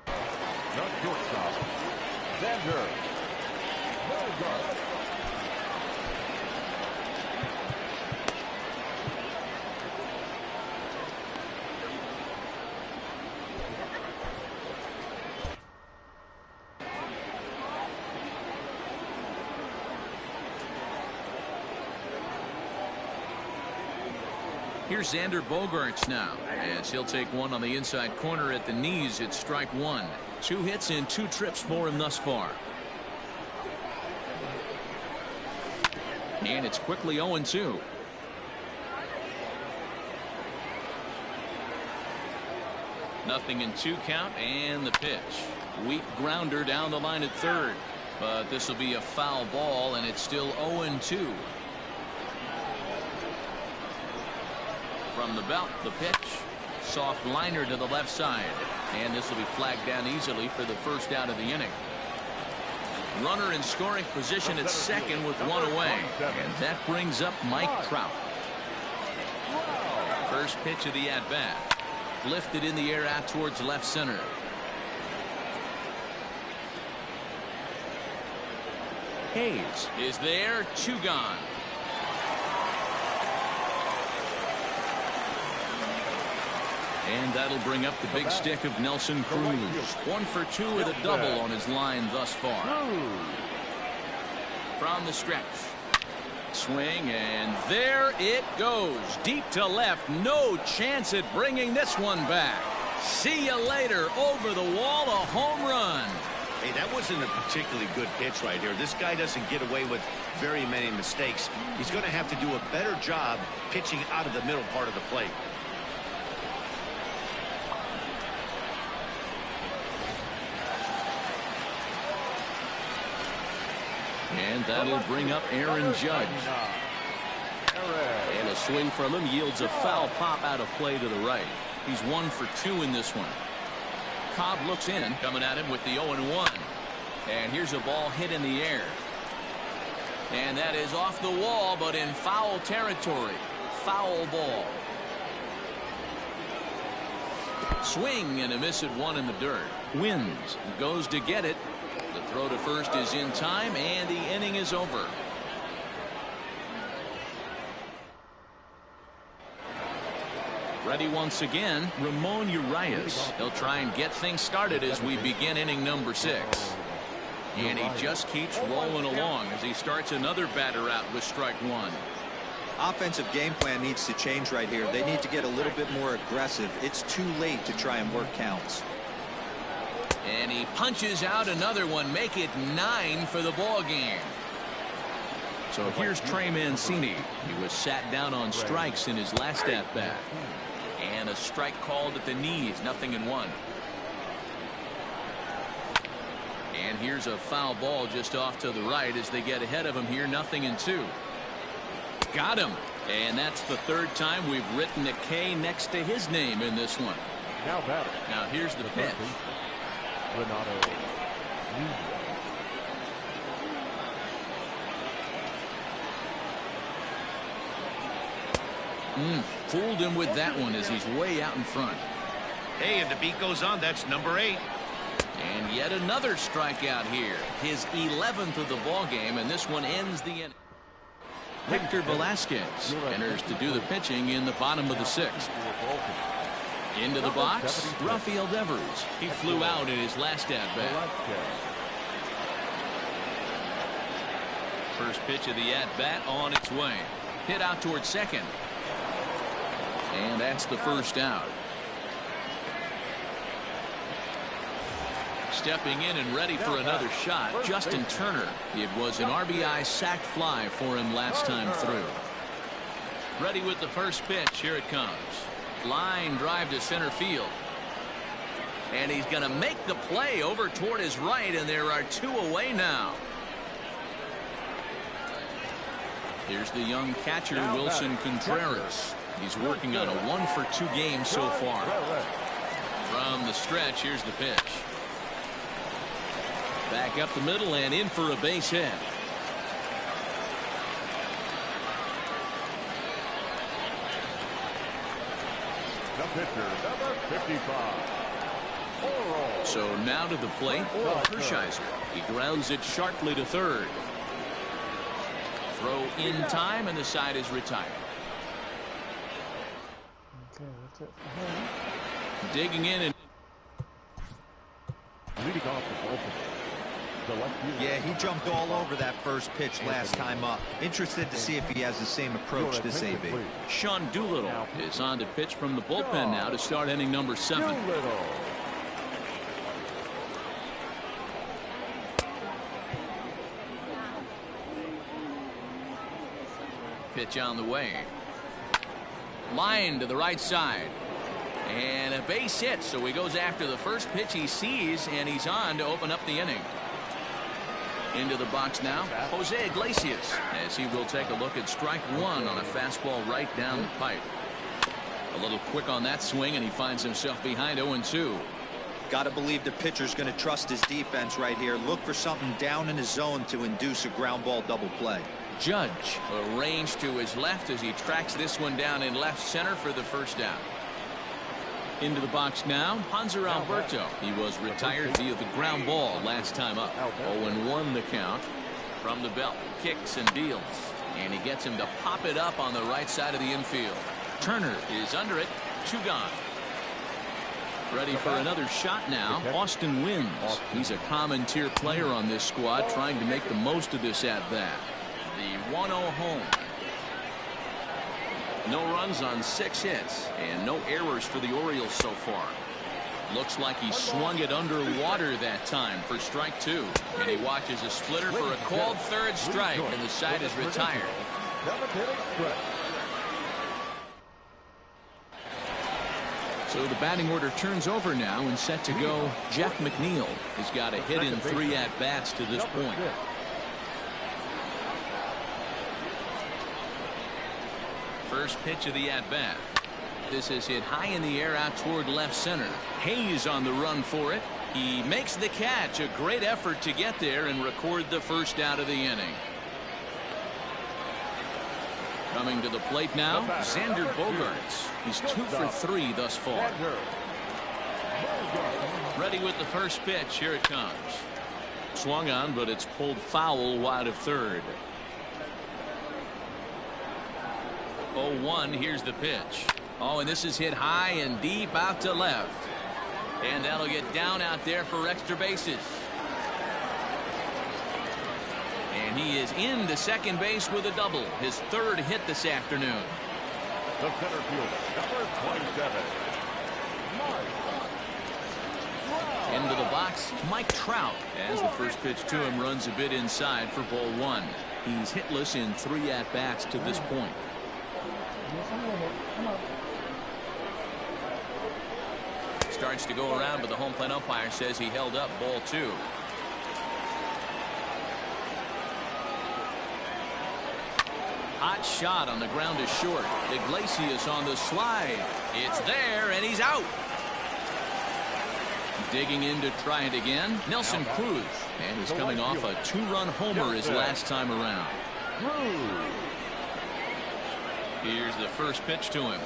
The shortstop, Xander Bogaerts. Here's Xander Bogaerts now, as he'll take one on the inside corner at the knees. It's strike 1. 2 hits and 2 trips for him thus far. And it's quickly 0-2. Nothing in 2 count, and the pitch. Weak grounder down the line at third. But this will be a foul ball, and it's still 0-2. From the belt, the pitch. Soft liner to the left side. And this will be flagged down easily for the first out of the inning. Runner in scoring position at second with 1 away. And that brings up Mike Trout. First pitch of the at-bat. Lifted in the air out towards left center. Hayes is there. 2 gone. And that'll bring up the big stick of Nelson Cruz. 1 for 2 with a double on his line thus far. From the stretch. Swing, and there it goes. Deep to left. No chance at bringing this one back. See you later. Over the wall, a home run. Hey, that wasn't a particularly good pitch right here. This guy doesn't get away with very many mistakes. He's going to have to do a better job pitching out of the middle part of the plate. And that'll bring up Aaron Judge. And a swing from him yields a foul pop out of play to the right. He's 1 for 2 in this one. Cobb looks in, coming at him with the 0-1. And here's a ball hit in the air. And that is off the wall, but in foul territory. Foul ball. Swing and a miss at one in the dirt. Wins. Goes to get it. The throw to first is in time, and the inning is over. Ready once again, Ramon Urias. He'll try and get things started as we begin inning number 6. And he just keeps rolling along as he starts another batter out with strike one. Offensive game plan needs to change right here. They need to get a little bit more aggressive. It's too late to try and work counts. And he punches out another one, make it 9 for the ball game. So here's Trey Mancini. He was sat down on strikes in his last at bat. And a strike called at the knees, 0-1. And here's a foul ball just off to the right as they get ahead of him here, 0-2. Got him. And that's the third time we've written a K next to his name in this one. Now here's the pitch. Fooled him with that one as he's way out in front. Hey, and the beat goes on. That's number 8. And yet another strikeout here. His 11th of the ball game, and this one ends the inning. Victor Velasquez enters to do the pitching in the bottom of the 6th. Into the box, Rafael Devers. He flew out in his last at-bat. First pitch of the at-bat on its way. Hit out towards second. And that's the first out. Stepping in and ready for another shot, Justin Turner. It was an RBI sac fly for him last time through. Ready with the first pitch. Here it comes. Line drive to center field. And he's going to make the play over toward his right, and there are 2 away now. Here's the young catcher, Wilson Contreras. He's working on a 1-for-2 game so far. From the stretch, here's the pitch. Back up the middle and in for a base hit. The pitcher, number 55. So now to the plate, Hershiser. He grounds it sharply to third. Throw in time, and the side is retired. Okay, that's it for him. Digging in and Leading off the bullpen. Yeah, he jumped all over that first pitch last time up. Interested to see if he has the same approach this AB. Sean Doolittle is on to pitch from the bullpen now to start inning number 7. Pitch on the way. Line to the right side. And a base hit, so he goes after the first pitch he sees, and he's on to open up the inning. Into the box now, Jose Iglesias, as he will take a look at strike one on a fastball right down the pipe. A little quick on that swing, and he finds himself behind 0-2. Got to believe the pitcher's going to trust his defense right here. Look for something down in his zone to induce a ground ball double play. Judge arranged to his left as he tracks this one down in left center for the first out. Into the box now, Hanser Alberto. He was retired via the ground ball last time up. 0-1 the count. From the belt, kicks and deals. And he gets him to pop it up on the right side of the infield. Turner is under it. 2 gone. Ready for another shot now. Austin Wynns. He's a common tier player on this squad, trying to make the most of this at-bat. The 1-0 home. No runs on 6 hits and no errors for the Orioles so far. Looks like he swung it underwater that time for strike 2. And he watches a splitter for a called third strike, and the side is retired. So the batting order turns over now, and set to go Jeff McNeil. He's got a hit in 3 at-bats to this point. First pitch of the at-bat. This is hit high in the air out toward left center. Hayes on the run for it. He makes the catch. A great effort to get there and record the first out of the inning. Coming to the plate now, Xander Bogaerts. He's 2 for 3 thus far. Ready with the first pitch. Here it comes. Swung on, but it's pulled foul wide of third. 0-1. Here's the pitch. Oh, and this is hit high and deep out to left. And that'll get down out there for extra bases. And he is into second base with a double. His third hit this afternoon. The center fielder, number 27. Into the box, Mike Trout, as the first pitch to him runs a bit inside for ball one. He's hitless in 3 at-bats to this point. Starts to go around, but the home plate umpire says he held up ball 2. Hot shot on the ground is short. Iglesias on the slide. It's there, and he's out. Digging in to try it again, Nelson Cruz, and he's coming off a 2-run homer his last time around. Here's the first pitch to him.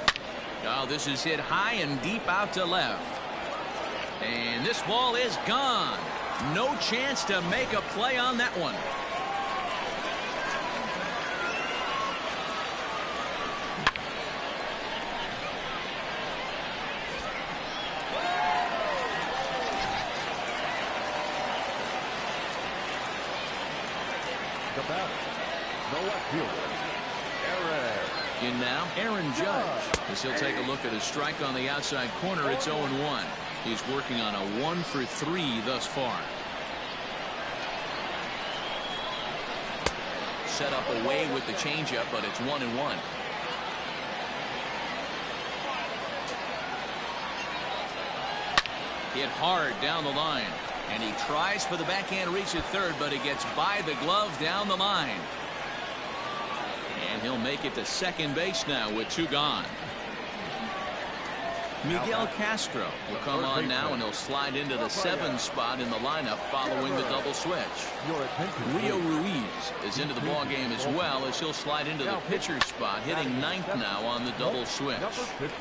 Oh, this is hit high and deep out to left. And this ball is gone. No chance to make a play on that one. The batter, the left fielder, In now, Aaron Judge, as he'll take a look at his strike on the outside corner. It's 0-1. He's working on a 1 for 3 thus far. Set up away with the changeup, but it's 1-1. Hit hard down the line, and he tries for the backhand reach at third, but he gets by the glove down the line. And he'll make it to second base now with 2 gone. Miguel Castro will come on now, and he'll slide into the 7 spot in the lineup following the double switch. Rio Ruiz is into the ball game as well, as he'll slide into the pitcher spot, hitting 9th now on the double switch.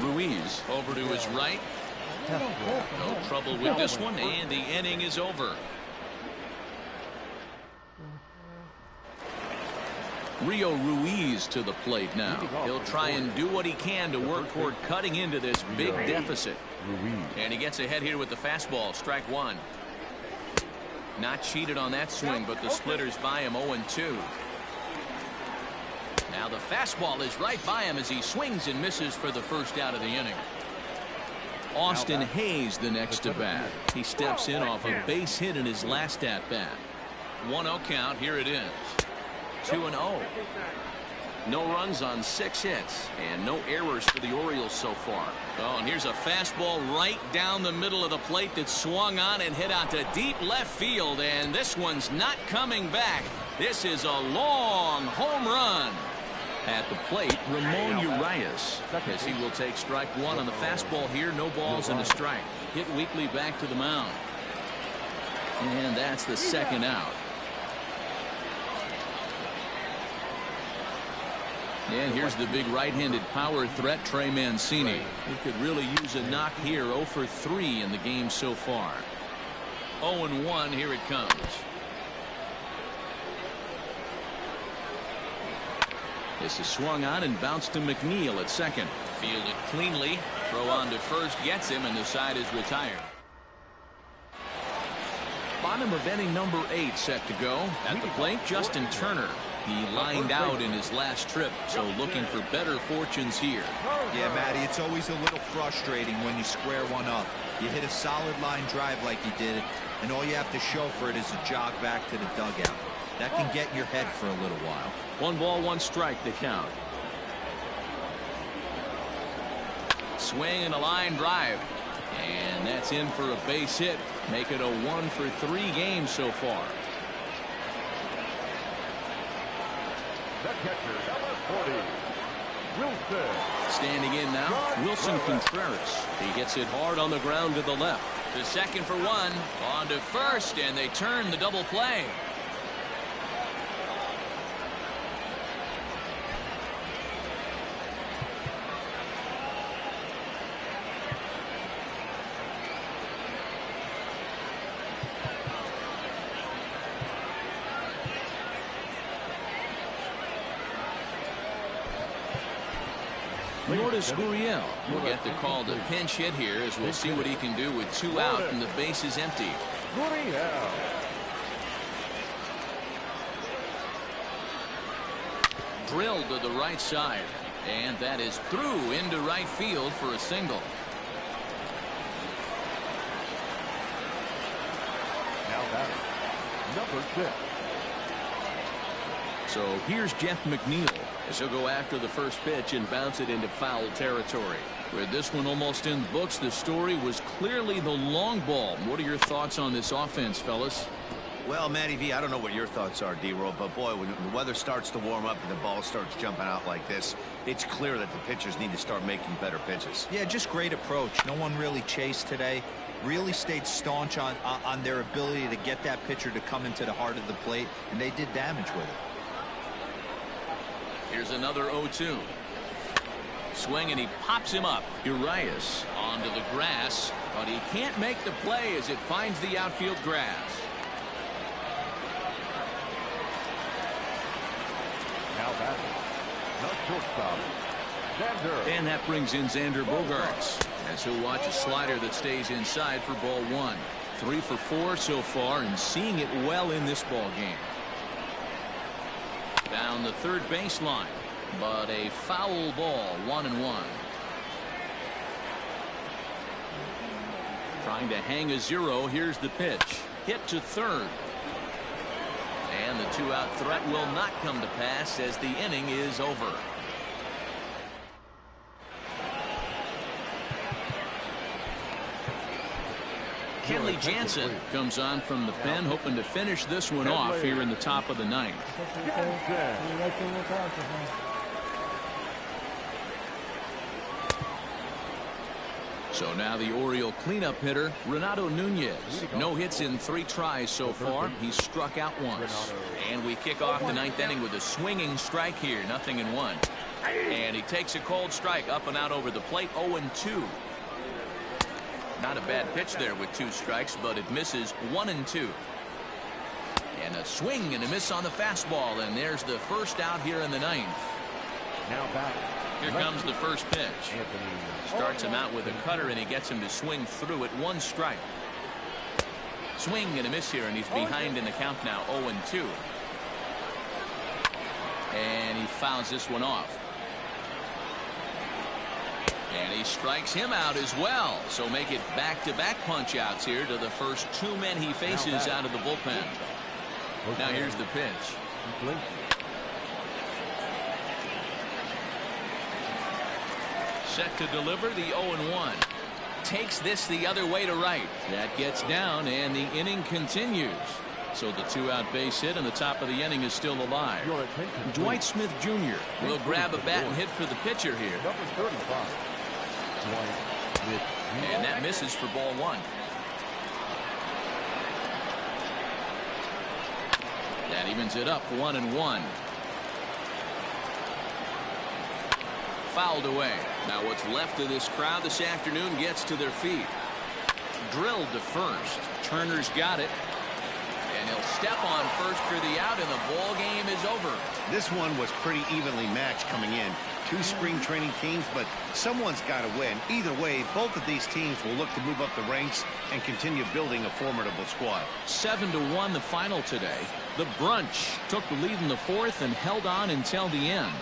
Ruiz over to his right. No trouble with this one, and the inning is over. Rio Ruiz to the plate now. He'll try and do what he can to work toward cutting into this big deficit. And he gets ahead here with the fastball. Strike 1. Not cheated on that swing, but the splitters by him 0-2. Now the fastball is right by him as he swings and misses for the first out of the inning. Austin Hayes the next to bat. He steps in off a base hit in his last at bat. 1-0 count. Here it is. 2-0. No runs on 6 hits and no errors for the Orioles so far. Oh, and here's a fastball right down the middle of the plate that swung on and hit out to deep left field, and this one's not coming back. This is a long home run. At the plate, Ramon Urias, as he will take strike 1 on the fastball here. No balls and a strike. Hit weakly back to the mound. And that's the second out. And here's the big right-handed power threat, Trey Mancini. He could really use a knock here. 0 for 3 in the game so far. 0-1. Here it comes. This is swung on and bounced to McNeil at second. Fielded cleanly. Throw on to first gets him, and the side is retired. Bottom of inning number 8 set to go. At the plate, Justin Turner. He lined out in his last trip, so looking for better fortunes here. Yeah, Matty, it's always a little frustrating when you square one up. You hit a solid line drive like you did, and all you have to show for it is a jog back to the dugout. That can get in your head for a little while. 1 ball, 1 strike to count. Swing and a line drive. And that's in for a base hit. Make it a 1 for 3 game so far. the catcher, number 40, Wilson. Standing in now, Wilson Contreras. He gets it hard on the ground to the left. To second for 1. On to first, and they turn the double play. Lourdes Gurriel will get the call to pinch hit here, as we'll see what he can do with 2 out and the base is empty. Drilled to the right side, and that is through into right field for a single. Now batting, number 6. So here's Jeff McNeil as he'll go after the first pitch and bounce it into foul territory. With this one almost in the books, the story was clearly the long ball. What are your thoughts on this offense, fellas? Well, Matty V, I don't know what your thoughts are, D-Roll, but boy, when the weather starts to warm up and the ball starts jumping out like this, it's clear that the pitchers need to start making better pitches. Yeah, just great approach. No one really chased today. Really stayed staunch on their ability to get that pitcher to come into the heart of the plate, and they did damage with it. Here's another 0-2. Swing, and he pops him up. Urias onto the grass, but he can't make the play as it finds the outfield grass. Now batting, the shortstop, Xander. And that brings in Xander Bogaerts, as he'll watch a slider that stays inside for ball 1. 3 for 4 so far, and seeing it well in this ball game. Down the third baseline, but a foul ball, 1-1. Trying to hang a 0. Here's the pitch. Hit to third. And the 2-out threat will not come to pass as the inning is over. Kenley Jansen comes on from the pen, hoping to finish this one off here in the top of the 9th. So now the Oriole cleanup hitter, Renato Nunez. No hits in 3 tries so far. He's struck out once. And we kick off the 9th inning with a swinging strike here, 0-1. And he takes a cold strike up and out over the plate, 0-2. Not a bad pitch there with 2 strikes, but it misses 1-2. And a swing and a miss on the fastball, and there's the first out here in the 9th. Now back. Here comes the first pitch. Starts him out with a cutter, and he gets him to swing through at 1 strike. Swing and a miss here, and he's behind in the count now, 0-2. And he fouls this one off. And he strikes him out as well. So make it back-to-back punch-outs here to the first 2 men he faces out of the bullpen. Now here's the pitch. Set to deliver the 0-1. Takes this the other way to right. That gets down, and the inning continues. So the 2-out base hit, and the top of the inning is still alive. Dwight Smith Jr. will grab a bat and hit for the pitcher here. Number 35. And that misses for ball 1. That evens it up, 1-1. Fouled away. Now what's left of this crowd this afternoon gets to their feet. Drilled to first. Turner's got it. And he'll step on first for the out, and the ball game is over. This one was pretty evenly matched coming in. 2 spring training teams, but someone's got to win. Either way, both of these teams will look to move up the ranks and continue building a formidable squad. 7-1 the final today. The Brunch took the lead in the 4th and held on until the end.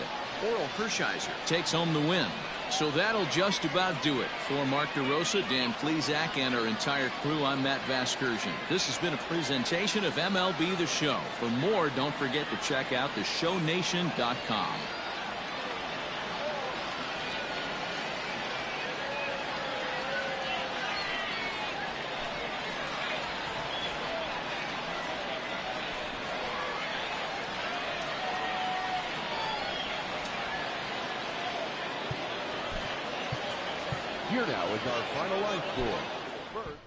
Oral Hershiser takes home the win. So that'll just about do it. For Mark DeRosa, Dan Plesac, and our entire crew, I'm Matt Vasgersian. This has been a presentation of MLB The Show. For more, don't forget to check out theshownation.com. Here now is our final line score. First.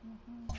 Okay.